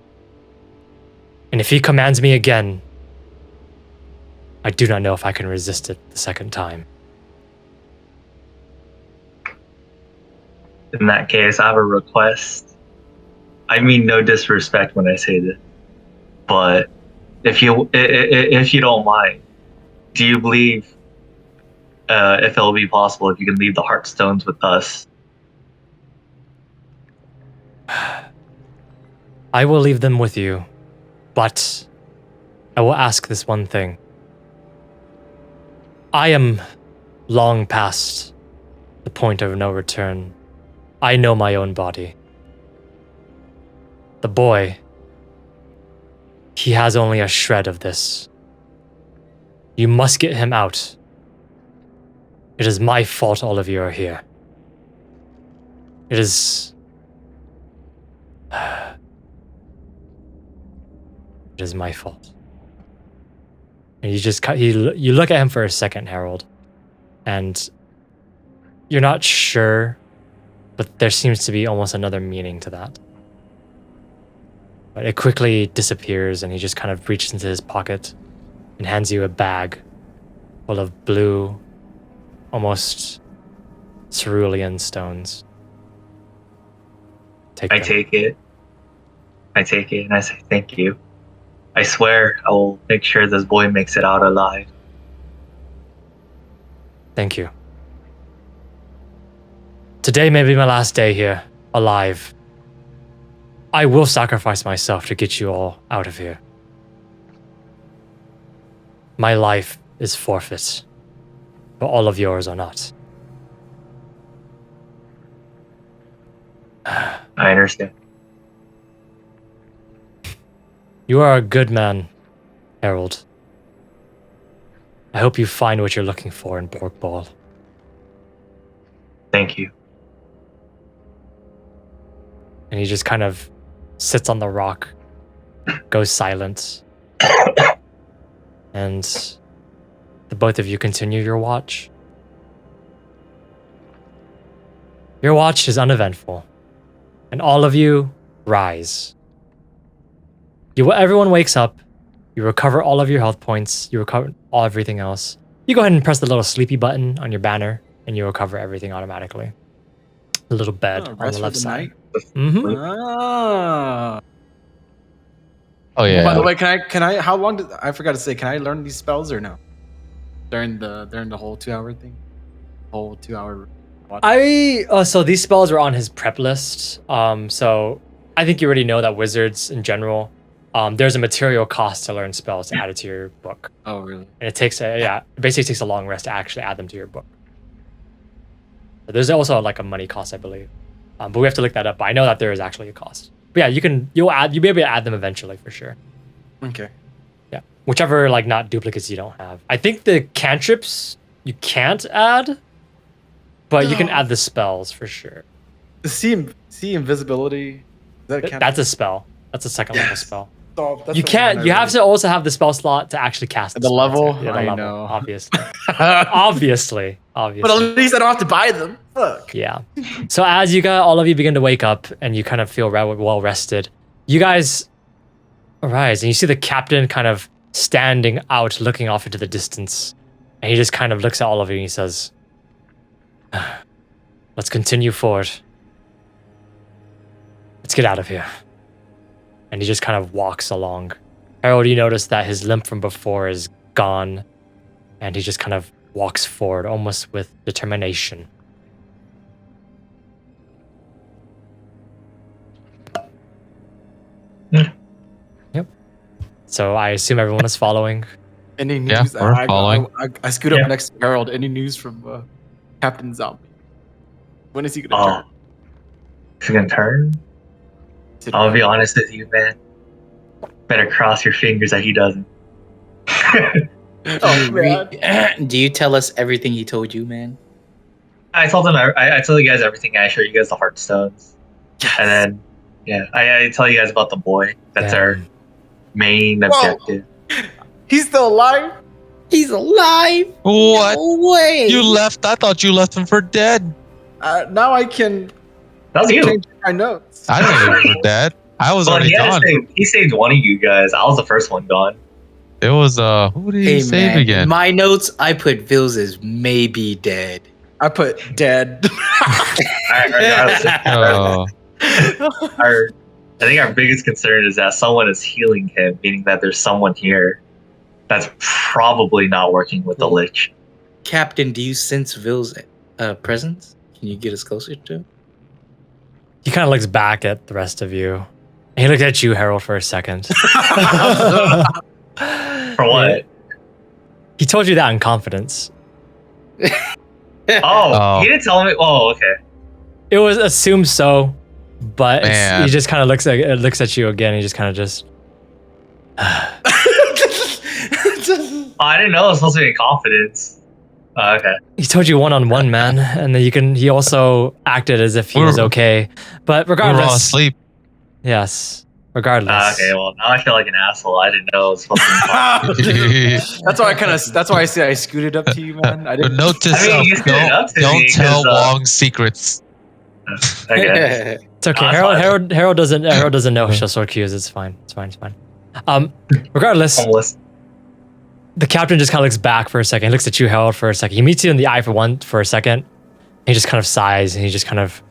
And if he commands me again, I do not know if I can resist it the second time. In that case, I have a request. I mean no disrespect when I say this, but if you don't mind, do you believe if it'll be possible if you can leave the Heartstones with us? I will leave them with you, but I will ask this one thing. I am long past the point of no return. I know my own body. The boy, he has only a shred of this. You must get him out. It is my fault all of you are here. It is... It is my fault. And you look at him for a second, Herald, and you're not sure, but there seems to be almost another meaning to that. But it quickly disappears, and he just kind of reaches into his pocket and hands you a bag full of blue, almost cerulean stones. I take it, and I say thank you. I swear I will make sure this boy makes it out alive. Thank you. Today may be my last day here, alive. I will sacrifice myself to get you all out of here. My life is forfeit, but all of yours are not. I understand. You are a good man, Herald. I hope you find what you're looking for in Borgbal. Thank you. And he just kind of sits on the rock, goes silent. And the both of you continue your watch. Your watch is uneventful, and all of you rise. Everyone wakes up, you recover all of your health points, you recover everything else. You go ahead and press the little sleepy button on your banner, and you recover everything automatically. A little bed on the left side. Mm-hmm. Oh yeah. By the way, can I? How long did I forgot to say? Can I learn these spells or no? During the whole 2-hour thing, whole 2-hour. Watch? So these spells are on his prep list. So I think you already know that wizards in general. There's a material cost to learn spells to add it to your book. Oh, really? And it basically takes a long rest to actually add them to your book. But there's also like a money cost, I believe. But we have to look that up. But I know that there is actually a cost. But yeah, you'll be able to add them eventually for sure. Okay. Yeah. Whichever like not duplicates you don't have. I think the cantrips you can't add, but you can add the spells for sure. The see invisibility. Is that a cantrip? That's a spell. That's a second level spell. Oh, that's You can't. You have to also have the spell slot to actually cast the level. Yeah, I know. Obviously. obviously. But at least I don't have to buy them. Fuck. Yeah. So as all of you begin to wake up and you kind of feel well rested, you guys arise and you see the captain kind of standing out, looking off into the distance, and he just kind of looks at all of you and he says, "Let's continue forward. Let's get out of here." And he just kind of walks along. Herald, you notice that his limp from before is gone, and he just kind of walks forward, almost with determination. Yep. So I assume everyone is following. Any news? Yeah, we're following. I scoot up next to Herald. Any news from Captain Zombie? When is he gonna turn? Is he gonna turn? I'll be honest with you, man. Better cross your fingers that he doesn't. Do you tell us everything he told you, man? I told him. I told you guys everything. I showed you guys the Heartstones, and then I tell you guys about the boy. That's our main objective. He's still alive. He's alive. What? No way. You left? I thought you left him for dead. Now I can That was you. change my notes. I didn't leave him for dead. I was Well, already gone. he saved one of you guys. I was the first one gone. It was who did he save man, again? in my notes, I put Vils is maybe dead. I put dead. Oh. I think our biggest concern is that someone is healing him, meaning that there's someone here that's probably not working with the Lich. Captain, do you sense Vils' presence? Can you get us closer to him? He kind of looks back at the rest of you. He looked at you, Herald, for a second. For what? He told you that in confidence. Oh, he didn't tell me. Oh, okay. It was assumed so, but Man. he just kind of looks at you again. He just kind of just. I didn't know it was supposed to be in confidence. Okay. He told you one-on-one, man, and then he also acted as if he was okay. But We were regardless, all asleep. Yes. Regardless. Okay. Well, now I feel like an asshole. I didn't know it was supposed to be in confidence. That's why I say I scooted up to you, man. I But didn't. note to I mean, self, you stood up to don't me tell 'cause, Wong secrets. Okay. It's okay. That's Herald doesn't know sword cues. It's fine. It's fine. Regardless, Homeless. the captain just kind of looks back for a second. He looks at you, Herald, for a second. He meets you in the eye for a second. He just kind of sighs and he just kind of,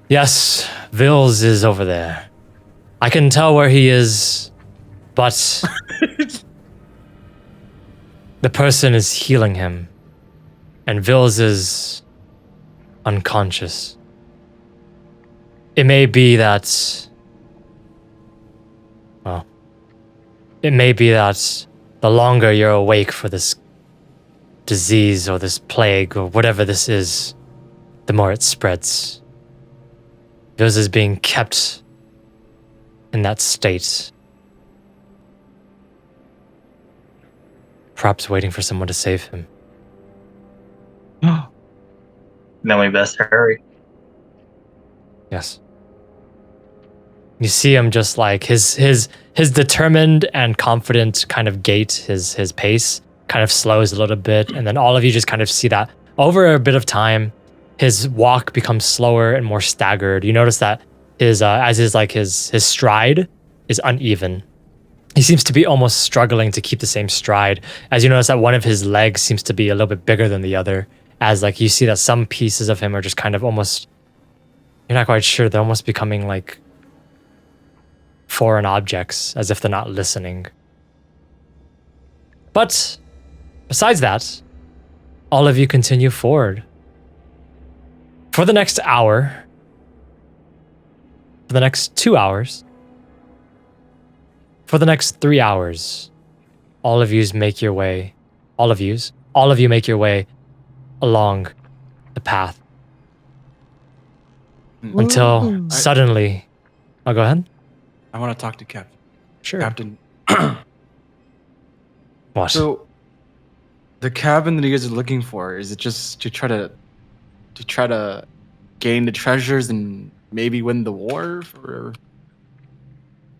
yes, Vils is over there. I can tell where he is, but the person is healing him, and Vils is unconscious. It may be that, well, it may be that the longer you're awake for this disease or this plague or whatever this is, the more it spreads. Vils is being kept in that state. Perhaps waiting for someone to save him. Then we best hurry. Yes. You see him just like his determined and confident kind of gait, his pace kind of slows a little bit, and then all of you just kind of see that over a bit of time, his walk becomes slower and more staggered. You notice that his stride is uneven. He seems to be almost struggling to keep the same stride. As you notice that one of his legs seems to be a little bit bigger than the other. As like you see that some pieces of him are just kind of almost, you're not quite sure, they're almost becoming like foreign objects, as if they're not listening. But besides that, all of you continue forward. For the next hour, for the next 2 hours, for the next 3 hours, all of you make your way along the path. Until suddenly, I'll go ahead. I want to talk to Captain. Sure. Captain. What? So, the cabin that you guys are looking for, is it just to try to gain the treasures and maybe win the war for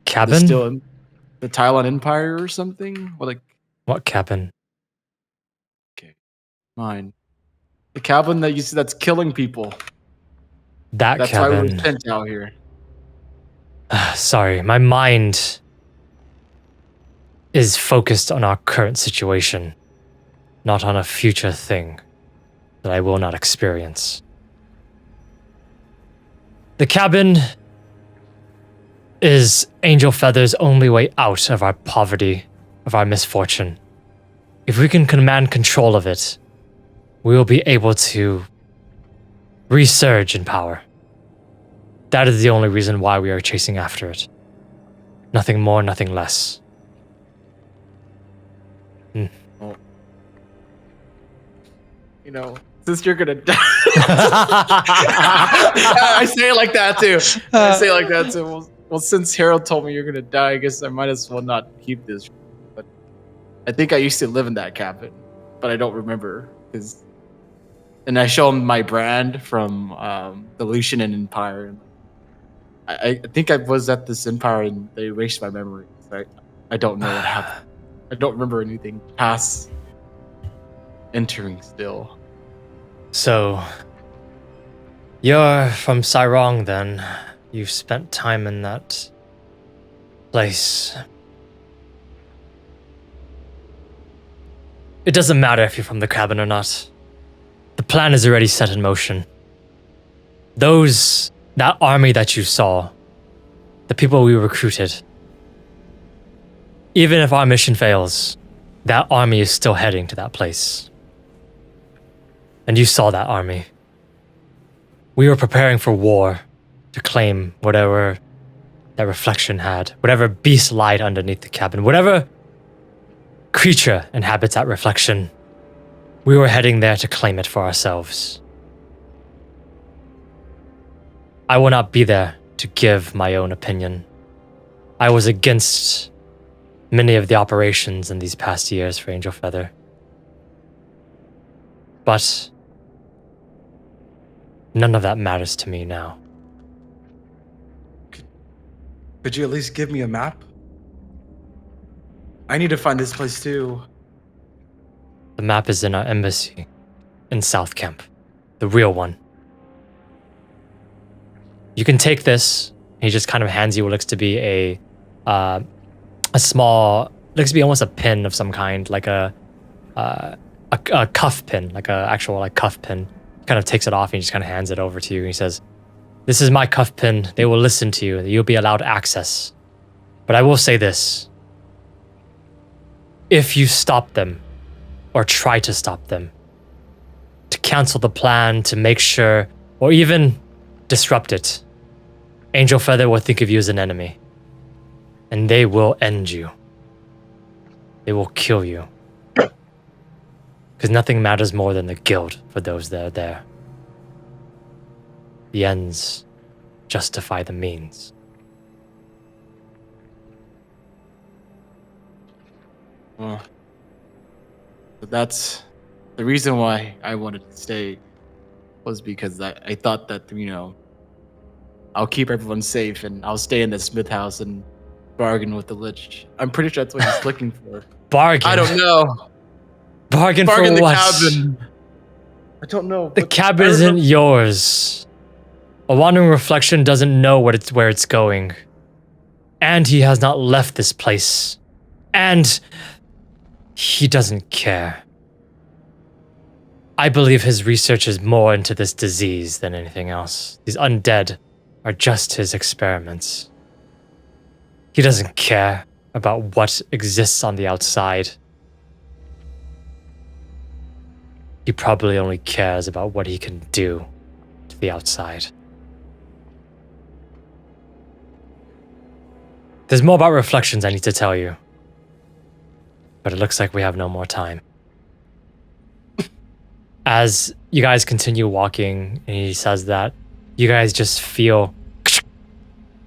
Cabin? the Tylon Empire or something? Or like What cabin? mine, the cabin that you see that's killing people. That That's why we cabin. were sent out here. Sorry, my mind is focused on our current situation, not on a future thing that I will not experience. The cabin is Angel Feather's only way out of our poverty, of our misfortune. If we can command control of it, we will be able to resurge in power. That is the only reason why we are chasing after it. Nothing more, nothing less. You know, since you're gonna die. I say it like that too. I say it like that too. Well, since Herald told me you're gonna die, I guess I might as well not keep this. But I think I used to live in that cabin, but I don't remember. And I show him my brand from the Lucian and Empire. And I think I was at this Empire and they erased my memory. So I don't know what happened. I don't remember anything past entering still. So, you're from Cyrong then. You've spent time in that place. It doesn't matter if you're from the cabin or not. The plan is already set in motion. That army that you saw, the people we recruited, even if our mission fails, that army is still heading to that place. And you saw that army. We were preparing for war to claim whatever that reflection had, whatever beast lied underneath the cabin, whatever creature inhabits that reflection. We were heading there to claim it for ourselves. I will not be there to give my own opinion. I was against many of the operations in these past years for Angel Feather. But none of that matters to me now. Could you at least give me a map? I need to find this place too. The map is in our embassy in South Camp, the real one. You can take this. He just kind of hands you what looks to be a small, looks to be almost a pin of some kind, like a cuff pin, like a actual like cuff pin. He kind of takes it off and he just kind of hands it over to you. And he says, "This is my cuff pin. They will listen to you. You'll be allowed access. But I will say this. If you stop them, or try to stop them, to cancel the plan, to make sure, or even disrupt it, Angel Feather will think of you as an enemy. And they will end you. They will kill you. Because nothing matters more than the guild for those that are there. The ends justify the means." Well, but that's the reason why I wanted to stay, was because I thought that, I'll keep everyone safe and I'll stay in the smith house and bargain with the Lich. I'm pretty sure that's what he's looking for. Bargain? I don't know. Bargain for the what? cabin. I don't know. The cabin isn't yours. A wandering reflection doesn't know where it's going. And he has not left this place. And he doesn't care. I believe his research is more into this disease than anything else. These undead are just his experiments. He doesn't care about what exists on the outside. He probably only cares about what he can do to the outside. There's more about reflections I need to tell you. But it looks like we have no more time. As you guys continue walking, and he says that, you guys just feel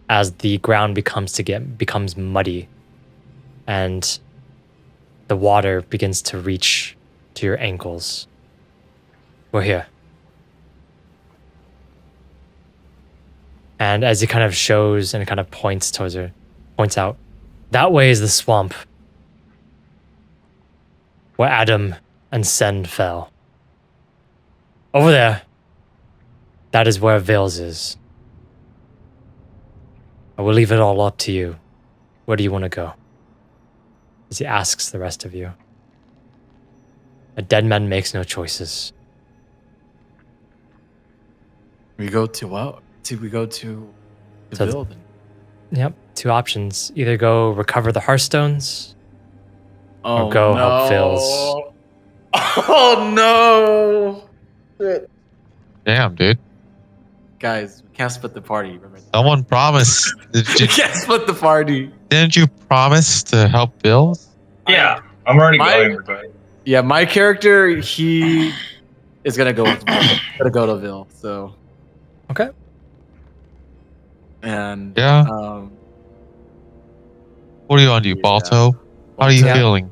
as the ground becomes muddy and the water begins to reach to your ankles. We're here. And as he kind of shows and kind of points towards her, points out, that way is the swamp where Adam and Sen fell. Over there, that is where Vales is. I will leave it all up to you. Where do you want to go? As he asks the rest of you. A dead man makes no choices. We go to what? We go to the building. Yep, two options. Either go recover the Hearthstones, or go help Vales. Oh no! Shit. Damn, dude. Guys, we can't split the party. Remember that. Someone promised. We can't split the party. Didn't you promise to help Bill? Yeah, I'm already going. Yeah, my character, he is gonna go with Ville. Gonna go to Ville. So Okay. And Yeah. What are you on, you yeah. Baltoe? How are you Yeah. feeling?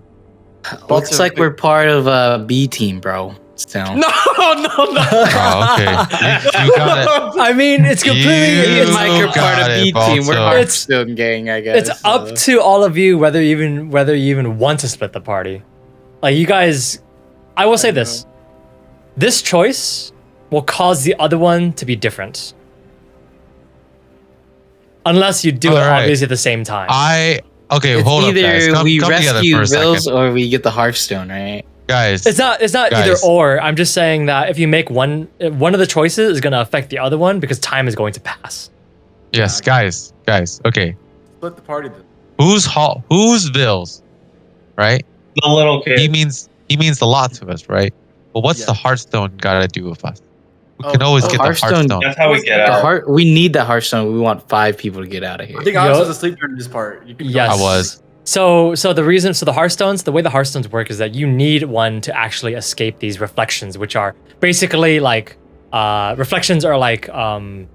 Looks like we're part of a B team, bro. So. No. Oh, okay. You got it. I mean, it's completely. You Me and Mike are got part of it, B team. We're Baltoe. Hearthstone gang, I guess. It's up to all of you whether you even want to split the party. Like you guys, I will say this: this choice will cause the other one to be different, unless you do it Alright. obviously at the same time. Okay, It's hold up, guys. either Come we together rescue for a Vils second. or we get the Hearthstone, right? Guys, It's not either Guys. or. I'm just saying that if you make one of the choices is going to affect the other one because time is going to pass. yes, guys. Okay, Split the party then. who's Vils, right? The little kid. He means a lot to us, right? But what's Yeah. the Hearthstone got to do with us? We Oh, can always oh, get Hearthstone- the Hearthstone. That's how we get out. We need the Hearthstone. We want 5 people to get out of here. I think Alex was asleep during this part. You can go. Yes. I was. So the Hearthstones, the way the Hearthstones work is that you need one to actually escape these reflections, which are basically like reflections are like their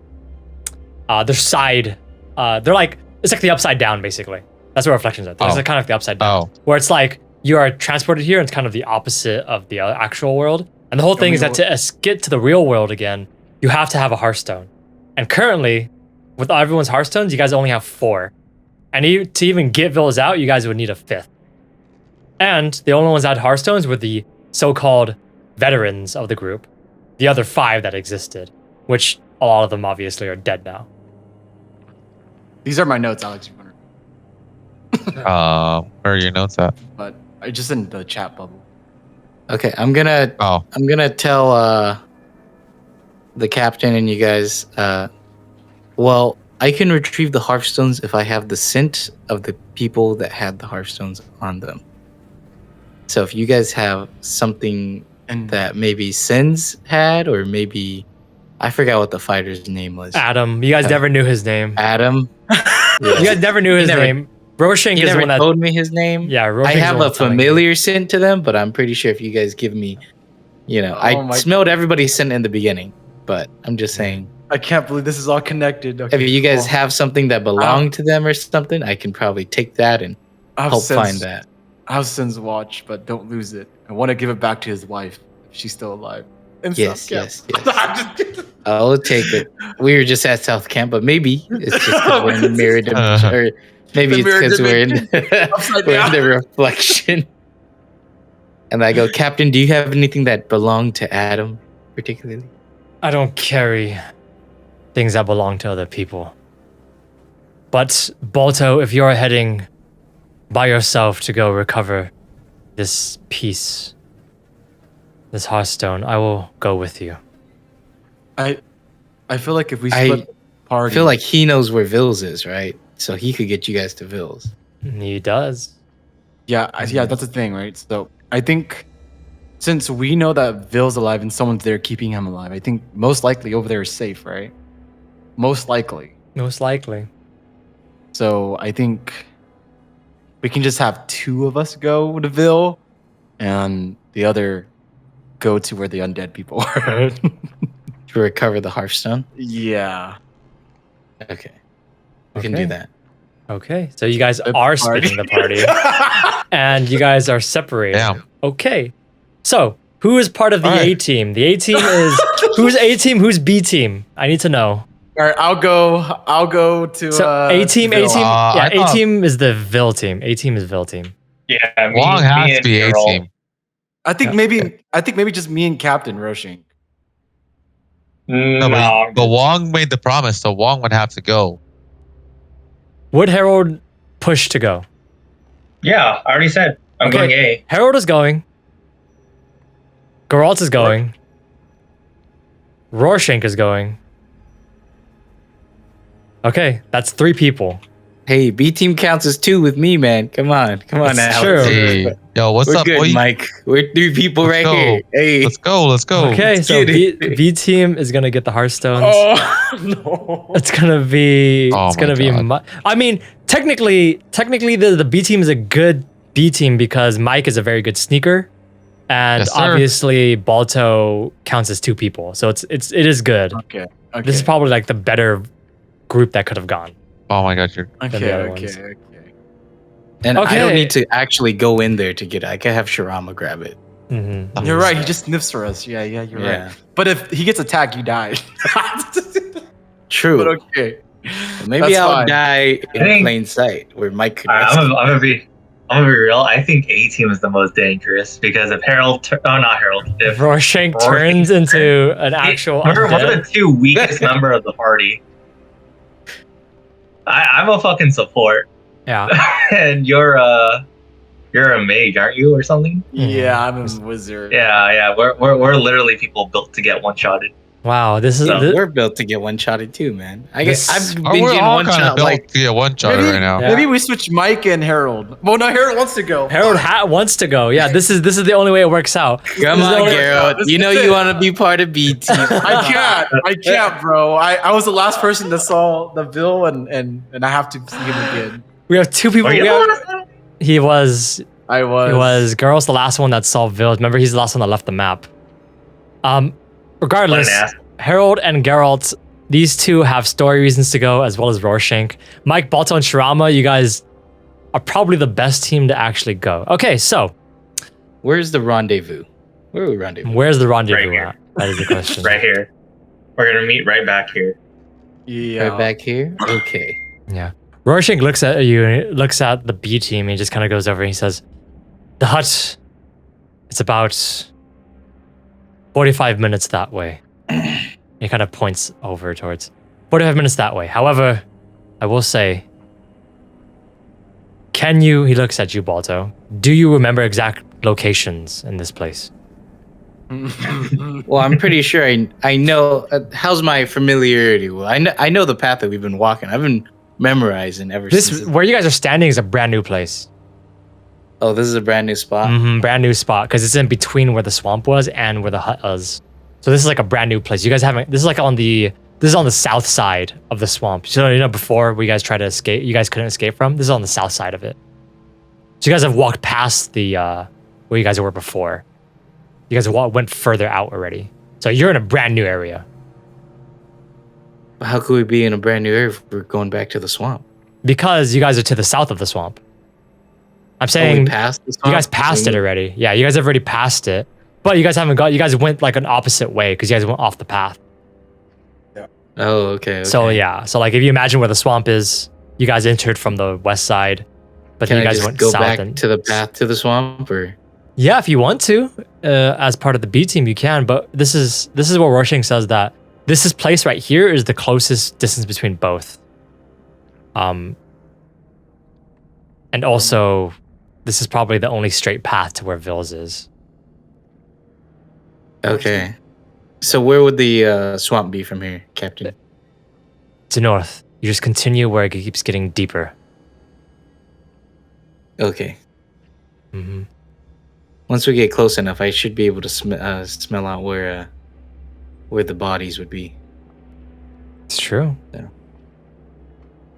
side. They're like it's like the upside down basically. That's what reflections are. It's like kind of the upside down, where it's like you are transported here. And it's kind of the opposite of the actual world. And the whole thing is that to get to the real world again, you have to have a Hearthstone. And currently, with everyone's Hearthstones, you guys only have 4. And to even get Vils out, you guys would need a 5th. And the only ones that had Hearthstones were the so-called veterans of the group. The other 5 that existed, which a lot of them obviously are dead now. These are my notes, Alex. Where are your notes at? But I just in the chat bubble. Okay, I'm gonna tell the captain and you guys. Well, I can retrieve the Hearthstones if I have the scent of the people that had the Hearthstones on them. So if you guys have something that maybe Sins had, or maybe I forgot what the fighter's name was. Adam. You guys never knew his name. Adam. You guys never knew his name. Roshank He is the never one that told me his name. Yeah, Roshank's I the have one a telling me. familiar scent to them, but I'm pretty sure if you guys give me, I smelled everybody's scent in the beginning, but I'm just saying. I can't believe this is all connected. Okay, If you guys have something that belonged to them or something, I can probably take that and help find that. I have Sin's watch, but don't lose it. I want to give it back to his wife if she's still alive. In Yes, South Camp. yes, yes. I'll take it. We were just at South Camp, but maybe it's just because we're in the mirror dimension, or maybe The it's mirror because we're in Upside we're in down. the reflection. And I go, Captain, do you have anything that belonged to Adam particularly? I don't carry things that belong to other people. But Baltoe, if you're heading by yourself to go recover this piece, this Hearthstone, I will go with you. I feel like if we split the party, I feel like he knows where Vils is, right? So he could get you guys to Vils. He does. yeah, that's the thing, right? So I think since we know that Ville's alive and someone's there keeping him alive, I think most likely over there is safe, right? Most likely. Most likely. So I think we can just have 2 of us go to Ville and the other go to where the undead people are. To recover the Hearthstone? Yeah. Okay. We can do that. Okay, so you guys The are party. splitting the party, and you guys are separated. Damn. Okay, so who is part of the A team? The A team is who's A team? Who's B team? I need to know. All right, I'll go to So A team, Ville. yeah, I thought- A team is the Ville team. A team is Ville team. Yeah, Wong has to be A Geralt. team. I think maybe just me and Captain Roshing. No, but Wong made the promise, so Wong would have to go. Would Herald push to go? Yeah, I already said I'm Okay. going A. Herald is going. Geralt is going. Rorschach is going. Okay, that's 3 people. Hey, B team counts as 2 with me, man. Come on That's now. true. Hey, yo, what's We're up, good, boy? Mike. We're 3 people Let's right go. here. Hey, Let's go. Okay, so get B team is gonna get the Hearthstones. Oh no! It's gonna be. Oh it's gonna my be. God. I mean, technically, the B team is a good B team because Mike is a very good sneaker, and Yes, sir. obviously Baltoe counts as 2 people, so it is good. Okay. This is probably like the better group that could have gone. Oh my god, you're than the other ones. Okay. And I don't Okay. need to actually go in there to get it. I can have Shirama grab it. Mm-hmm. You're right. He just sniffs for us. Yeah, you're right. But if he gets attacked, you die. True. But okay. Maybe That's I'll fine. die in think- plain sight where Mike could I'm rescue. gonna be real. I think A team is the most dangerous because if Herald, not Herald, if Rorschach Rorschach turns into an actual we're one of undead. the two weakest member of the party. I'm a fucking support, Yeah. and you're a mage, aren't you, or something? Yeah, I'm a wizard. Yeah. We're literally people built to get one-shotted. Wow. This is. So, thi- We're built to get one-shotted too, man. I've This- been Oh, we're getting all one kind of shot built like to get one shot right now. Yeah. Maybe we switch Mike and Herald. Well, no, Herald wants to go. Harold wants to go. Yeah. This is the only way it works out. Come This is the on, only- Geralt. This You is know it. you want to be part of B team. I can't, bro. I was the last person that saw the bill, and I have to see him again. We have two people. Are you we the have- last one? he was. I was. It was Geralt's the last one that saw Village. Remember, he's the last one that left the map. Regardless, What an ass. Harold and Geralt, these two have story reasons to go, as well as Rorschach. Mike, Baltoe, and Shirama, you guys are probably the best team to actually go. Okay, so Where's the rendezvous? Where are we rendezvous? where's the rendezvous Right here. at? That is the question. Right here. We're gonna meet right back here. Yeah. Right back here? Okay. Yeah. Rorschach looks at you, and he looks at the B team, and he just kind of goes over and he says, the hut, it's about 45 minutes that way. He kind of points over towards 45 minutes that way. However, I will say, he looks at you, Balto, do you remember exact locations in this place? Well, I'm pretty sure I know. How's my familiarity? Well, I know the path that we've been walking. I've been memorizing ever This, since. where you guys are standing is a brand new place. Oh, this is a brand new spot. Brand new spot, because it's in between where the swamp was and where the hut was. So this is like a brand new place. You guys haven't. This is like on the south side of the swamp. So before where you guys tried to escape, you guys couldn't escape from. This is on the south side of it. So you guys have walked past the where you guys were before. You guys went further out already. So you're in a brand new area How could we be in a brand new area if we're going back to the swamp? because you guys are to the south of the swamp. I'm Oh, we saying passed the you swamp? guys passed it So already. Yeah, you guys have already passed it, but you guys haven't got. You guys went like an opposite way because you guys went off the path. Oh, okay. So yeah, so like if you imagine where the swamp is, you guys entered from the west side, but Can then you I guys just went go south. back And to the path to the swamp, or yeah, if you want to, as part of the B team, you can. But this is what Rorschach says, that this place right here is the closest distance between both. And also, this is probably the only straight path to where Vils is. okay. So where would the swamp be from here, Captain? To north, you just continue where it keeps getting deeper. Okay. Hmm. Once we get close enough, I should be able to smell out where the bodies would be. It's true. Yeah.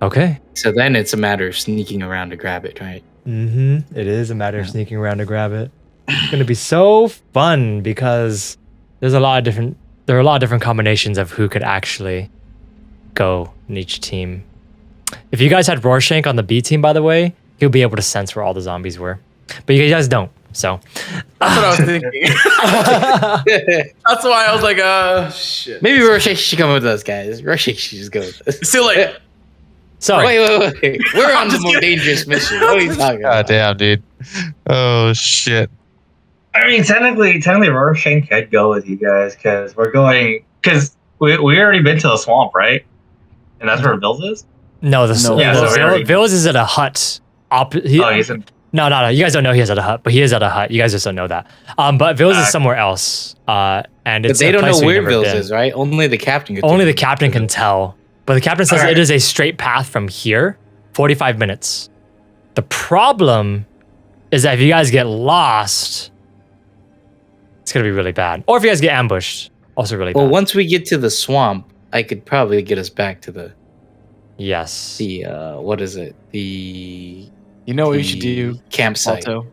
Okay. So then it's a matter of sneaking around to grab it, right? Mm-hmm. It is a matter of sneaking around to grab it. It's gonna be so fun because there are a lot of different combinations of who could actually go in each team. If you guys had Rorschach on the B team, by the way, he'll be able to sense where all the zombies were. But you guys don't. So That's what I was thinking. That's why I was like, shit. Maybe Rorschach should come with us, guys. Rorschach should just go with us. Still like, so Wait. We're on the just more kidding. dangerous mission. What are you talking God about? damn, dude. Oh shit. I mean, technically, Rorschach could go with you guys because we already been to the swamp, right? And that's where Vils is. no, Yeah, so we already- Vils is at a hut. He's in. No. You guys don't know he is at a hut, but he is at a hut. You guys just don't know that. But Vils is somewhere else. And But it's they a don't place know we've where never Vils been. is, right? Only the captain can. Only take the them. captain can tell. But the captain says Alright. it is a straight path from here, 45 minutes. The problem is that if you guys get lost, it's going to be really bad. Or if you guys get ambushed, also really Well, bad. once we get to the swamp, I could probably get us back to the Yes. what is it? The you know what you should do, campsite. Balto?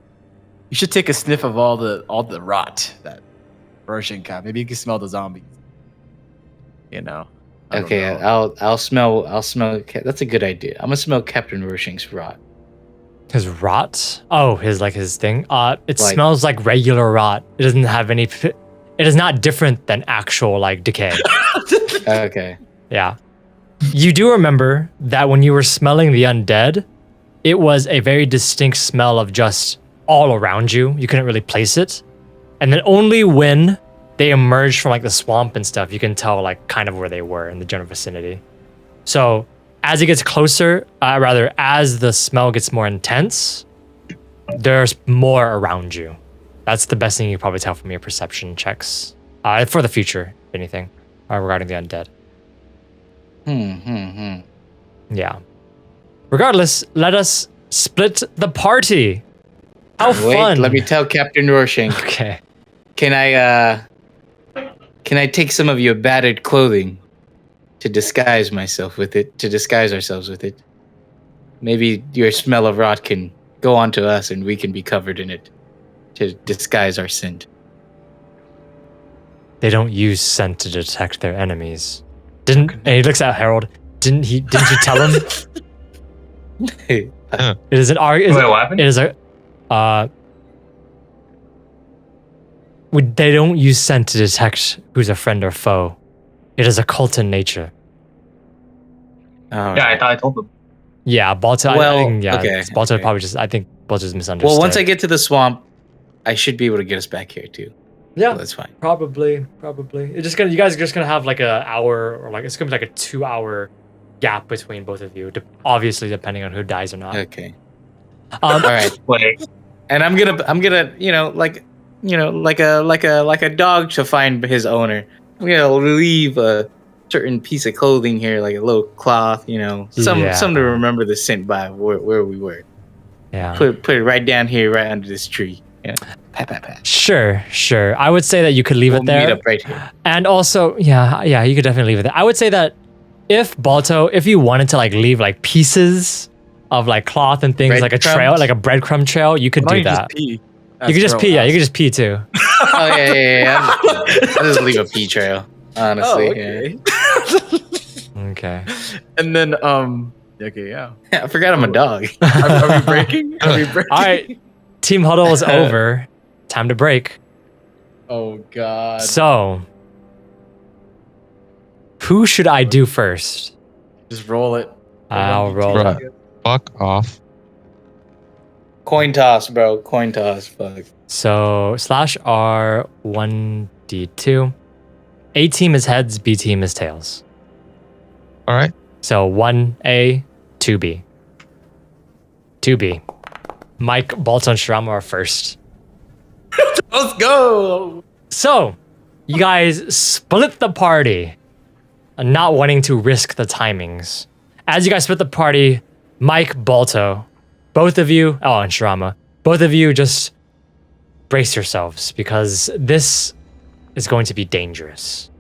You should take a sniff of all the rot that Rorschach got. Maybe you can smell the zombies. You know. I don't Okay, know. I'll smell. That's a good idea. I'm gonna smell Captain Rorschach's rot. His rot? Oh, his thing. It Like- smells like regular rot. It doesn't have any. It is not different than actual like decay. Okay. Yeah. You do remember that when you were smelling the undead, it was a very distinct smell of just all around you. You couldn't really place it. And then only when they emerged from like the swamp and stuff, you can tell like kind of where they were in the general vicinity. So as it gets closer, as the smell gets more intense, there's more around you. That's the best thing you can probably tell from your perception checks for the future, if anything, regarding the undead. Yeah. Regardless, let us split the party. How Wait, fun! let me tell Captain Rorschach. Okay. Can I take some of your battered clothing to disguise myself with it? To disguise ourselves with it? Maybe your smell of rot can go onto us, and we can be covered in it to disguise our scent. They don't use scent to detect their enemies. And he looks at Herald. Didn't you tell him? It is an Wait, what happened? It is a they don't use scent to detect who's a friend or foe. It is occult in nature. Oh, Yeah, I thought I told them. Yeah, Baltoe. Well, I think, yeah, okay, Baltoe okay. probably just. I think Baltoe's misunderstood. well, once I get to the swamp, I should be able to get us back here too. yeah, So that's fine. probably. It's just gonna. You guys are just gonna have like an hour, or like it's gonna be like a 2-hour gap between both of you. Obviously, depending on who dies or not. Okay. All All right. Wait, And I'm gonna like a dog to find his owner. I'm gonna leave a certain piece of clothing here, like a little cloth, some Yeah. to remember the scent by where we were. Yeah. Put it right down here, right under this tree. Yeah. Pat pat pat. Sure. I would say that you could leave We'll it there. meet up right here. And also, yeah, you could definitely leave it there. I would say that if Baltoe, if you wanted to like leave like pieces of like cloth and things, like a trail, Breadcrumbs? like a breadcrumb trail, you could Why do don't that. you You could just pee. Yeah, you could just pee too. Oh yeah. I'll just leave a pea trail. Honestly, Oh, okay. Okay. And then, okay, yeah. yeah. I forgot I'm a dog. Are we breaking? Are we breaking? All right. Team huddle is over. Time to break. Oh God. So, who should I do first? Just roll it. I'll roll Right. it. Fuck off. Coin toss, bro. Coin toss. Fuck. So /R 1d2. A team is heads, B team is tails. All right. So 1A, 2B. 2B. Mike, Baltoe, and Shirama are first. Let's go. So, you guys split the party, not wanting to risk the timings. As you guys split the party, Mike, Baltoe, both of you, and Shirama, both of you just brace yourselves because this is going to be dangerous.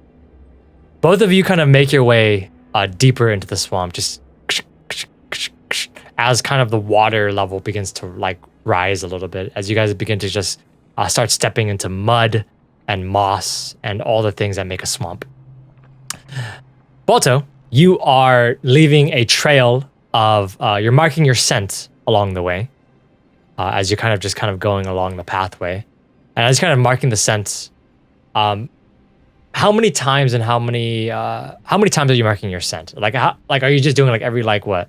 Both of you kind of make your way deeper into the swamp, just as kind of the water level begins to like rise a little bit, as you guys begin to just start stepping into mud and moss and all the things that make a swamp. Baltoe, you are leaving a trail of, you're marking your scent along the way, as you're kind of going along the pathway. And as you're kind of marking the scent, how many times are you marking your scent? Like, are you just doing like every, like what,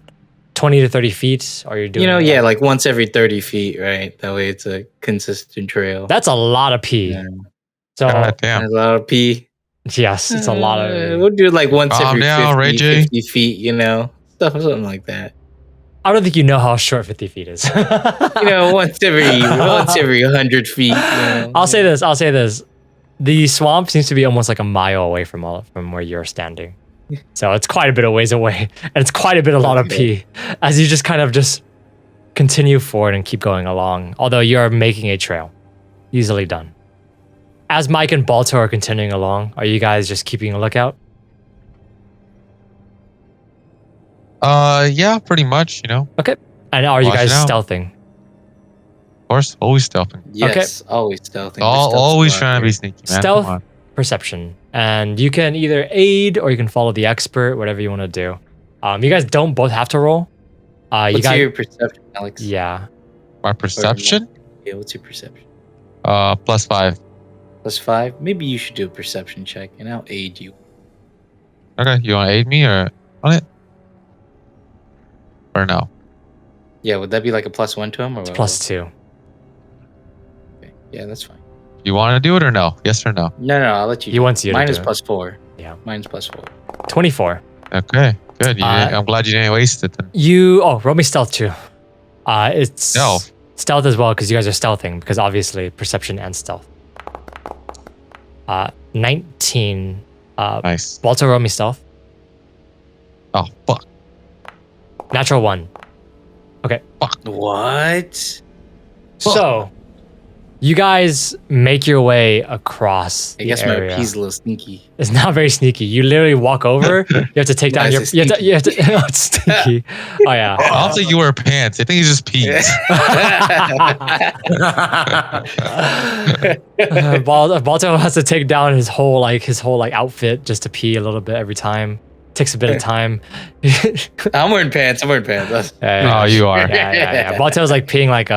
20 to 30 feet? Or you're doing Like once every 30 feet, right? That way it's a consistent trail. That's a lot of pee. Yeah. So, God damn. There's a lot of pee. yes, it's a lot of. We'll do like once Calm every down, Ray 50, J. 50 feet, something like that. I don't think you know how short 50 feet is. Once every 100 feet. I'll say this. The swamp seems to be almost like a mile away from where you're standing. So it's quite a bit of ways away. And it's quite a lot of pee. As you just kind of just continue forward and keep going along. Although you're making a trail. Easily done. As Mike and Baltoe are continuing along, are you guys just keeping a lookout? Yeah, pretty much, Okay. And are you Watch guys out. stealthing? Of course, always stealthing. Yes, always stealthing. Always trying to be sneaky, man. Stealth. Come on. Perception. And you can either aid or you can follow the expert, whatever you want to do. You guys don't both have to roll. What's your perception, Alex? Yeah. My perception? Yeah, what's your perception? +5. +5? Maybe you should do a perception check and I'll aid you. Okay, you want to aid me or on it? Or no? Yeah, would that be like a +1 to him? Or It's +2. Okay. Yeah, that's fine. You want to do it or no? Yes or no? No, I'll let you. He wants you to Mine do is it. +4. Yeah. Mine's +4. 24. Okay, good. I'm glad you didn't waste it then. Roll me stealth too. It's stealth as well because you guys are stealthing because obviously perception and stealth. 19. Nice. Baltoe, roll me stealth. Oh, fuck. Natural 1. Okay. Fuck. What? So, you guys make your way across I the guess area. my P's a little sneaky. It's not very sneaky. You literally walk over. You have to take down your. You have to. Oh, it's sneaky. Oh yeah. I don't think you wear pants. I think you just peed. Baltoe has to take down his whole outfit just to pee a little bit every time. Takes a bit of time. I'm wearing pants. Oh, you are. Yeah. Baltoe's like peeing like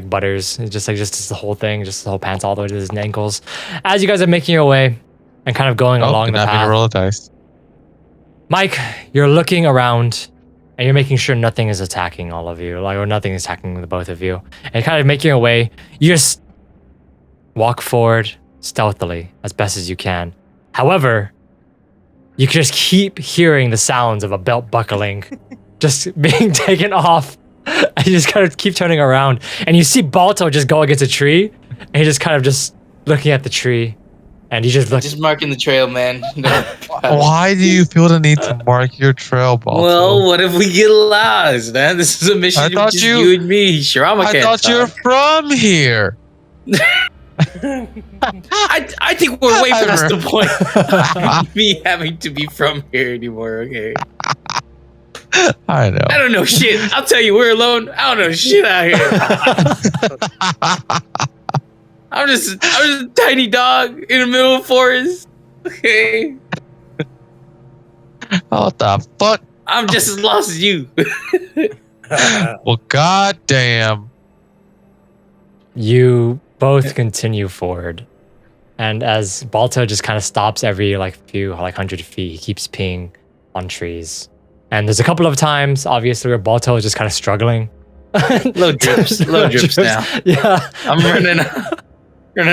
butters. It's just the whole thing, just the whole pants all the way to his ankles. As you guys are making your way and kind of going along the path. Roll a dice. Mike, you're looking around and you're making sure nothing is attacking all of you, or nothing is attacking the both of you. And kind of making your way, you just walk forward stealthily as best as you can. However, you can just keep hearing the sounds of a belt buckling just being taken off. And you just kind of keep turning around. And you see Baltoe just go against a tree. And he's just kind of just looking at the tree. And he just looks. Just marking the trail, man. Why do you feel the need to mark your trail, Baltoe? Well, what if we get lost, man? This is a mission just you and me. Sure, I thought you were from here. I think we're way past the point of me having to be from here anymore, okay? I know. I don't know shit. I'll tell you, we're alone. I don't know shit out here. I'm just a tiny dog in the middle of the forest. Okay. What the fuck? I'm just as lost as you. Well, goddamn. You both continue forward. And as Baltoe just kind of stops every few 100 feet, he keeps peeing on trees. And there's a couple of times, obviously, where Baltoe is just kind of struggling. Low drips now. Yeah. I'm running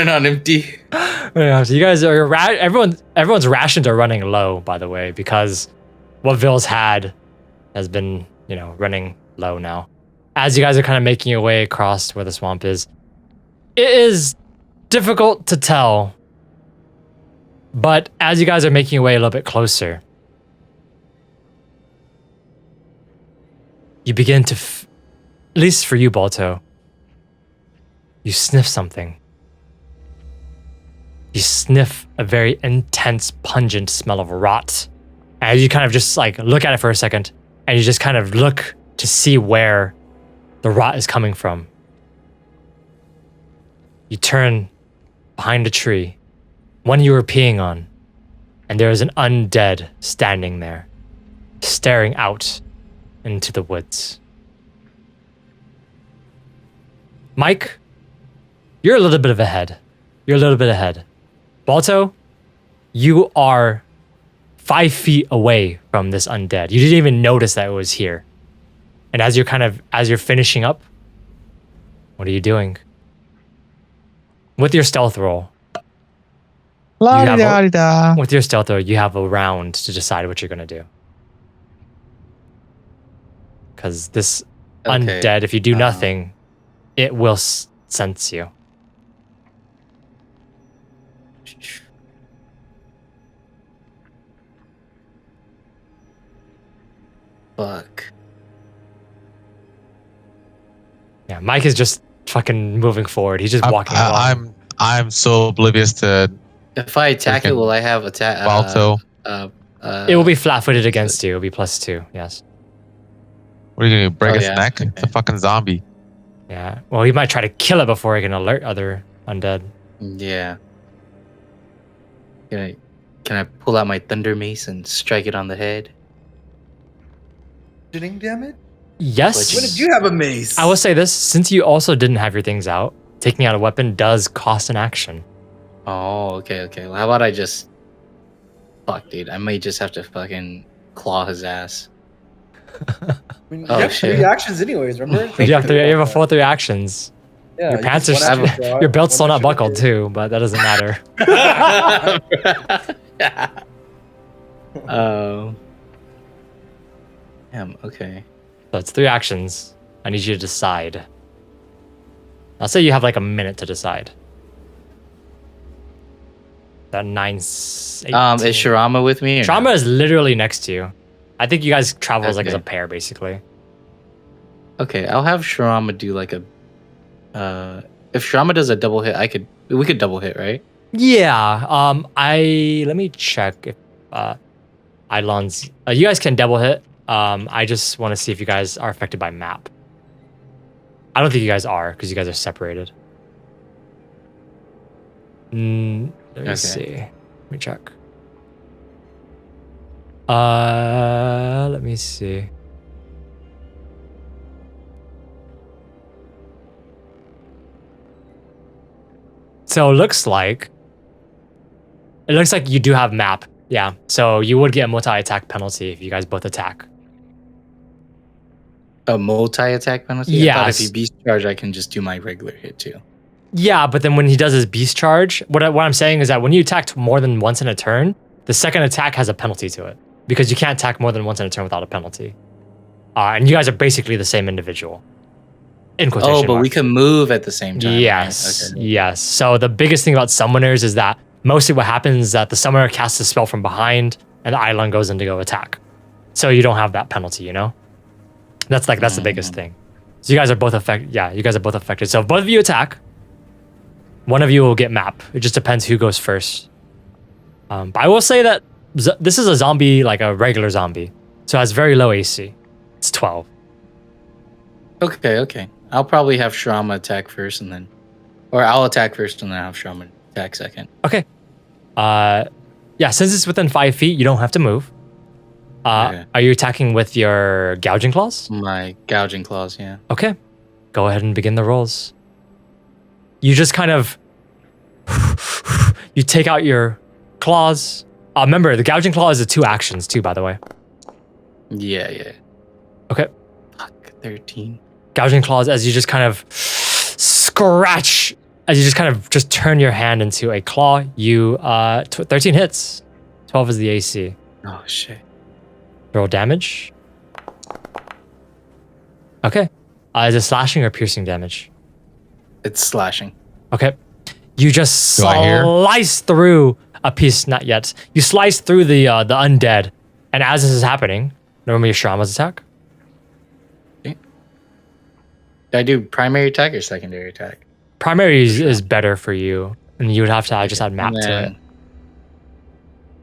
on empty. Yeah, so you guys are everyone's rations are running low, by the way, because what Ville's had has been, running low now. As you guys are kind of making your way across where the swamp is, it is difficult to tell. But as you guys are making your way a little bit closer, you begin to, at least for you, Baltoe, you sniff something. You sniff a very intense, pungent smell of rot. And you kind of just look at it for a second, and you just kind of look to see where the rot is coming from. You turn behind a tree, one you were peeing on, and there is an undead standing there, staring out into the woods. Mike, you're a little bit ahead. Baltoe, you are 5 feet away from this undead. You didn't even notice that it was here. And as you're finishing up, what are you doing? With your stealth roll, you have a round to decide what you're going to do. Because this undead, if you do nothing, it will sense you. Fuck. Yeah, Mike is just fucking moving forward. He's just walking along. I'm so oblivious to. If I attack it, will I have attack? Baltoe. It will be flat-footed against you. It'll be +2. Yes. What are you gonna do? Break its neck? Okay. It's a fucking zombie. Yeah. Well, he might try to kill it before he can alert other undead. Yeah. Can I pull out my thunder mace and strike it on the head? Shooting damage? Yes. When did you have a mace? I will say this, since you also didn't have your things out, taking out a weapon does cost an action. Oh, okay. Well, how about I just... Fuck, dude. I may just have to fucking claw his ass. I mean, you Oh, have shit. 3 actions anyways, remember? You have a full 3 actions. Yeah, Your you pants just are one action draw, your belt's still one not action buckled attack. too, but that doesn't matter. Oh. Damn, okay. So it's 3 actions. I need you to decide. I'll say you have like a minute to decide. That 9, 18. Is Shirama with me? or Trauma not? is literally next to you. I think you guys travel as like as a Okay. pair, basically. Okay, I'll have Shirama do like a... if Shirama does a double hit, we could double hit, right? Yeah. Let me check if Eidolon's. You guys can double hit. I just want to see if you guys are affected by map. I don't think you guys are because you guys are separated. Let me Okay. see. Let me check. Let me see. So it looks like you do have map. Yeah. So you would get a multi-attack penalty if you guys both attack. A multi-attack penalty? I thought if Yes. he beast charge, I can just do my regular hit too. Yeah, but then when he does his beast charge, what I'm saying is that when you attack more than once in a turn, the second attack has a penalty to it because you can't attack more than once in a turn without a penalty. And you guys are basically the same individual. In quotation Oh, but we marks. can move at the same time. right? Yes, Okay. yes. So the biggest thing about summoners is that mostly what happens is that the summoner casts a spell from behind and the Eidolon goes in to go attack. So you don't have that penalty, you know? That's the biggest thing. So you guys are both affected. Yeah, you guys are both affected. So if both of you attack, one of you will get map. It just depends who goes first. But I will say that this is a zombie, like a regular zombie. So it has very low AC. It's 12. Okay. I'll probably have Shirama attack first and then... Or I'll attack first and then have Shirama attack second. Okay. Yeah, since it's within 5 feet, you don't have to move. Okay. Are you attacking with your gouging claws? My gouging claws, yeah. Okay. Go ahead and begin the rolls. You just kind of... you take out your claws. Remember, the gouging claw is the 2 actions too, by the way. Yeah. Okay. Fuck, 13. Gouging claws as you just kind of scratch, as you just kind of just turn your hand into a claw. You 13 hits. 12 is the AC. Oh, shit. Roll damage. Okay. Is it slashing or piercing damage? It's slashing. Okay. You just Do I hear? slice through a piece, not yet. You slice through the undead. And as this is happening, remember your Shirama's attack? Do I do primary attack or secondary attack? Primary is better for you. And you would have to just add map And to it. then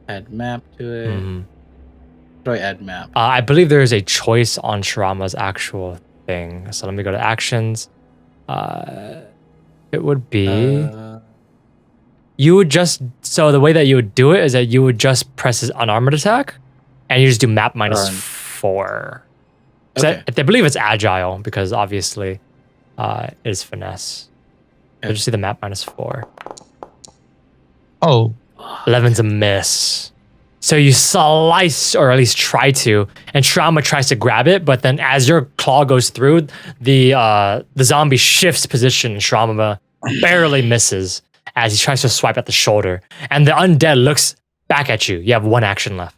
Add map to it. Mhm. How do I add map? I believe there is a choice on Shirama's actual thing. So let me go to actions. It would be... you would just... So the way that you would do it is that you would just press his unarmored attack. And you just do map minus Alright. 4. Okay. I believe it's agile because obviously it is finesse. So Okay. just see the map minus 4. Oh, 11's a miss. So you slice, or at least try to, and Shirama tries to grab it, but then as your claw goes through, the zombie shifts position and Shirama barely misses as he tries to swipe at the shoulder. And the undead looks back at you. You have 1 action left.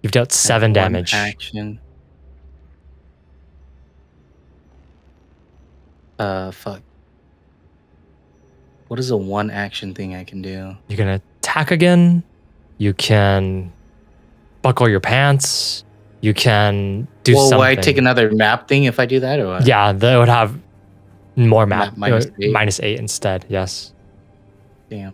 You've dealt 7 One damage. Action. Fuck. What is a 1 action thing I can do? You can attack again. You can buckle your pants. You can do Well, something. will I take another map thing if I do that, or what? Yeah, that would have more map. Map minus 8? Minus 8 instead, yes. Damn.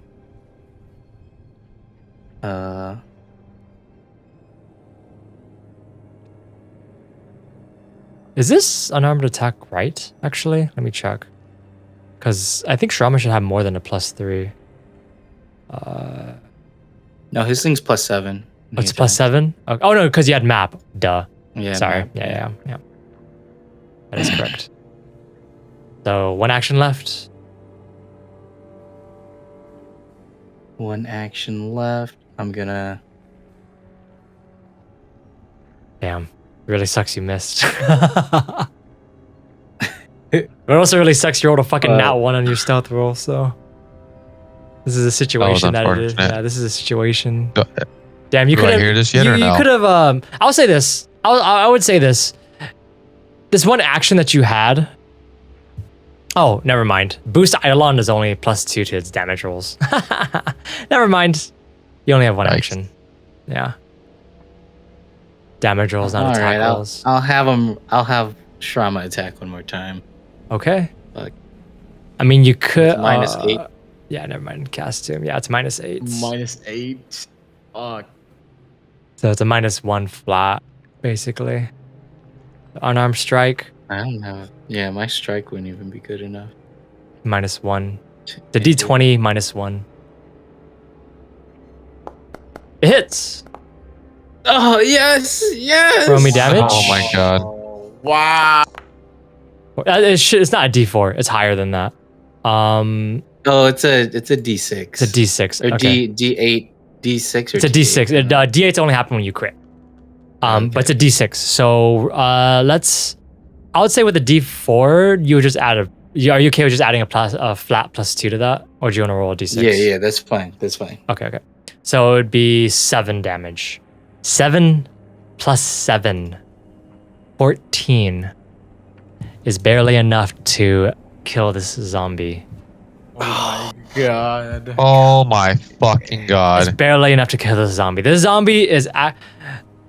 Is this unarmed attack right, actually? Let me check. Because I think Shirama should have more than a +3. No, his thing's +7. Oh, it's +7? Oh, no, because you had map. Duh. Yeah. Sorry. map, Yeah. That is correct. So, 1 action left. 1 action left. I'm gonna. Damn. Really sucks you missed. It also really sucks you rolled a fucking nat 1 on your stealth roll, so. This is a situation that it is. unfortunate. Yeah, this is a situation. Go- Damn, you Do could I have. hear this yet or You no? could have. I'll say this. I would say this. This one action that you had. Oh, never mind. Boost Eidolon is only +2 to its damage rolls. Never mind. You only have 1 Nice. action. Yeah. Damage rolls, not All attack right, rolls. I'll have him. I'll have Shrama attack one more time. Okay. Fuck. I mean, you could. It's -8. Yeah, never mind. Cast him. Yeah, it's -8. -8. Fuck. So it's a -1 flat, basically. Unarmed strike, I don't know. Yeah, my strike wouldn't even be good enough. -1. The D20 -1. It hits. Oh yes, yes. Roll me damage. Oh my god. Wow. It's not a D4. It's higher than that. Oh, it's a D6. It's a D6. Or Okay. D8, D6 or It's a D6. D8s only happen when you crit. But it's a D6. So I would say with a D4, you would just add a. Are you okay with just adding a flat +2 to that, or do you want to roll a D6? Yeah, that's fine. That's fine. Okay. So it would be 7 damage. 7 + 7. 14 is barely enough to kill this zombie. Oh my god. Oh my fucking It's god. barely enough to kill this zombie. This zombie is,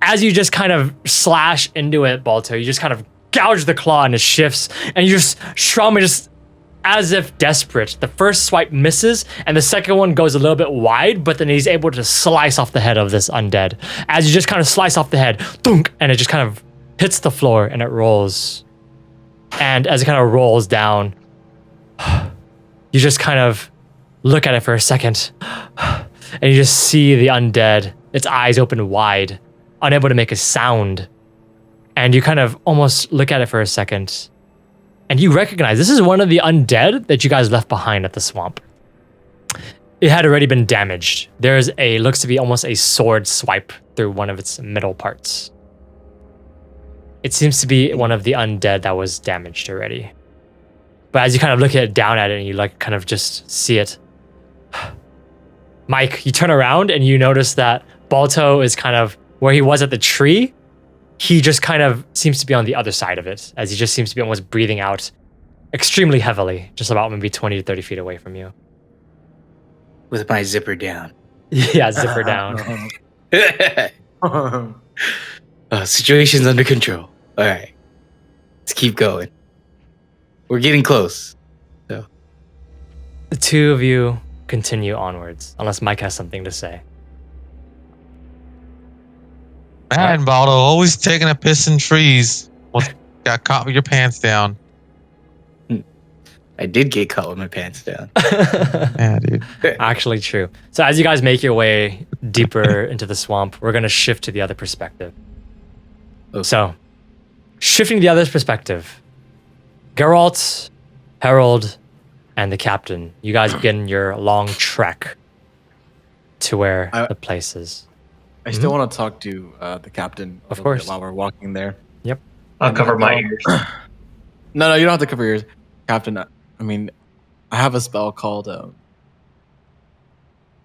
as you just kind of slash into it, Baltoe, you just kind of gouge the claw and it shifts, and you just Shrama just as if desperate. The first swipe misses, and the second one goes a little bit wide, but then he's able to slice off the head of this undead. As you just kind of slice off the head, thunk, and it just kind of hits the floor and it rolls. And as it kind of rolls down, you just kind of look at it for a second, and you just see the undead, its eyes open wide, unable to make a sound. And you kind of almost look at it for a second, and you recognize this is one of the undead that you guys left behind at the swamp. It had already been damaged. There's looks to be almost a sword swipe through one of its middle parts. It seems to be one of the undead that was damaged already. But as you kind of look down at it and you like kind of just see it, Mike, you turn around and you notice that Baltoe is kind of where he was at the tree. He just kind of seems to be on the other side of it, as he just seems to be almost breathing out extremely heavily, just about maybe 20 to 30 feet away from you. With my zipper down. Yeah, zipper down. Situation's under control. All right, let's keep going. We're getting close. So The two of you continue onwards, unless Mike has something to say. Man, Baldo, always taking a piss in trees. Well, got caught with your pants down. I did get caught with my pants down. Yeah, dude. Actually true. So as you guys make your way deeper into the swamp, we're going to shift to the other perspective. Okay. So, shifting to the other perspective, Geralt, Herald, and the captain, you guys begin your long trek to where the place is. I still want to talk to the captain a Of little course. bit while we're walking there. Yep. I'll cover my ears. No, you don't have to cover yours, Captain. I mean, I have a spell called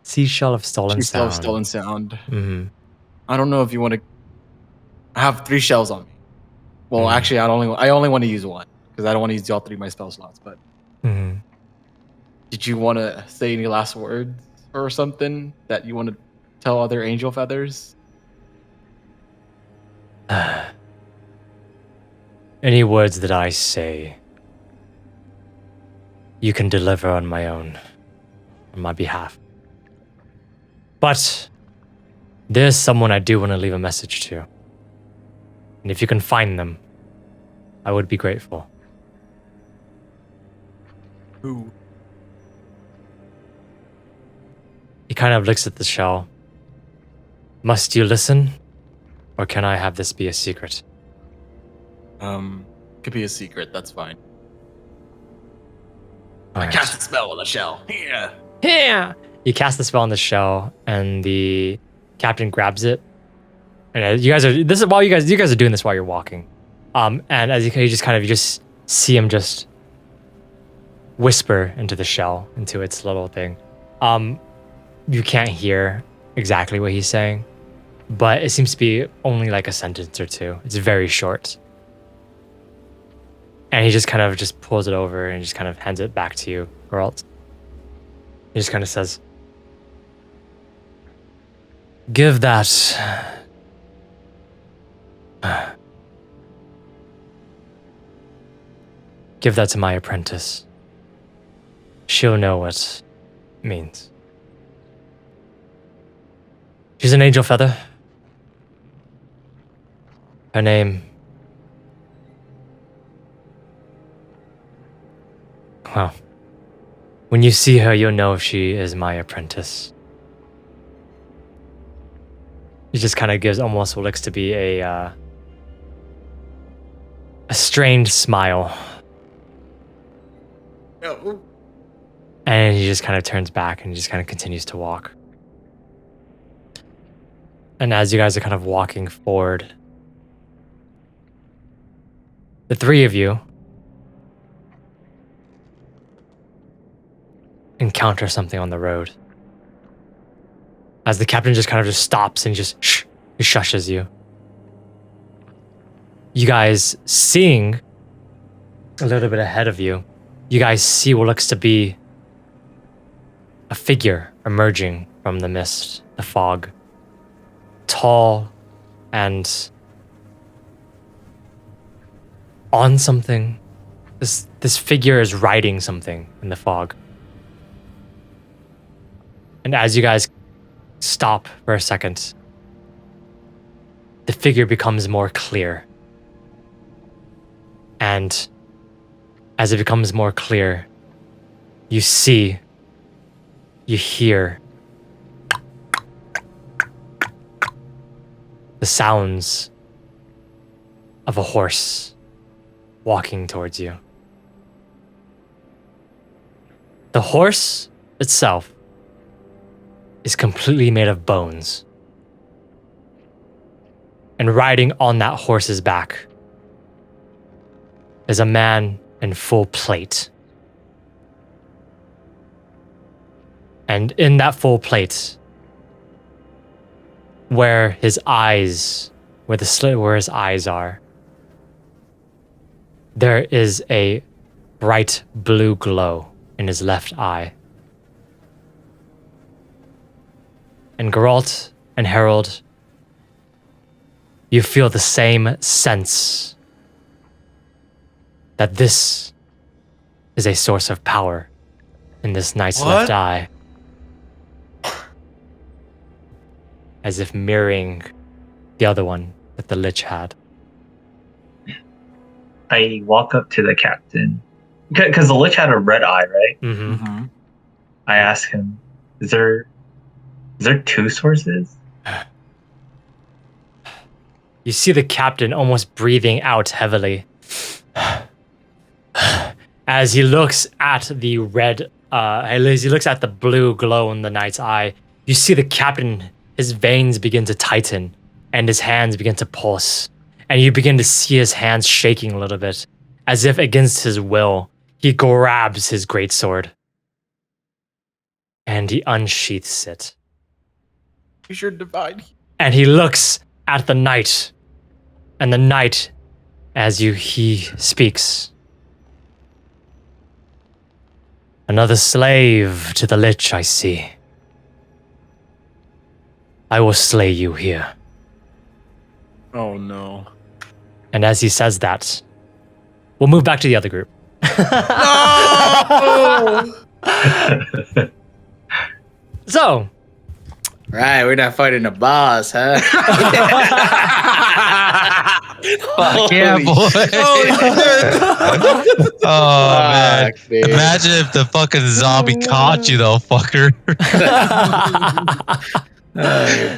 Seashell of Stolen Seashell Sound. of Stolen Sound. Mm-hmm. I don't know if you want to. I have 3 shells on me. Well, actually, I only want to use 1 because I don't want to use all 3 of my spell slots. But Mm-hmm. did you want to say any last words or something that you want to tell other angel feathers? Any words that I say, you can deliver on my own, on my behalf. But there's someone I do want to leave a message to. And if you can find them, I would be grateful. Who? kind of looks at the shell. Must you listen? Or can I have this be a secret? Could be a secret. That's fine. All I right. cast a spell on the shell. Yeah. Yeah. You cast the spell on the shell, and the captain grabs it. And you guys are you guys are doing this while you're walking. And as you just see him just whisper into the shell, into its little thing. You can't hear exactly what he's saying, but it seems to be only like a sentence or two. It's very short. And he just kind of just pulls it over and just kind of hands it back to you, Geralt. He just kind of says, give that to my apprentice. She'll know what it means. She's an angel feather. Her name... Well, when you see her, you'll know she is my apprentice. He just kind of gives almost what looks to be a strained smile. Oh. And he just kind of turns back and just kind of continues to walk. And as you guys are kind of walking forward, the three of you encounter something on the road. As the captain just kind of just stops and just he shushes you. You guys seeing a little bit ahead of you, you guys see what looks to be a figure emerging from the mist, the fog. Tall and on something. This figure is riding something in the fog. And as you guys stop for a second, the figure becomes more clear. And as it becomes more clear, you see, you hear the sounds of a horse walking towards you. The horse itself is completely made of bones. And riding on that horse's back is a man in full plate. And in that full plate, where his eyes are, there is a bright blue glow in his left eye. And Geralt and Herald, you feel the same sense that this is a source of power in this knight's left eye. As if mirroring the other one that the Lich had. I walk up to the captain. Because the Lich had a red eye, right? Mm-hmm. Mm-hmm. I ask him, is there two sources? You see the captain almost breathing out heavily. As he looks at the red, as he looks at the blue glow in the knight's eye, you see the captain, his veins begin to tighten and his hands begin to pulse. And you begin to see his hands shaking a little bit, as if against his will, he grabs his greatsword. And he unsheaths it. Use your divine. And he looks at the knight. And the knight, he speaks. Another slave to the Lich, I see. I will slay you here. Oh no. And as he says that, we'll move back to the other group. No! So. Right, we're not fighting a boss, huh? Fuck yeah, boy. Oh man. Fuck, dude. Imagine if the fucking zombie caught you though, fucker.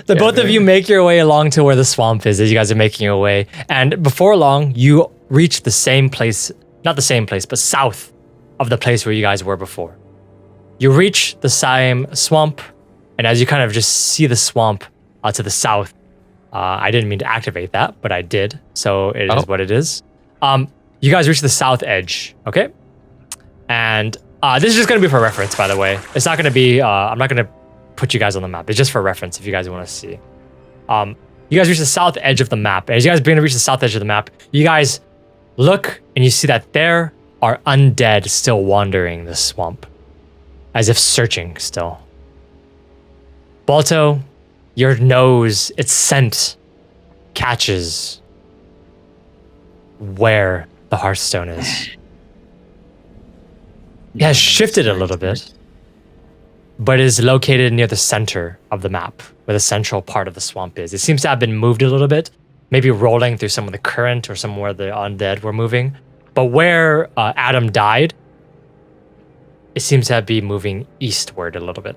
So both of you make your way along to where the swamp is as you guys are making your way. And before long, you reach the same place, not the same place, but south of the place where you guys were before. You reach the same swamp, and as you kind of just see the swamp to the south, I didn't mean to activate that, but I did, so it is what it is. You guys reach the south edge, okay? And this is just going to be for reference, by the way. It's not going to be, I'm not going to put you guys on the map. It's just for reference if you guys want to see. You guys reach the south edge of the map. As you guys begin to reach the south edge of the map, you guys look and you see that there are undead still wandering the swamp, as if searching still. Baltoe, your nose, its scent catches where the Hearthstone is. It has shifted a little bit, but is located near the center of the map, where the central part of the swamp is. It seems to have been moved a little bit, maybe rolling through some of the current or somewhere the undead were moving. But where Adam died, it seems to be moving eastward a little bit.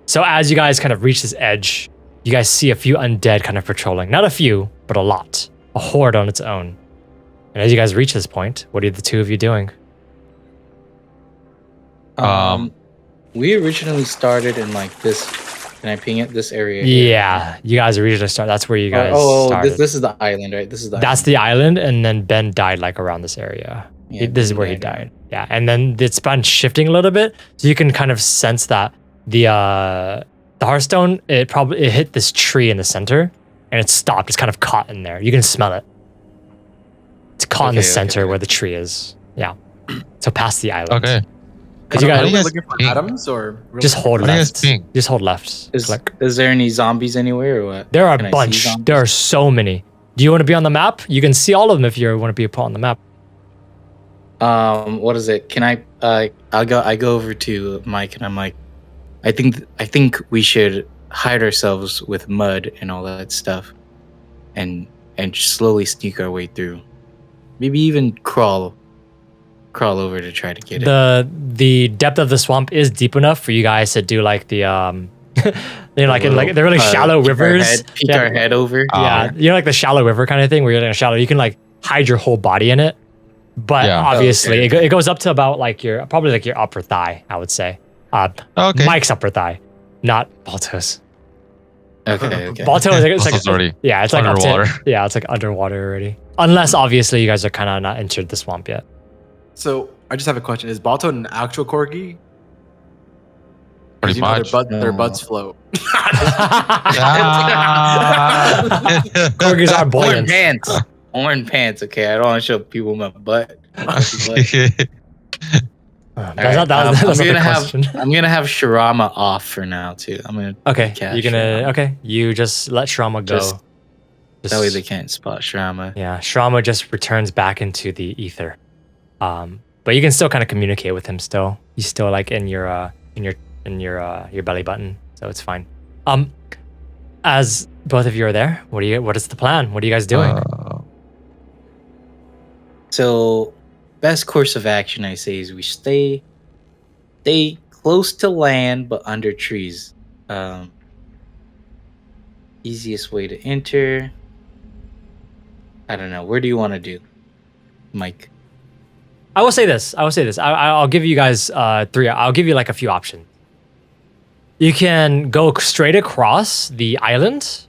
So as you guys kind of reach this edge, you guys see a few undead kind of patrolling. Not a few, but a lot. A horde on its own. And as you guys reach this point, what are the two of you doing? We originally started in like this. Can I ping it? This area. Yeah, you guys originally started. That's where you guys started. This is the island, right? That's the island, and then Ben died like around this area. Yeah, this is where he died. Yeah, and then it's been shifting a little bit, so you can kind of sense that the Hearthstone it hit this tree in the center, and it stopped. It's kind of caught in there. You can smell it. It's caught in the center where the tree is. Yeah, so past the island. Okay. Because you guys are we looking for Adams or just hold left. Ping? Just hold left. Is there any zombies anywhere or what? There are a bunch. There are so many. Do you want to be on the map? You can see all of them if you want to be put on the map. What is it? Can I go over to Mike and I'm like, I think we should hide ourselves with mud and all that stuff, and slowly sneak our way through. Maybe even crawl over to try to get it. The depth of the swamp is deep enough for you guys to do like the they're really shallow rivers. Peek our head over. Yeah, like the shallow river kind of thing where you're in a shallow. You can like hide your whole body in it, but obviously it goes up to about like your upper thigh. I would say. Mike's upper thigh, not Baltoe's. Okay. Baltoe is like already it's like underwater. It's like underwater already. Unless obviously you guys are kind of not entered the swamp yet. So I just have a question: is Baltoe an actual corgi? Pretty much. Their butts float. Corgis are buoyant. Orange pants. Okay, I don't want to show people my butt. That's not the question. I'm gonna have Shirama off for now too. You just let Shirama go. That way they can't spot Shirama. Yeah, Shirama just returns back into the ether. But you can still kind of communicate with him still. He's still like in your belly button, so it's fine. As both of you are there, what is the plan? What are you guys doing? So best course of action I say is we stay close to land but under trees. Easiest way to enter. I don't know. Where do you want to do, Mike? I will say this. I'll give you guys three. I'll give you like a few options. You can go straight across the island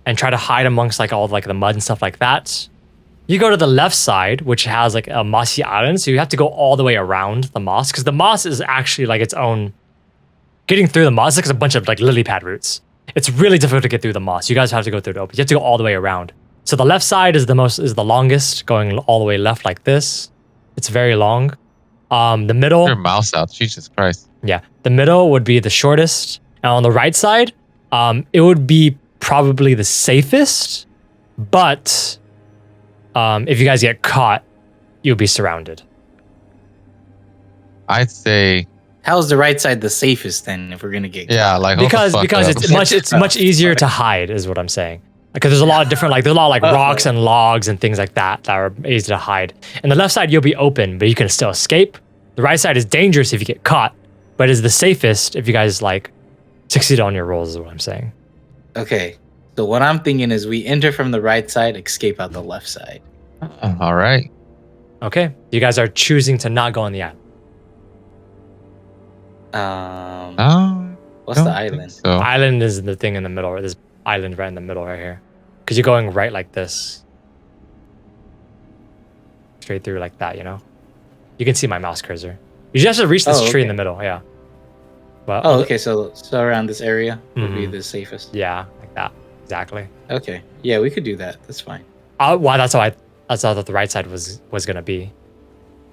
and try to hide amongst like all of, like the mud and stuff like that. You go to the left side, which has like a mossy island, so you have to go all the way around the moss because the moss is actually like its own. Getting through the moss is like a bunch of like lily pad roots. It's really difficult to get through the moss. You guys have to go through the open. You have to go all the way around. So the left side is the longest, going all the way left like this. It's very long. The middle. Your mouse out, Jesus Christ. Yeah, the middle would be the shortest, and on the right side, it would be probably the safest. But if you guys get caught, you'll be surrounded. I'd say. How's the right side the safest then? If we're gonna get caught? Like because it's much easier to hide, is what I'm saying. Because there's a lot of different, like, there's a lot of like rocks and logs and things like that that are easy to hide. And the left side, you'll be open, but you can still escape. The right side is dangerous if you get caught, but is the safest if you guys like succeed on your rolls, is what I'm saying. Okay. So what I'm thinking is we enter from the right side, escape out the left side. All right. Okay. You guys are choosing to not go on the island. What's the Don't think island? So. Island is the thing in the middle. This island right in the middle right here. Because you're going right like this. Straight through like that, you know? You can see my mouse cursor. You just have to reach this tree in the middle, yeah. But, okay. So around this area would be the safest. Yeah, like that. Exactly. Okay. Yeah, we could do that. That's fine. Well, that's how I thought the right side was gonna be.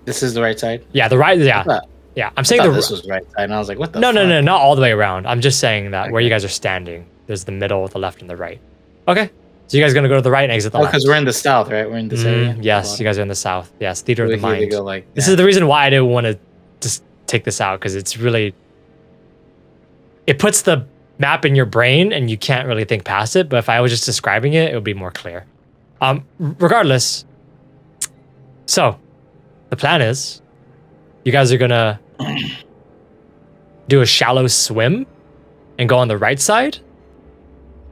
This is the right side? Yeah, the right, yeah. Yeah, I'm saying this was right side, and I was like, what the No, fuck? no, not all the way around. I'm just saying that where you guys are standing, there's the middle, the left, and the right. Okay. So you guys are going to go to the right and exit the left. because we're in the south, right? We're in this area? Yes, you guys are in the south. Yes, theater of the mind. Go like This is the reason why I didn't want to just take this out, because it's really... It puts the map in your brain, and you can't really think past it, but if I was just describing it, it would be more clear. Regardless, so the plan is you guys are going to do a shallow swim and go on the right side?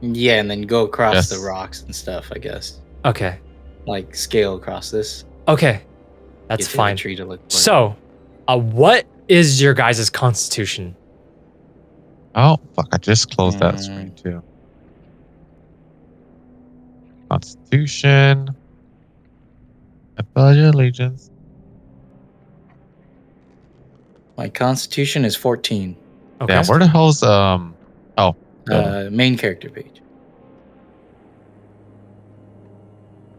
Yeah, and then go across Yes. the rocks and stuff, I guess. Okay. Like scale across this. Okay. That's Get to the fine. tree to look for it. So, what is your guys' constitution? Oh, fuck. I just closed that screen too. Constitution. I pledge allegiance. My constitution is 14. Okay. Yeah, where the hell's Main character page.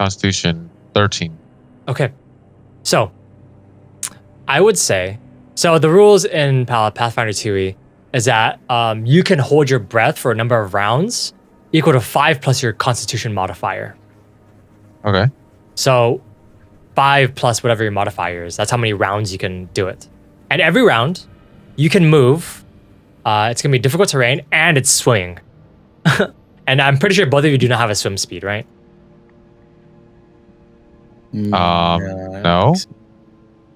Constitution 13. Okay. So, I would say, so the rules in Pathfinder 2e is that you can hold your breath for a number of rounds equal to 5 plus your constitution modifier. Okay. So 5 plus whatever your modifier is. That's how many rounds you can do it. And every round, you can move. It's going to be difficult terrain, and it's swimming. And I'm pretty sure both of you do not have a swim speed, right? No.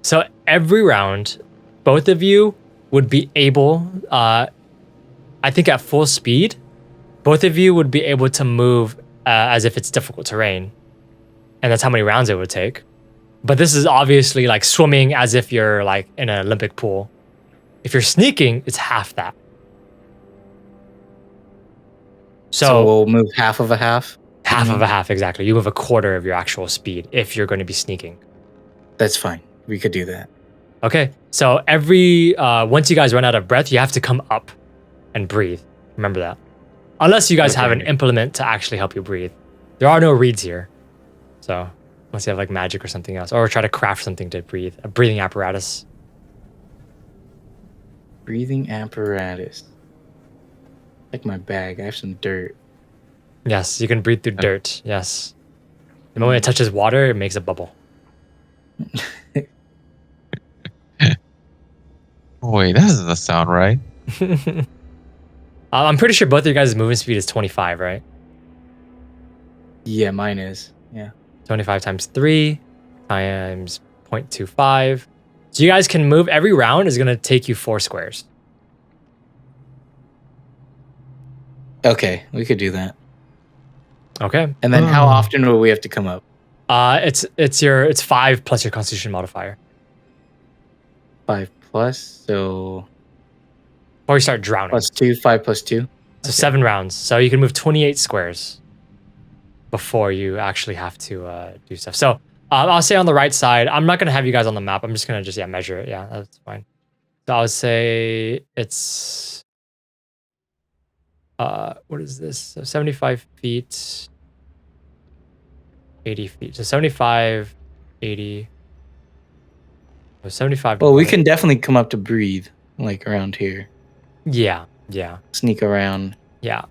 So every round, both of you would be able, I think at full speed, both of you would be able to move as if it's difficult terrain. And that's how many rounds it would take. But this is obviously like swimming as if you're like in an Olympic pool. If you're sneaking, it's half that. So we'll move half of a half? Half of a half, exactly. You move a quarter of your actual speed if you're going to be sneaking. That's fine. We could do that. Okay, so every once you guys run out of breath, you have to come up and breathe. Remember that. Unless you guys have an implement to actually help you breathe. There are no reeds here. So unless you have like magic or something else. Or try to craft something to breathe. A breathing apparatus. Breathing apparatus. Like my bag. I have some dirt. Yes, you can breathe through dirt. Yes. The moment it touches water, it makes a bubble. Wait, that doesn't sound right. I'm pretty sure both of you guys' movement speed is 25, right? Yeah, mine is. Yeah. 25 times 3 times 0.25. So you guys can move. Every round is going to take you 4 squares. Okay, we could do that. Okay. And then how often will we have to come up? It's 5 plus your constitution modifier. 5 plus, so Or you start drowning. plus 2, 5 plus 2. So 7 rounds. So you can move 28 squares before you actually have to do stuff. So I'll say on the right side, I'm not going to have you guys on the map. I'm just going to just measure it. Yeah, that's fine. So I would say it's, what is this? So 75 feet, 80 feet. So 75, 80, 75. Well, we can definitely come up to breathe, like around here. Yeah. Sneak around. Yeah.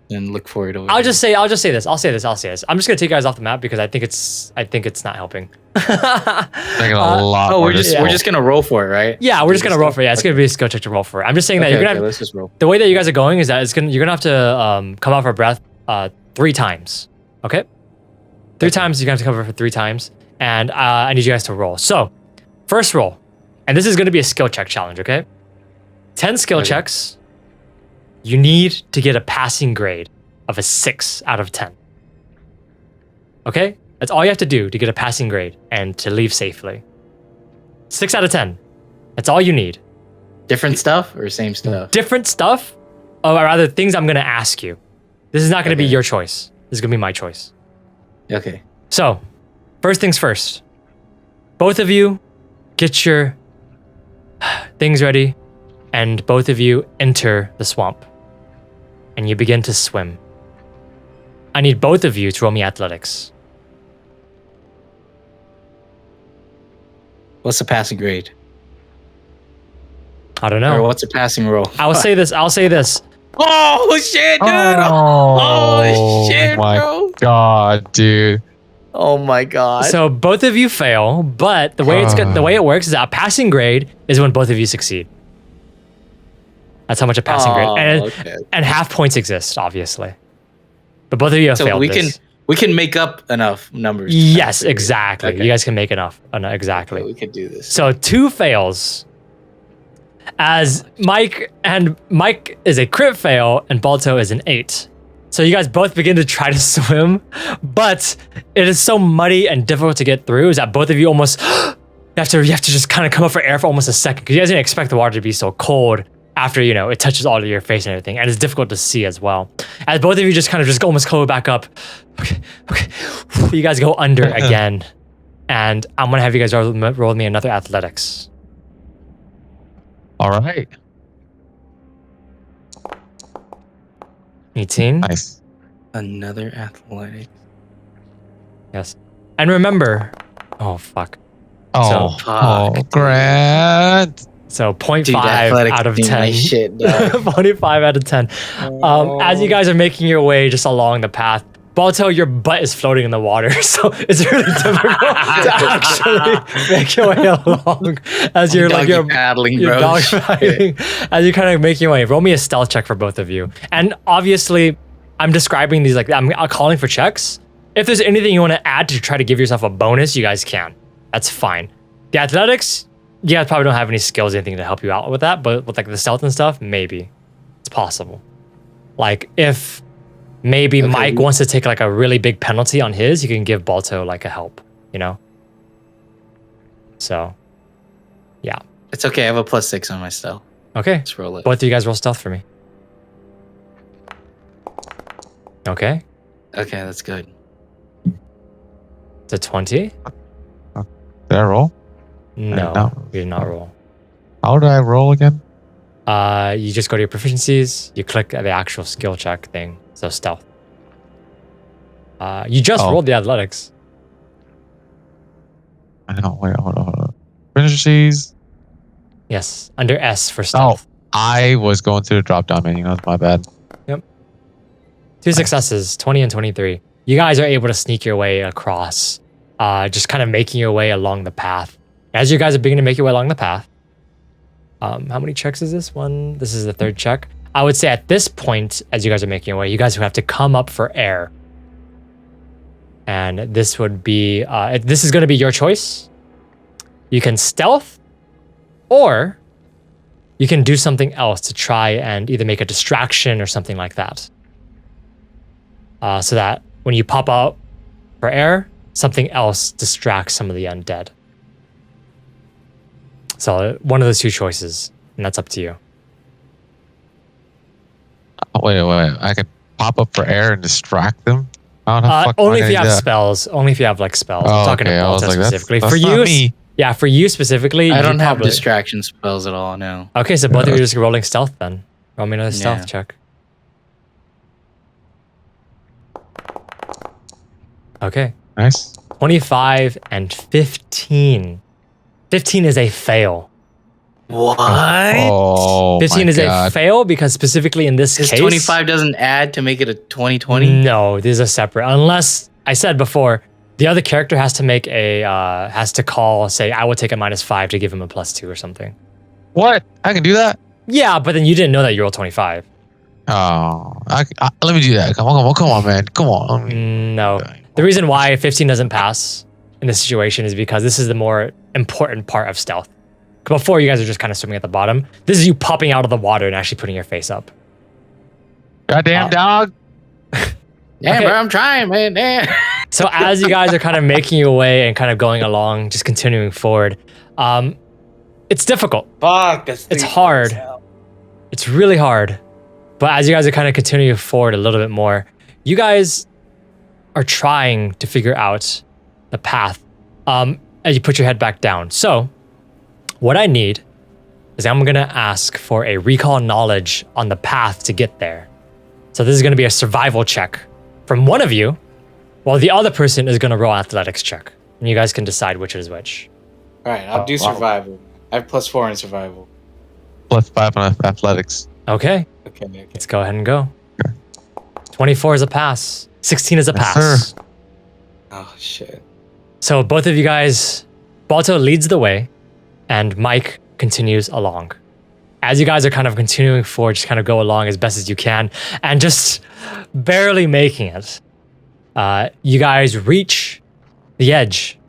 And look for it over I'll there. just say this. I'm just gonna take you guys off the map because I think it's not helping. Taking a lot. we're just gonna roll for it, right? Yeah, we're just gonna roll for it. Yeah, it's gonna be a skill check to roll for it. I'm just saying that you're gonna have, let's just roll. the way that you guys are going is that you're gonna have to come out for breath 3 times. Okay? 3 times, you have to cover for 3 times. And I need you guys to roll. So, first roll. And this is going to be a skill check challenge, okay? 10 skill checks. You need to get a passing grade of a 6 out of 10. Okay? That's all you have to do to get a passing grade and to leave safely. 6 out of 10. That's all you need. Different stuff or same stuff? Different stuff, or rather things I'm going to ask you. This is not going to be your choice. This is going to be my choice. Okay. So, first things first. Both of you get your things ready, and both of you enter the swamp. And you begin to swim. I need both of you to roll me athletics. What's the passing grade? I don't know. Or what's a passing roll? I'll say this. Oh shit, dude! Oh shit, my bro! God, dude. Oh my god! So both of you fail, but the way the way it works is that a passing grade is when both of you succeed. That's how much a passing grade, and half points exist, obviously. But both of you have failed. We can make up enough numbers. Yes, exactly. Okay. You guys can make enough. Exactly. Okay, we could do this. So 2 fails. As Mike is a crit fail and Baltoe is an 8. So you guys both begin to try to swim, but it is so muddy and difficult to get through is that both of you almost you have to just kind of come up for air for almost a second because you guys didn't expect the water to be so cold after it touches all of your face and everything, and it's difficult to see as well. As both of you just almost go back up. Okay. You guys go under again, and I'm gonna have you guys roll me another athletics. All right. 18. Nice. Another athletic. Yes. And remember, oh fuck. Oh, Grant. So 0.5 out of 10. Shit, 0.5 out of 10. As you guys are making your way just along the path, Baltoe, your butt is floating in the water, so it's really difficult to actually make your way along as you're paddling, you're bro. dog paddling, as you kind of make your way. Roll me a stealth check for both of you. And obviously, I'm describing these I'm calling for checks. If there's anything you want to add to try to give yourself a bonus, you guys can. That's fine. The athletics, you guys probably don't have any skills, anything to help you out with that, but with the stealth and stuff, maybe. It's possible. If maybe Mike wants to take a really big penalty on his, you can give Baltoe a help, So, yeah. It's okay, I have a +6 on my stealth. Okay. Let's roll it. Both of you guys roll stealth for me. Okay. Okay, that's good. It's a 20. Did I roll? No, you did not roll. How do I roll again? You just go to your proficiencies, you click the actual skill check thing, so stealth. You just rolled the athletics. I know, wait, hold on. Proficiencies? Yes, under S for stealth. Oh, I was going through the drop-down menu, that's my bad. Yep. 2 successes, 20 and 23. You guys are able to sneak your way across, just kind of making your way along the path. As you guys are beginning to make your way along the path, how many checks is this? This is the 3rd check. I would say at this point, as you guys are making your way, you guys would have to come up for air. And this would be, this is going to be your choice. You can stealth, or you can do something else to try and either make a distraction or something like that. So that when you pop out for air, something else distracts some of the undead. So one of those 2 choices, and that's up to you. Wait. I could pop up for air and distract them? Only if you have spells. Only if you have spells. I'm talking about specifically. That's for you, not me. Yeah, for you specifically. I don't have distraction spells at all, no. Okay, so both of you are just rolling stealth then. Roll me another stealth check. Okay. Nice. 25 and 15. 15 is a fail. What? Oh, 15 is a fail because specifically in this case, 25 doesn't add to make it a 20/20? No, these are separate. Unless I said before, the other character has to make has to call, say, I will take a -5 to give him a +2 or something. What? I can do that? Yeah, but then you didn't know that you rolled 25. Oh, let me do that. Come on, man. Come on. No. The reason why 15 doesn't pass in this situation is because this is the more important part of stealth. Before, you guys are just kind of swimming at the bottom. This is you popping out of the water and actually putting your face up. Goddamn dog. Yeah, Okay. bro, I'm trying, man. Yeah. So as you guys are kind of making your way and kind of going along, just continuing forward, it's difficult. Fuck, that's It's hard. It's really hard. But as you guys are kind of continuing forward a little bit more, you guys are trying to figure out the path as you put your head back down. So what I need is I'm going to ask for a recall knowledge on the path to get there. So this is going to be a survival check from one of you, while the other person is going to roll an athletics check. And you guys can decide which is which. All right, I'll do survival. I have +4 in survival. +5 on athletics. Okay, Okay. let's go ahead and go. 24 is a pass. 16 is a Yes, pass. sir. Oh shit. So both of you guys, Baltoe leads the way, and Mike continues along. As you guys are kind of continuing forward, just kind of go along as best as you can, and just barely making it. You guys reach the edge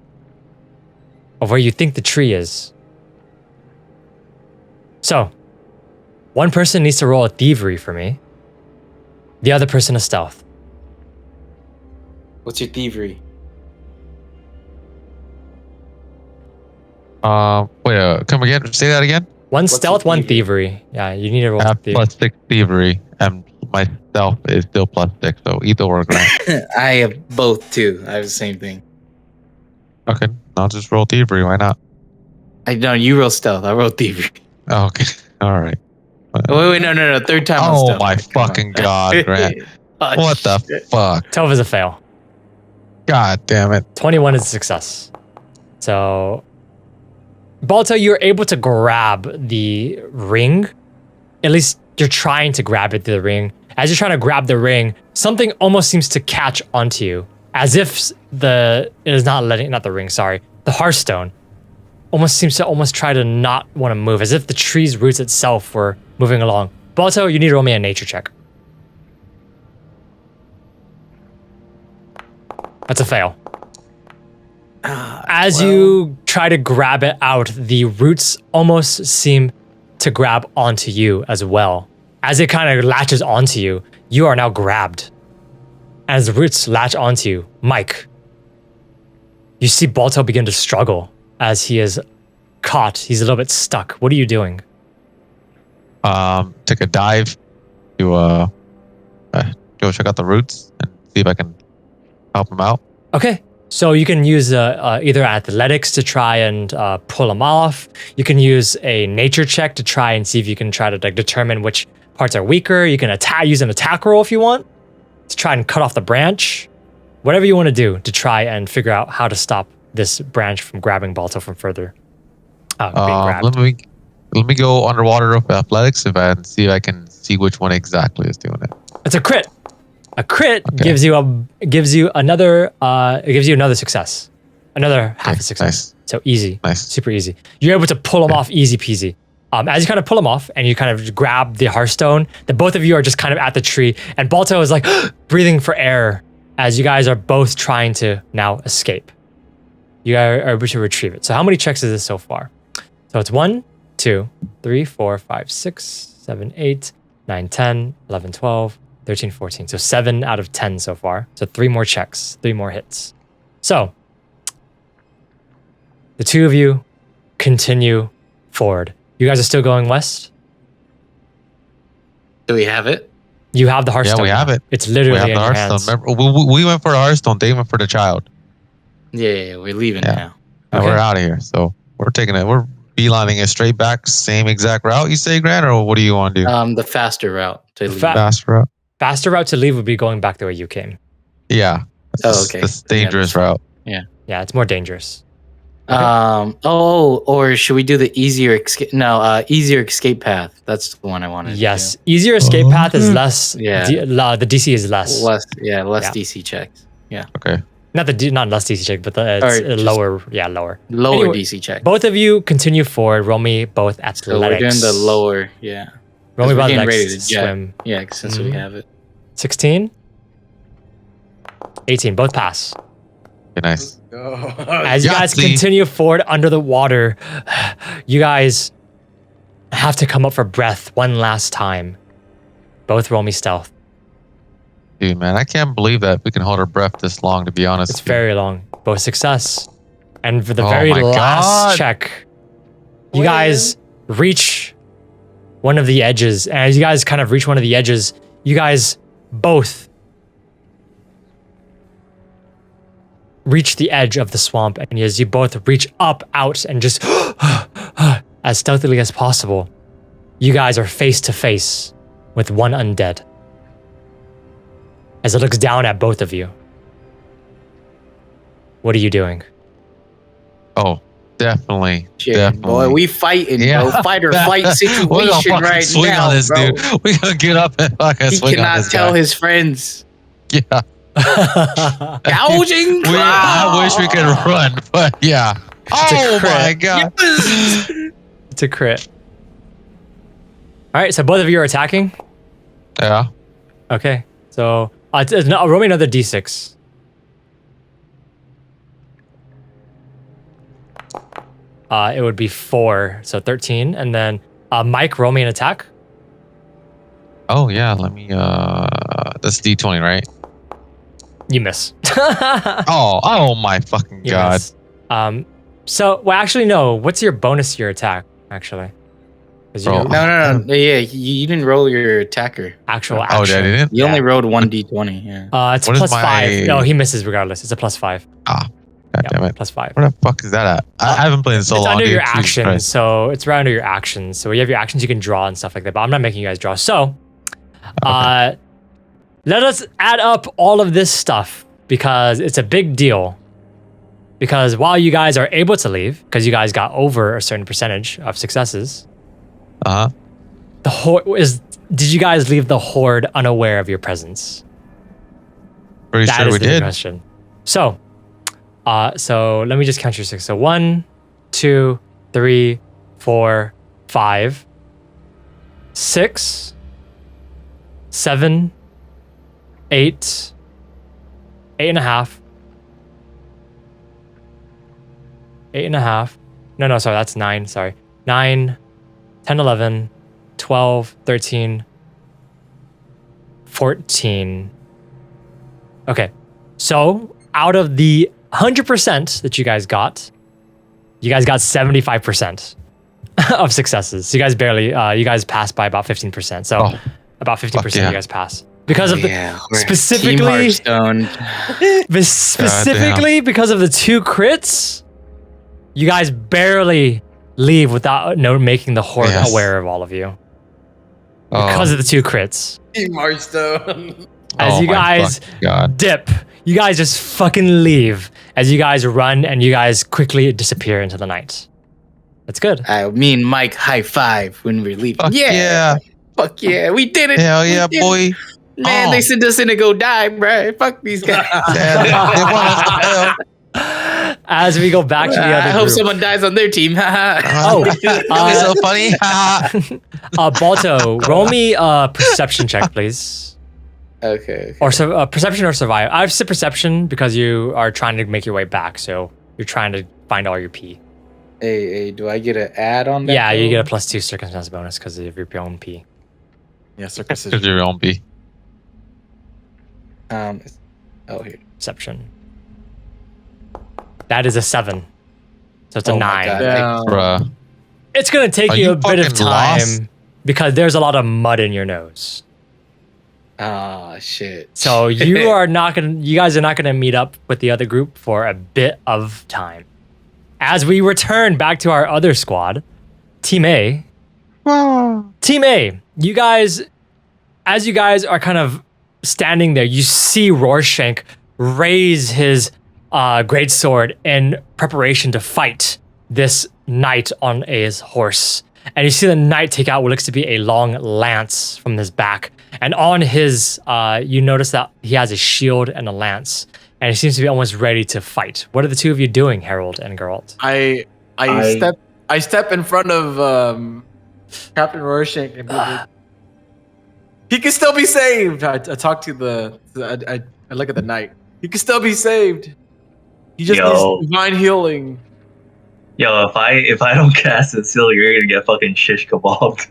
of where you think the tree is. So, one person needs to roll a thievery for me. The other person a stealth. What's your thievery? Wait, come again? Say that again. One What's stealth, your one thievery? thievery. Yeah, you need to roll I a have thievery. +6 thievery, and myself is still +6, so either work right. I have both too. I have the same thing. Okay, I'll just roll thievery. Why not? I know you roll stealth. I roll thievery. Oh, okay, all right. Wait, no. Third time on Oh stealth. my Come on. fucking god, Grant! Oh, What the shit. fuck? 12 is a fail. God damn it! 21 is a success. So, Baltoe, you're able to grab the ring. At least you're trying to grab it through the ring. As you're trying to grab the ring, something almost seems to catch onto you, as if the hearthstone almost seems to almost try to not want to move, as if the tree's roots itself were moving along. Baltoe, you need to roll me a nature check. That's a fail. As you try to grab it out, the roots almost seem to grab onto you as well. As it kind of latches onto you, you are now grabbed. As the roots latch onto you, Mike, you see Baltoe begin to struggle as he is caught. He's a little bit stuck. What are you doing? Take a dive to go check out the roots and see if I can help him out. Okay. So you can use either athletics to try and pull them off. You can use a nature check to try and see if you can try to determine which parts are weaker. You can use an attack roll if you want to try and cut off the branch. Whatever you want to do to try and figure out how to stop this branch from grabbing Baltoe from further being grabbed. Let me go underwater with athletics if I can see if I can see which one exactly is doing it. It's a crit. A crit Okay. gives you another success, another half a success. Nice. So easy, Nice. super easy. You're able to pull them off easy peasy. As you kind of pull them off and you kind of grab the hearthstone, the both of you are just kind of at the tree, and Baltoe is like breathing for air as you guys are both trying to now escape. You are able to retrieve it. So how many checks is this so far? So it's 1, 2, 3, 4, 5, 6, 7, 8, 9, 10, 11, 12, 13, 14. So 7 out of 10 so far. So 3 more checks, 3 more hits. So the two of you continue forward. You guys are still going west? Do we have it? You have the hearthstone. Yeah, we have now. it. It's We literally have in the your hearthstone. hands. Remember, we went for the hearthstone. They went for the child. Yeah, we're leaving Yeah. now. And Okay. we're out of here. So we're taking it. We're beelining it straight back, same exact route. You say, Grant, or what do you want to do? The faster route to leave. Fast route. Faster route to leave would be going back the way you came. Yeah. Oh, okay. This dangerous route. Yeah, it's more dangerous. Or should we do the easier escape? No, easier escape path. That's the one I wanted. Yes, easier escape path is less. Yeah. The DC is less. Less Yeah. DC checks. Okay. Not less DC check, but it's Or just- lower. Yeah, lower. Lower Anyway, DC check. Both of you continue forward. Roll me both athletics. So we're doing the lower. Yeah. Roll me We're about getting like ready to jet. swim. Yeah, since we have it. 16, 18, both pass. Okay, nice. As you guys Yahtzee. continue forward under the water, you guys have to come up for breath one last time. Both roll me stealth. Dude, man, I can't believe that we can hold our breath this long, to be honest. It's very long. Both success. And for the Oh very my last God. check, you guys reach one of the edges. And as you guys kind of reach one of the edges, you guys both reach the edge of the swamp. And as you both reach up, out, and just as stealthily as possible, you guys are face to face with one undead. As it looks down at both of you. What are you doing? Oh, definitely. Shit, Definitely. boy, we fighting, bro. Fight or flight We're situation gonna fucking right swing now, on this, bro. dude. We're gonna get up and fucking He swing on cannot this tell guy. his friends. Yeah. Gouging I wish we could run, but yeah. Oh crit. my god. It's a crit. All right, so both of you are attacking. Yeah. Okay, so roll me another d6. It would be 4, so 13, and then Mike, roll me an attack. Oh yeah, let me that's D20, right? You miss. Oh my fucking You god. miss. So, well, actually, no. What's your bonus to your attack, actually? 'Cause you Bro. know, No. Yeah, you didn't roll your attacker. actual Oh, action. did I didn't? You only rolled 1d20. Yeah. It's What is plus 5. my- No, he misses regardless. It's a plus 5. Ah, god damn it. Plus 5. Where the fuck is that at? I haven't played in so It's long. under dude. your Jesus actions, Christ. so it's right under your actions. So when you have your actions, you can draw and stuff like that. But I'm not making you guys draw. So, let us add up all of this stuff because it's a big deal. Because while you guys are able to leave, because you guys got over a certain percentage of successes, Uh-huh. the horde did you guys leave the horde unaware of your presence? Pretty That sure is we the big did. question. So let me just count your 6. So 1, 2, 3, 4, 5, 6, 7, 8, 8.5, 8.5. No, sorry, that's 9. Sorry. 9, 10, 11, 12, 13, 14. Okay. So out of the 100% that you guys got 75% of successes. So you guys barely, you guys passed by about 15%. So about 15% yeah. you guys pass. Because of we're specifically- Team Hearthstone. specifically because of the 2 crits, you guys barely leave without making the horde Yes. aware of all of you. Oh. Because of the 2 crits. Team Hearthstone. As Oh you my guys fucking God. dip, you guys just fucking leave. As you guys run and you guys quickly disappear into the night. That's good. Me and Mike high five when we're leaving. Fuck yeah. Fuck yeah. We did it. Hell We yeah, did it. boy. Man, Oh. they sent us in to go die, bro. Fuck these guys. Yeah, they want us to fail. As we go back to the other I hope group. someone dies on their team. Oh, It's so funny. Baltoe, roll me a perception check, please. Okay. Or perception or survive. I've said perception because you are trying to make your way back, so you're trying to find all your P. Hey, do I get an add on that? Yeah, you though? get a +2 circumstance bonus because of your own P. Yeah, Because circumcision. you're your own B. Oh, here. Perception. That is a 7. So it's a Oh my 9. God. Yeah. Bruh. It's gonna take Are you you a bit of fucking time lost? because there's a lot of mud in your nose. Oh, shit. So you guys are not gonna meet up with the other group for a bit of time. As we return back to our other squad, Team A. Team A, as you guys are kind of standing there, you see Rorschach raise his greatsword in preparation to fight this knight on his horse. And you see the knight take out what looks to be a long lance from his back. And on his, you notice that he has a shield and a lance. And he seems to be almost ready to fight. What are the 2 of you doing, Herald and Geralt? I step in front of Captain Rorschach and be like, He can still be saved. I talk to I look at the knight. He can still be saved. He just needs divine healing. Yo, if I don't cast it still, you're gonna get fucking shish kebabbed.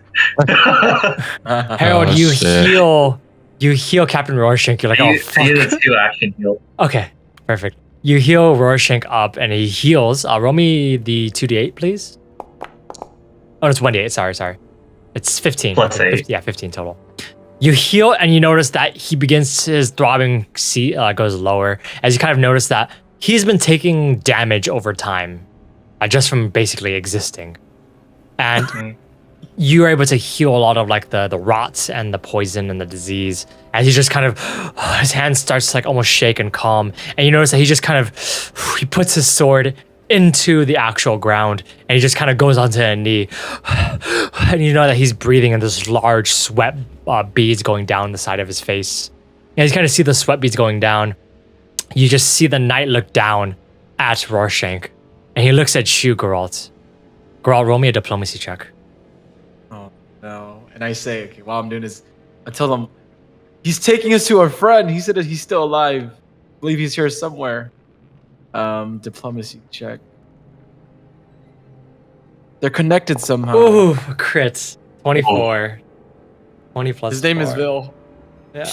Herald, you heal Captain Rorschach. You're like, oh fuck. He did a 2 action heal. Okay, perfect. You heal Rorschach up, and he heals. Roll me the 2d8, please. Oh, it's 1d8. Sorry. It's 15. Plus 8. Yeah, 15 total. You heal, and you notice that he begins his throbbing goes lower, as you kind of notice that he's been taking damage over time, just from basically existing. And you're able to heal a lot of like the rots and the poison and the disease. And he just kind of, his hand starts to like almost shake and calm. And you notice that he just kind of, he puts his sword into the actual ground and he just kind of goes onto a knee. And you know that he's breathing and there's large sweat beads going down the side of his face. And you kind of see the sweat beads going down. You just see the knight look down at Rorschach. And he looks at you, Geralt. Geralt, roll me a diplomacy check. Oh, no. And I say, okay, while I'm doing this, I tell them, he's taking us to our friend. He said that he's still alive. I believe he's here somewhere. Diplomacy check. They're connected somehow. Ooh, crit. 24. 20 plus His name 4. is Vil. Yeah.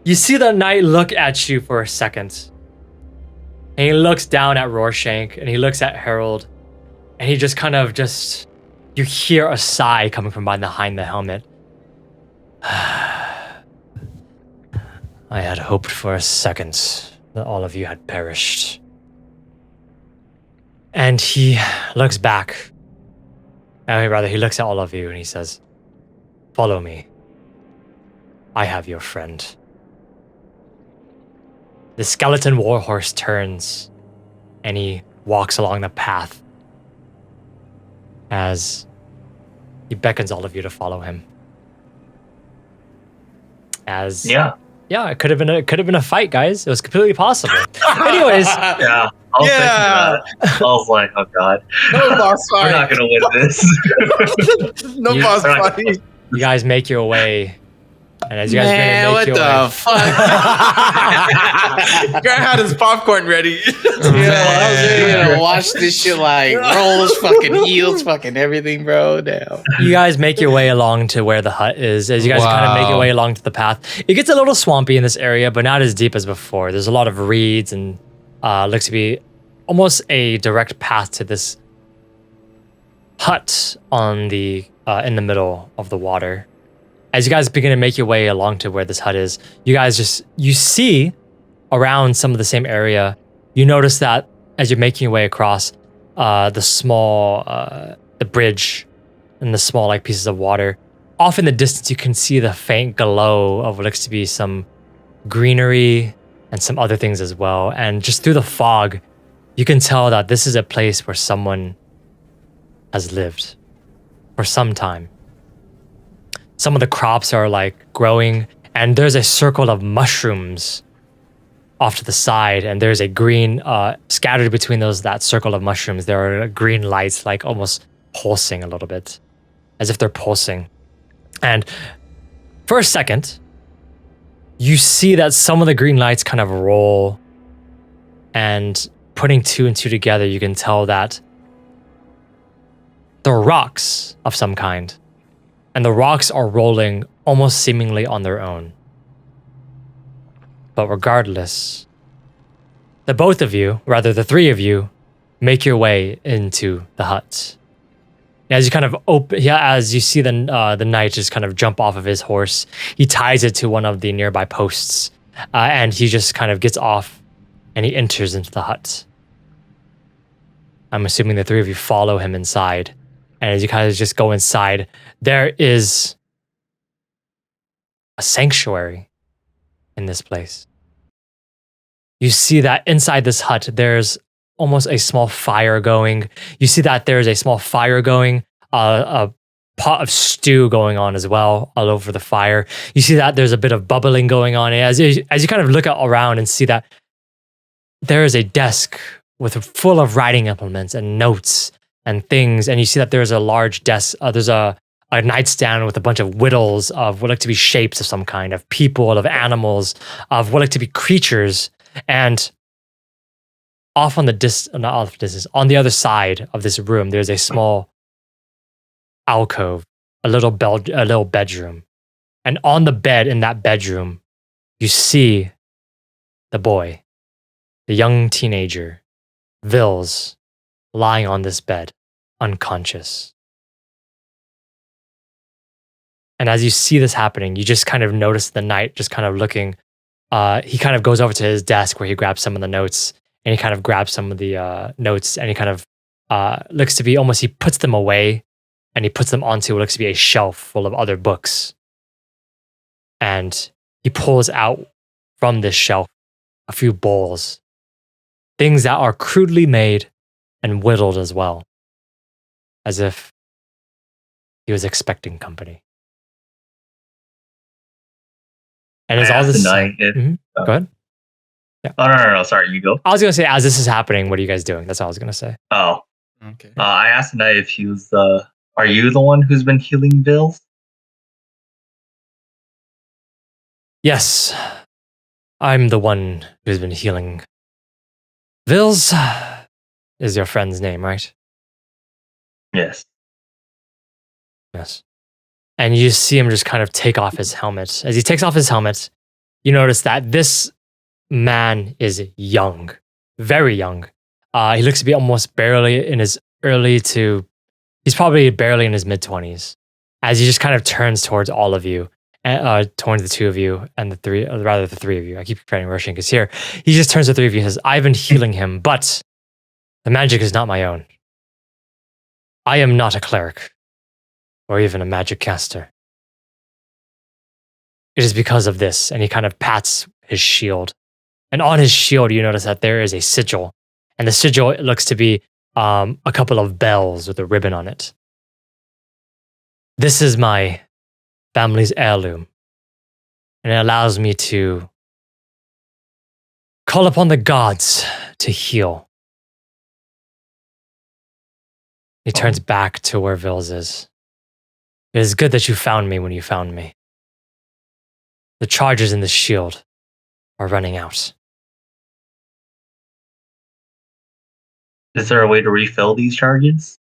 You see the knight look at you for a second. And he looks down at Rorschach and he looks at Herald. And he just kind of you hear a sigh coming from behind the helmet. I had hoped for a second that all of you had perished. And he looks back. Rather, he looks at all of you and he says, "Follow me. I have your friend." The skeleton warhorse turns and he walks along the path as he beckons all of you to follow him. Yeah, it could have been a fight, guys. It was completely possible. Anyways, yeah. I was like, oh god, no boss fight. We're not gonna win this. No boss fight. You guys make your way. And as you guys what the fuck? Grant had his popcorn ready. I was ready to watch this shit like rolls, fucking heels, fucking everything, bro. Damn. You guys make your way along to where the hut is. As you guys kind of make your way along to the path, it gets a little swampy in this area, but not as deep as before. There's a lot of reeds and looks to be almost a direct path to this hut on the in the middle of the water. As you guys begin to make your way along to where this hut is, you guys you see around some of the same area, you notice that as you're making your way across the bridge and the small like pieces of water, off in the distance you can see the faint glow of what looks to be some greenery and some other things as well. And just through the fog, you can tell that this is a place where someone has lived for some time. Some of the crops are like growing, and there's a circle of mushrooms off to the side, and there's a green scattered between that circle of mushrooms. There are green lights, like almost pulsing a little bit, as if they're pulsing. And for a second, you see that some of the green lights kind of roll, and putting 2 and 2 together, you can tell that they're rocks of some kind. And the rocks are rolling almost seemingly on their own. But regardless, the both of you, rather the 3 of you, make your way into the hut. As you kind of as you see the knight just kind of jump off of his horse, he ties it to one of the nearby posts, and he just kind of gets off, and he enters into the hut. I'm assuming the 3 of you follow him inside. And as you kind of just go inside, there is a sanctuary in this place. You see that inside this hut, there's almost a small fire going. You see that there's a small fire going, a pot of stew going on as well, all over the fire. You see that there's a bit of bubbling going on. As you kind of look around and see that there is a desk full of writing implements and notes and things, and you see that there's a large desk. There's a a nightstand with a bunch of whittles of what look to be shapes of some kind, of people, of animals, of what look to be creatures. And off on the not off the distance, on the other side of this room, there's a small alcove, a little bedroom. And on the bed in that bedroom, you see the boy, the young teenager, Vils, lying on this bed, unconscious. And as you see this happening, you just kind of notice the knight just kind of looking. He kind of goes over to his desk where he grabs some of the notes, and he kind of grabs some of the notes, and he kind of looks to be almost, he puts them away, and he puts them onto what looks to be a shelf full of other books. And he pulls out from this shelf a few bowls, things that are crudely made and whittled as well, as if he was expecting company. And as all this, Go ahead. Yeah. Oh no! Sorry, you go. I was gonna say, as this is happening, what are you guys doing? That's all I was gonna say. Oh, Okay. I asked the knight if he was the. Are you the one who's been healing Vils? Yes, I'm the one who's been healing. Vils is your friend's name, right? Yes. Yes. And you see him just kind of take off his helmet. As he takes off his helmet, you notice that this man is young, very young. He looks to be almost barely in his he's probably barely in his mid-20s. As he just kind of turns towards all of you, towards the two of you and the three of you. I keep forgetting Roshan is here. He just turns to the three of you and says, I've been healing him, but the magic is not my own. I am not a cleric or even a magic caster. It is because of this. And he kind of pats his shield. And on his shield, you notice that there is a sigil. And the sigil looks to be a couple of bells with a ribbon on it. This is my family's heirloom. And it allows me to call upon the gods to heal. He turns back to where Vils is. It is good that you found me when you found me. The charges in the shield are running out. Is there a way to refill these charges?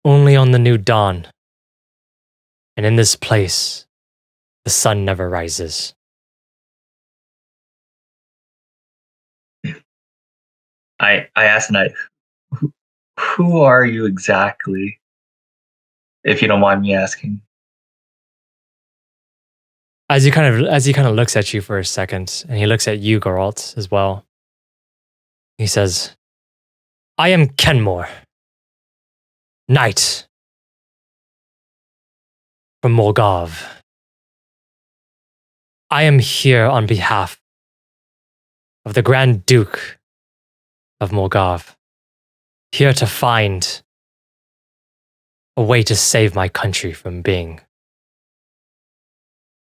Only on the new dawn. And in this place, the sun never rises. I asked the knight, who are you exactly? If you don't mind me asking. As he kind of looks at you for a second, and he looks at you, Geralt, as well. He says, I am Kenmore, knight from Morgov. I am here on behalf of the Grand Duke of Morgov, here to find a way to save my country from being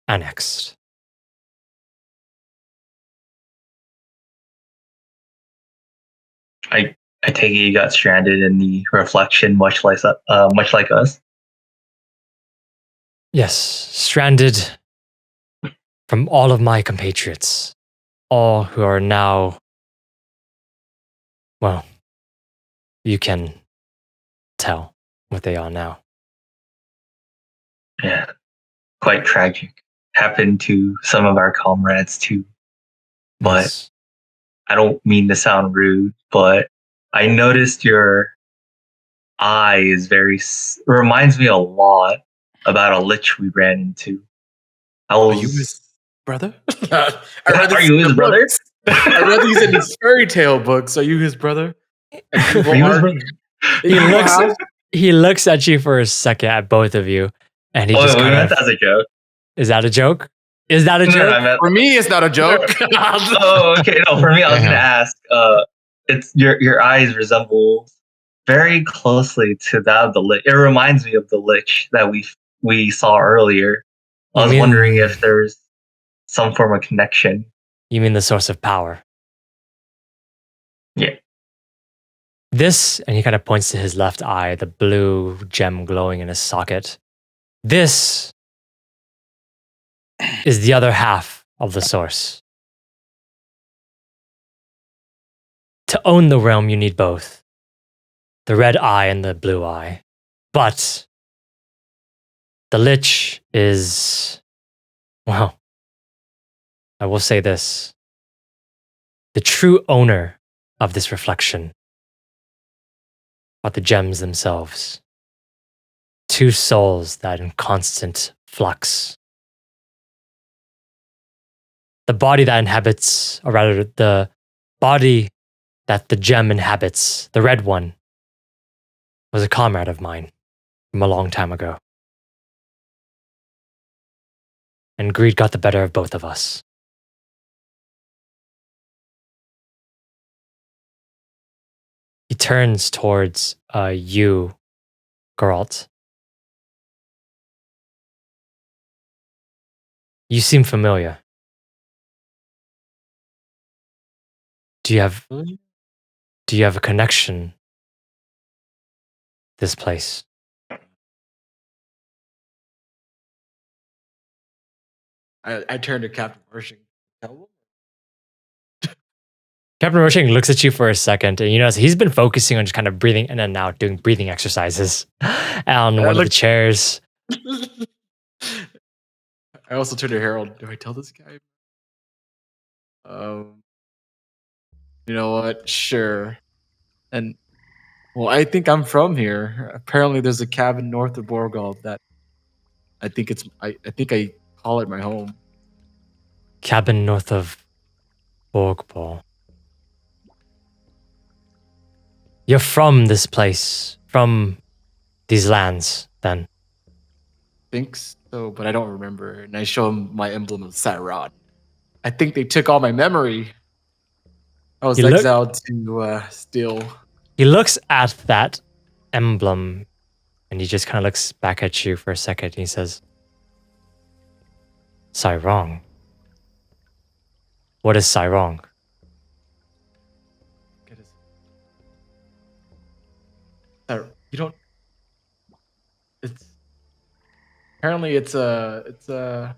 annexed. I take it you got stranded in the reflection, much like us. Yes, stranded from all of my compatriots, all who are now, well, you can tell what they are now. Yeah, quite tragic. Happened to some of our comrades too. But Yes. I don't mean to sound rude, but I noticed your eye is reminds me a lot about a lich we ran into. Are you his brother? Are you his brother? I read these in his fairy tale books. Are you his brother? Are you his brother? He looks at you for a second at both of you, and he just kind of. That's a joke. Is that a joke? Is that a joke? No, For me, it's not a joke. Oh, okay. No, for me, I was going to ask. It's your eyes resemble very closely to that of the lich. It reminds me of the lich that we saw earlier. I was wondering if there's some form of connection. You mean the source of power? Yeah. This, and he kind of points to his left eye, the blue gem glowing in his socket. This is the other half of the source. To own the realm, you need both the red eye and the blue eye. But the Lich is, well, I will say this. The true owner of this reflection are the gems themselves. Two souls that in constant flux. The body that inhabits, or rather the body that the gem inhabits, the red one, was a comrade of mine from a long time ago. And greed got the better of both of us. He turns towards you, Geralt. You seem familiar. Do you have a connection? This place. I turn to Captain Pershing. Captain Roshing looks at you for a second, and you notice he's been focusing on just kind of breathing in and out, doing breathing exercises on one of the chairs. I also turn to Herald. Do I tell this guy? You know what? Sure. And well, I think I'm from here. Apparently, there's a cabin north of Borgbal that I think I call it my home. Cabin north of Borgbal. You're from this place, from these lands, then. Think so, but I don't remember. And I show him my emblem of Cyrod. I think they took all my memory. I was exiled to steal. He looks at that emblem, and he just kind of looks back at you for a second, and he says, Cyrong. What is Cyrong? You don't. It's apparently it's a.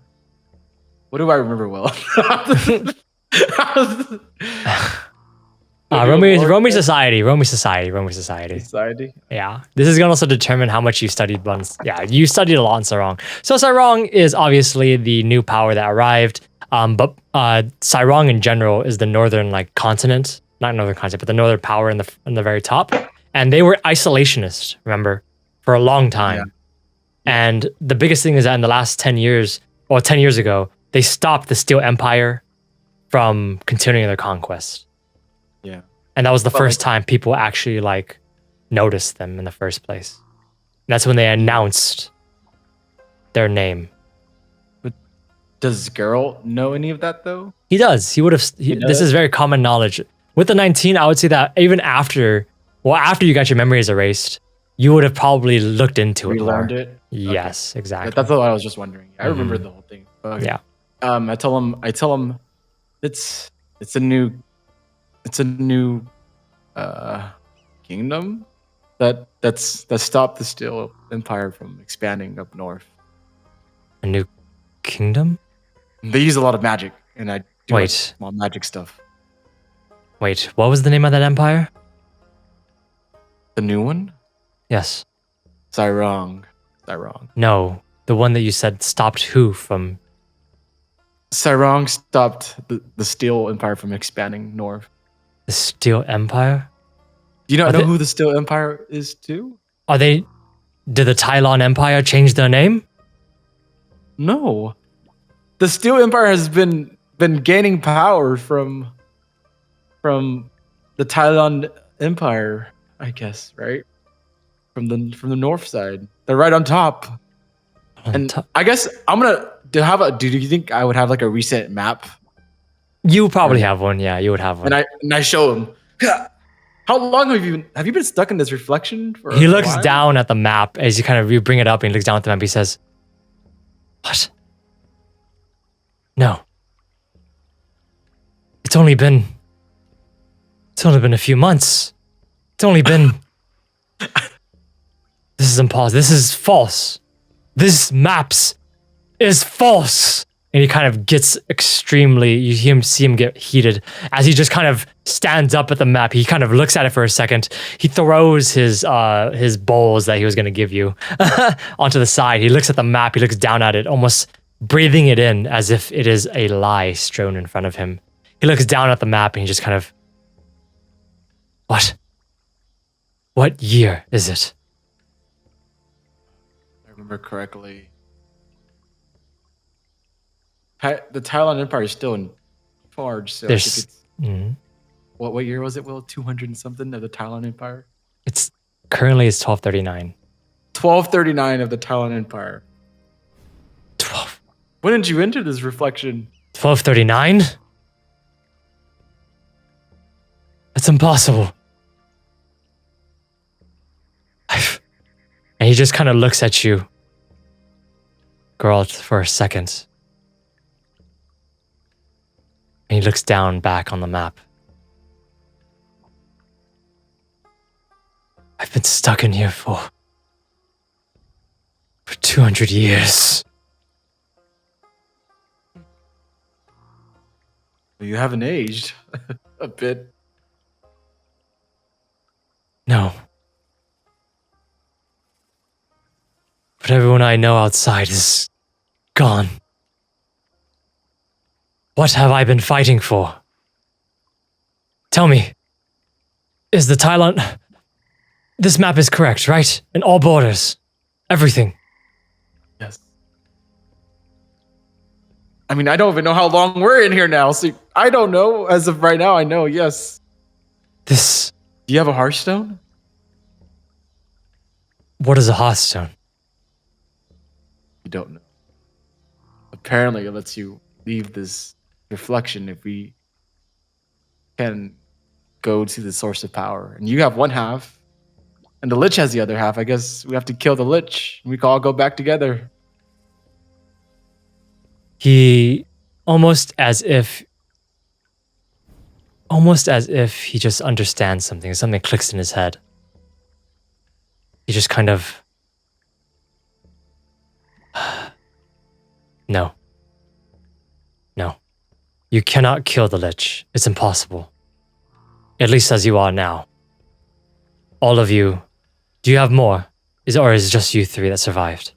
What do I remember well? Romy Society. Society. Yeah, this is gonna also determine how much you studied once. Yeah, you studied a lot in Cyrong. So Cyrong is obviously the new power that arrived. But Cyrong in general is the northern continent, not northern continent, but the northern power in the very top. And they were isolationists, remember, for a long time. Yeah. And the biggest thing is that in the last 10 years, or 10 years ago, they stopped the Steel Empire from continuing their conquest. Yeah. And that was the first time people actually noticed them in the first place. And that's when they announced their name. But does Geralt know any of that though? He does. He would have. This is very common knowledge. With the 19, I would say that even after you got your memories erased, you would have probably looked into it more. Relearned it? Yes, okay. Exactly. That's what I was just wondering. I remember the whole thing. Okay. Yeah. I tell him it's a new kingdom that stopped the Steel Empire from expanding up north. A new kingdom? They use a lot of magic, and I do small magic stuff. Wait, what was the name of that empire? The new one? Yes. Cyrong. No, the one that you said stopped who from? Cyrong stopped the Steel Empire from expanding north. The Steel Empire? Do you not know who the Steel Empire is too? Did the Tylon Empire change their name? No. The Steel Empire has been gaining power from the Tylon Empire, I guess, right? From the north side. They're right on top. I guess I'm gonna do you think I would have a recent map? You probably have one, yeah, you would have one. And I show him. How long have you been stuck in this reflection for He looks down at the map as you bring it up, and he looks down at the map. He says, "What? No. It's only been a few months. It's only been. This is impossible. This is false. This maps is false. And he kind of gets extremely. You see him get heated as he just kind of stands up at the map. He kind of looks at it for a second. He throws his bowls that he was going to give you onto the side. He looks at the map. He looks down at it, almost breathing it in as if it is a lie strewn in front of him. He looks down at the map and he just kind of. What? What year is it? If I remember correctly. The Thailand Empire is still in charge, so I think it's what year was it, Will? 200 and something of the Thailand Empire? It's currently 1239. 1239 of the Thailand Empire. 12. When did you enter this reflection? 1239? That's impossible. And he just kind of looks at you, Geralt, for a second. And he looks down back on the map. I've been stuck in here for 200 years. You haven't aged a bit. No. But everyone I know outside is gone. What have I been fighting for? Tell me, is the Thailand... This map is correct, right? In all borders. Everything. Yes. I mean, I don't even know how long we're in here now, so I don't know. As of right now, I know, yes. This... Do you have a Hearthstone? What is a Hearthstone? You don't know. Apparently, it lets you leave this reflection if we can go to the source of power. And you have one half, and the Lich has the other half. I guess we have to kill the Lich. We can all go back together. He almost as if he just understands something. Something clicks in his head. He just kind of... No. You cannot kill the Lich. It's impossible. At least as you are now. All of you. Do you have more? Or is it just you three that survived?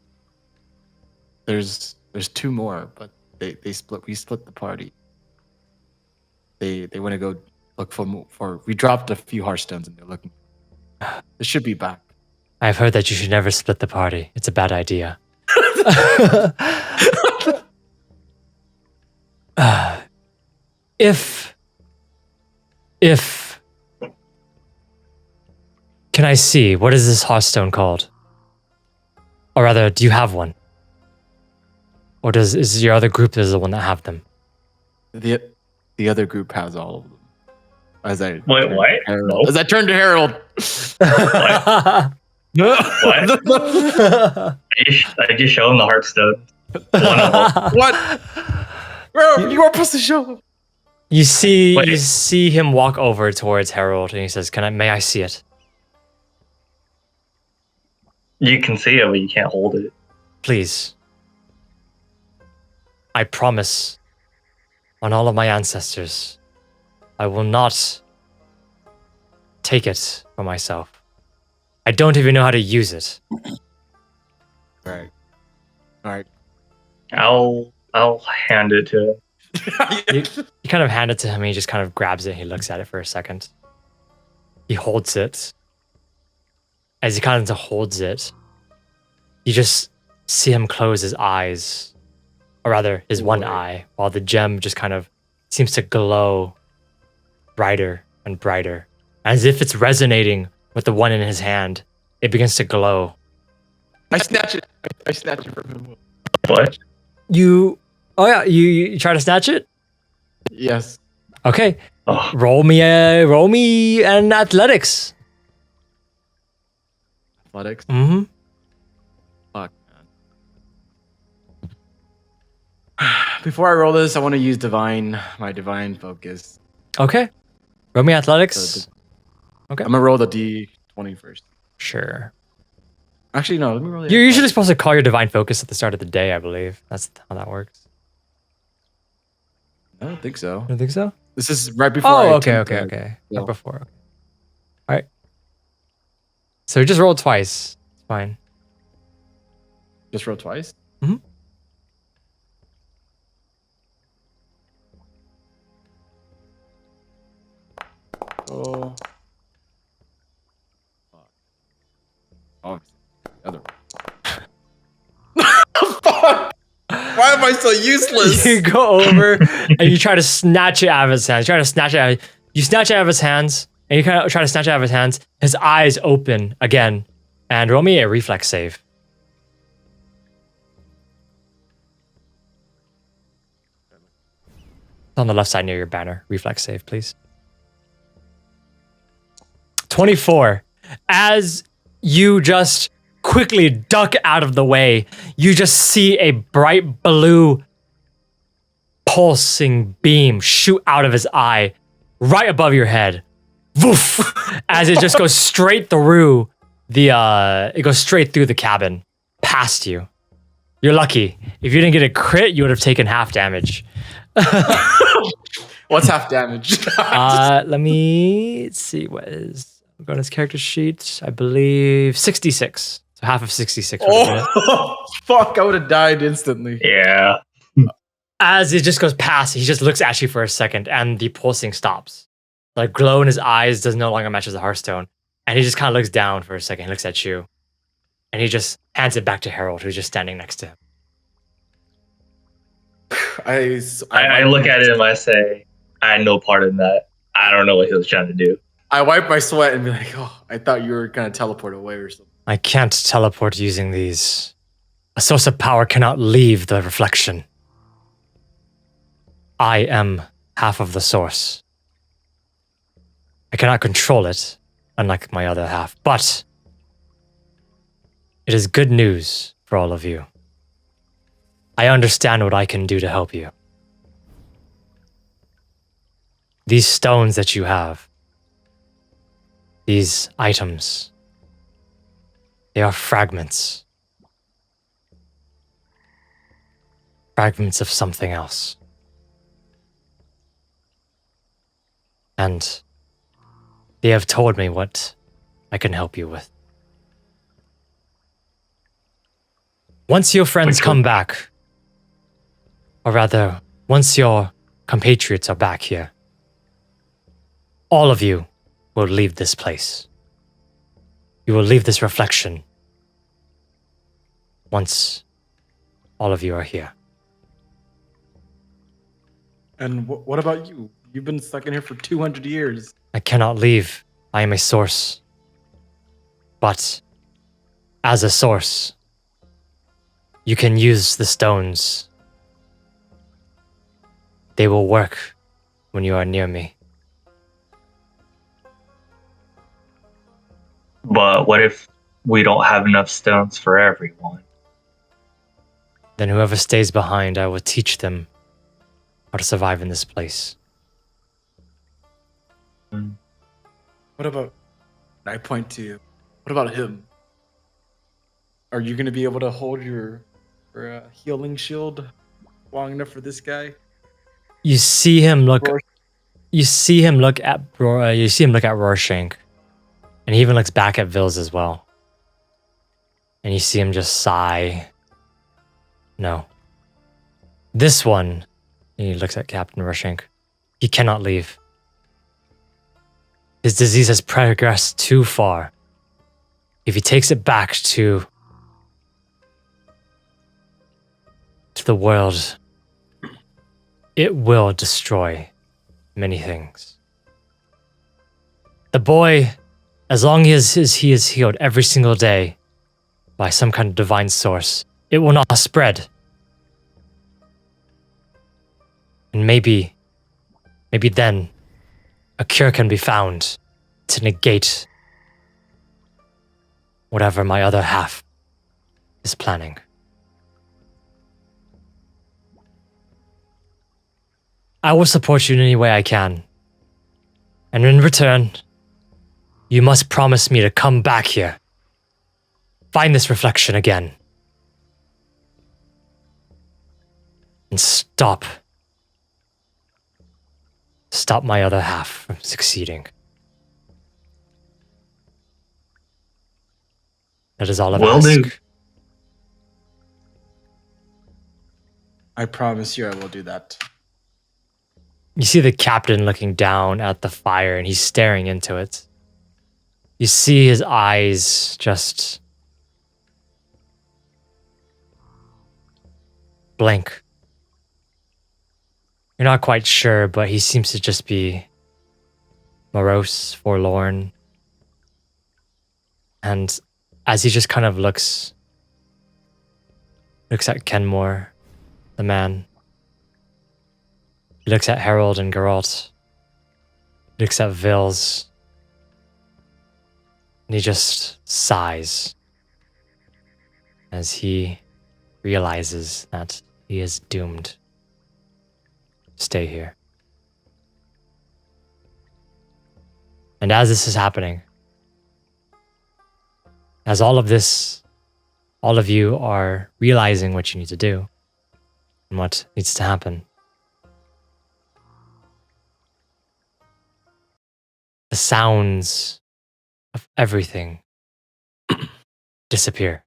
There's two more, but they split. We split the party. They want to go look for. We dropped a few Hearthstones and they're looking. They should be back. I've heard that you should never split the party. It's a bad idea. If can I see, what is this Hearthstone called? Or rather, do you have one? Or is your other group the one that have them? The other group has all of them. Wait, what? No. As I turn to Herald. What? I just show him the Hearthstone. One of them. What? Bro, you are supposed to show him. You see him walk over towards Herald and he says, may I see it? You can see it, but you can't hold it. Please. I promise on all of my ancestors, I will not take it for myself. I don't even know how to use it. Right. All right. I'll hand it to him. You kind of hand it to him and he just kind of grabs it. He looks at it for a second. He holds it. As he kind of holds it, you just see him close his eyes, or rather his one eye, while the gem just kind of seems to glow brighter and brighter. As if it's resonating with the one in his hand, it begins to glow. I snatch it. I snatch it from him. What? You try to snatch it? Yes. Okay. Oh. Roll me an athletics. Athletics? Mm-hmm. Fuck, man. Before I roll this, I want to use my divine focus. Okay. Roll me athletics. Okay. I'm gonna roll the D20 first. Sure. Actually, no. Let me roll the. You're usually supposed to call your divine focus at the start of the day, I believe. That's how that works. I don't think so. You don't think so? This is right before. Oh, I okay. attempt to Right roll. before. Okay. All right. So just roll twice. It's fine. Just roll twice. Mhm. Oh. Oh. Other. Fuck! Why am I so useless? You go over and you try to snatch it out of his hands. You snatch it out of his hands, and you kind of try to snatch it out of his hands. His eyes open again, and roll me a reflex save. On the left side near your banner. Reflex save, please. 24. As you just quickly duck out of the way, you just see a bright blue pulsing beam shoot out of his eye right above your head. Woof! As it just goes straight through the cabin, past you. You're lucky. If you didn't get a crit, you would have taken half damage. What's half damage? Let me see what is. I'm going to his character sheet. I believe 66. So half of 66. Oh, fuck. I would have died instantly. Yeah. As it just goes past, he just looks at you for a second and the pulsing stops. The glow in his eyes does no longer match the Hearthstone. And he just kind of looks down for a second. He looks at you. And he just hands it back to Herald, who's just standing next to him. I look at it and I say, I had no part in that. I don't know what he was trying to do. I wipe my sweat and be like, oh, I thought you were going to teleport away or something. I can't teleport using these. A source of power cannot leave the reflection. I am half of the source. I cannot control it, unlike my other half, but it is good news for all of you. I understand what I can do to help you. These stones that you have, these items, they are fragments. Fragments of something else. And they have told me what I can help you with. Once your friends come back, or rather, once your compatriots are back here, all of you will leave this place. You will leave this reflection once all of you are here. And what about you? You've been stuck in here for 200 years. I cannot leave. I am a source. But as a source, you can use the stones. They will work when you are near me. But what if we don't have enough stones for everyone? Then whoever stays behind, I will teach them how to survive in this place. What about... I point to you. What about him? Are you going to be able to hold your healing shield long enough for this guy? You see him look. You see him look at. You see him look at Rorschach, and he even looks back at Vils as well. And you see him just sigh. No. This one. And he looks at Captain Rorschach. He cannot leave. His disease has progressed too far. If he takes it back to the world, it will destroy many things. The boy, as long as he is healed every single day by some kind of divine source, it will not spread. And maybe then a cure can be found to negate whatever my other half is planning. I will support you in any way I can. And in return, You must promise me to come back here. Find this reflection again. And stop my other half from succeeding. That is all I've Will do. asked. I promise you I will do that. You see the captain looking down at the fire and he's staring into it. You see his eyes just blank. You're not quite sure, but he seems to just be morose, forlorn. And as he just kind of looks at Kenmore, the man. He looks at Herald and Geralt. He looks at Vils. And he just sighs as he realizes that he is doomed to stay here. And as this is happening, as all of you are realizing what you need to do and what needs to happen, the sounds of everything disappear.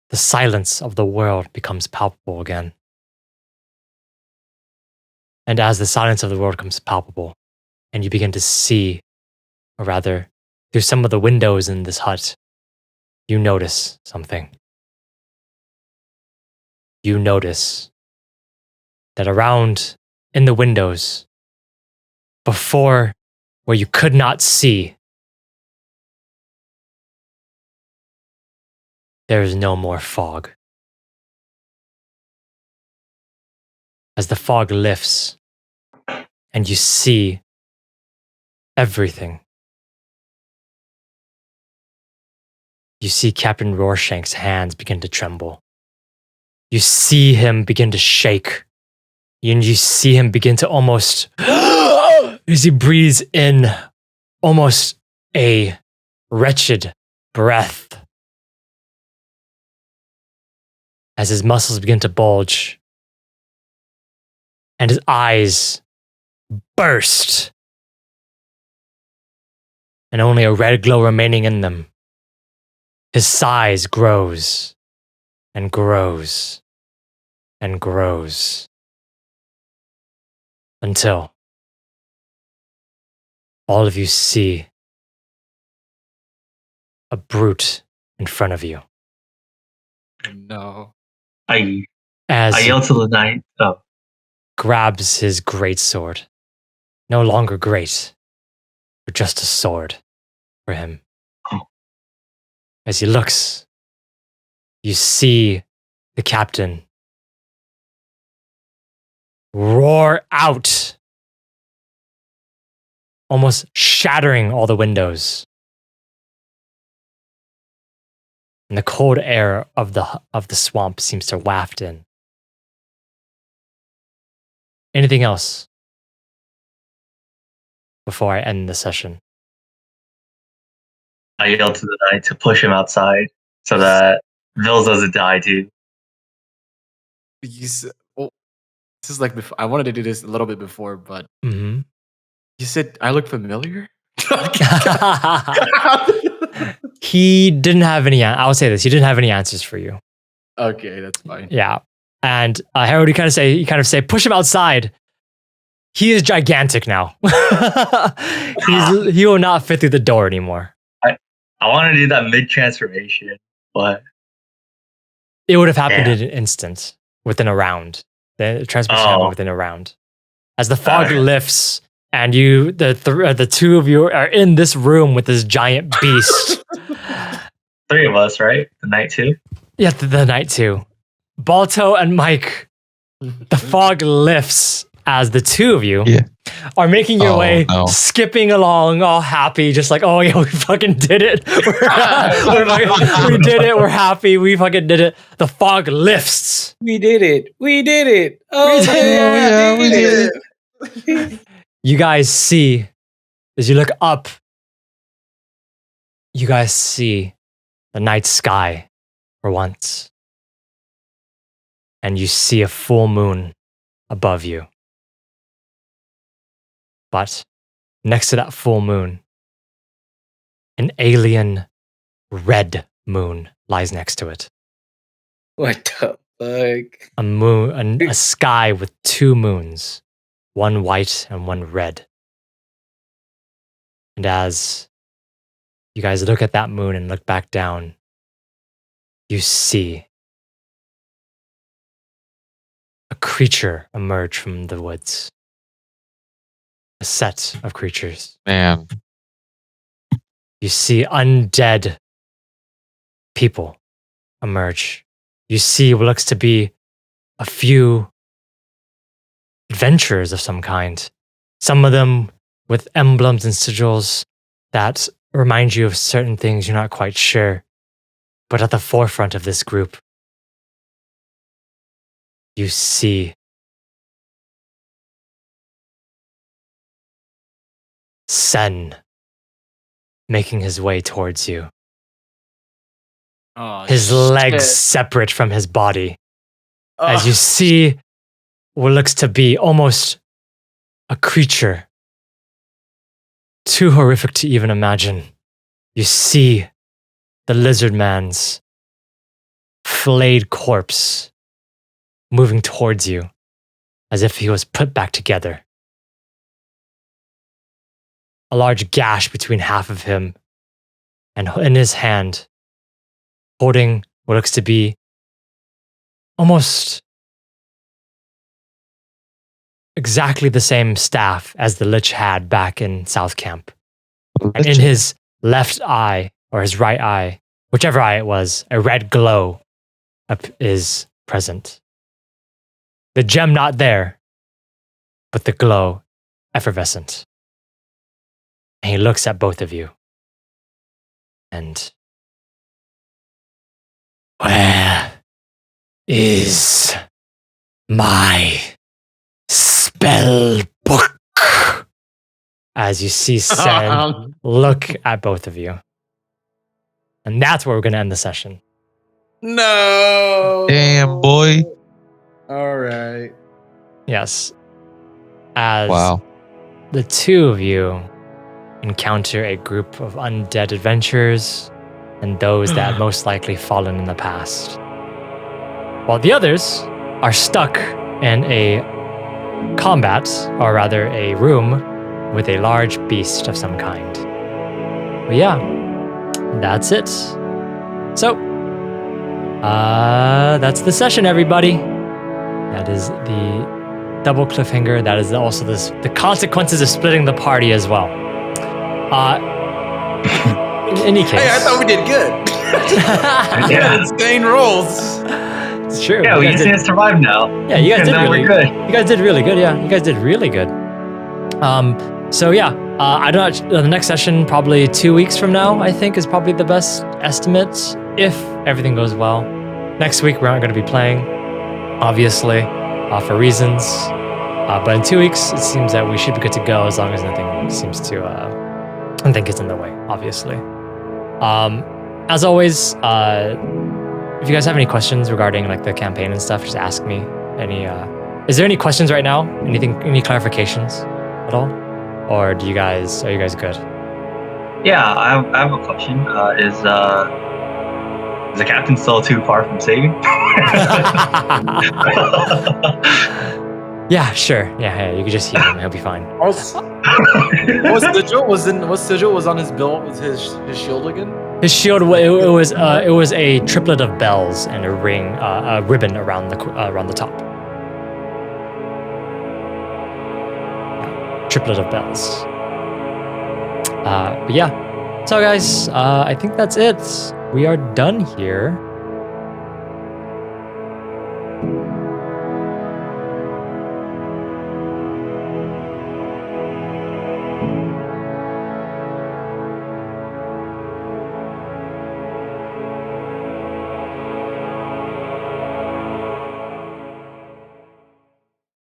The silence of the world becomes palpable again. And as the silence of the world becomes palpable, and you begin to see, or rather, through some of the windows in this hut, you notice something. You notice that around in the windows, before where you could not see, there is no more fog. As the fog lifts and you see everything, you see Captain Roarshank's hands begin to tremble. You see him begin to shake. And you see him begin to almost, as he breathes in almost a wretched breath. As his muscles begin to bulge and his eyes burst and only a red glow remaining in them. His size grows and grows and grows until all of you see a brute in front of you. No. I As yell to the knight. Oh, grabs his great sword. No longer great, but just a sword for him. Oh. As he looks, you see the captain roar out, almost shattering all the windows. And the cold air of the swamp seems to waft in. Anything else before I end the session? I yell to the knight to push him outside so that Vils doesn't die too. This is like before. I wanted to do this a little bit before, but you said I look familiar. He didn't have any. I'll say this: he didn't have any answers for you. Okay, that's fine. Yeah, and Herald, you kind of say, push him outside. He is gigantic now. He will not fit through the door anymore. I want to do that mid transformation, but it would have happened in an instant, within a round. The transmission happened within a round. As the fog lifts, and the two of you are in this room with this giant beast. 3 of us, right? The knight too? Yeah, the knight too. Baltoe and Mike, the fog lifts as the two of you are making your way, skipping along, all happy, just like, oh yeah, we fucking did it. We did it. We're happy. We fucking did it. The fog lifts. We did it. We did it. Oh, we did it. You guys see As you look up, you guys see the night sky for once. And you see a full moon above you. But next to that full moon, an alien red moon lies next to it. What the fuck? A moon, a sky with two moons, one white and one red. And as you guys look at that moon and look back down, you see a creature emerge from the woods. A set of creatures. Man. You see undead people emerge. You see what looks to be a few adventurers of some kind. Some of them with emblems and sigils that remind you of certain things you're not quite sure. But at the forefront of this group, you see Sen making his way towards you. Oh, His legs shit. separate from his body. As Oh, you see what looks to be almost a creature too horrific to even imagine. You see the lizard man's flayed corpse moving towards you as if he was put back together. A large gash between half of him, and in his hand, holding what looks to be almost exactly the same staff as the Lich had back in South Camp. And in his left eye, or his right eye, whichever eye it was, a red glow is present. The gem not there, but the glow effervescent. And he looks at both of you. And where is my spell book? As you see Sen look at both of you. And that's where we're going to end the session. no. Damn, boy. All right. Yes. As Wow. the two of you encounter a group of undead adventurers and those that had most likely fallen in the past. While the others are stuck in a combat, or rather a room, with a large beast of some kind. But yeah, that's it. So, that's the session, everybody. That is the double cliffhanger. That is also the consequences of splitting the party as well. In any case, Hey, I thought we did good. Yeah. Insane rolls. it's true. Yeah, You we guys just need to survive now. Yeah, you guys And did then really we're good. You guys did really good. Yeah, you guys did really good. So yeah, I don't know. The next session, probably 2 weeks from now, I think is probably the best estimate if everything goes well. Next week we aren't going to be playing, obviously, for reasons. But in 2 weeks, it seems that we should be good to go as long as nothing seems to, nothing gets in the way, obviously. As always, if you guys have any questions regarding like the campaign and stuff, just ask me. Is there any questions right now? Any clarifications at all? Or are you guys good? Yeah, I have a question. Is the captain still too far from saving? Yeah, sure. Yeah, you can just heal him. He'll be fine. What sigil was on his belt? Was his shield again? His shield, it was a triplet of bells and a ring, a ribbon around the top. Triplet of bells. But yeah. So guys, I think that's it. We are done here.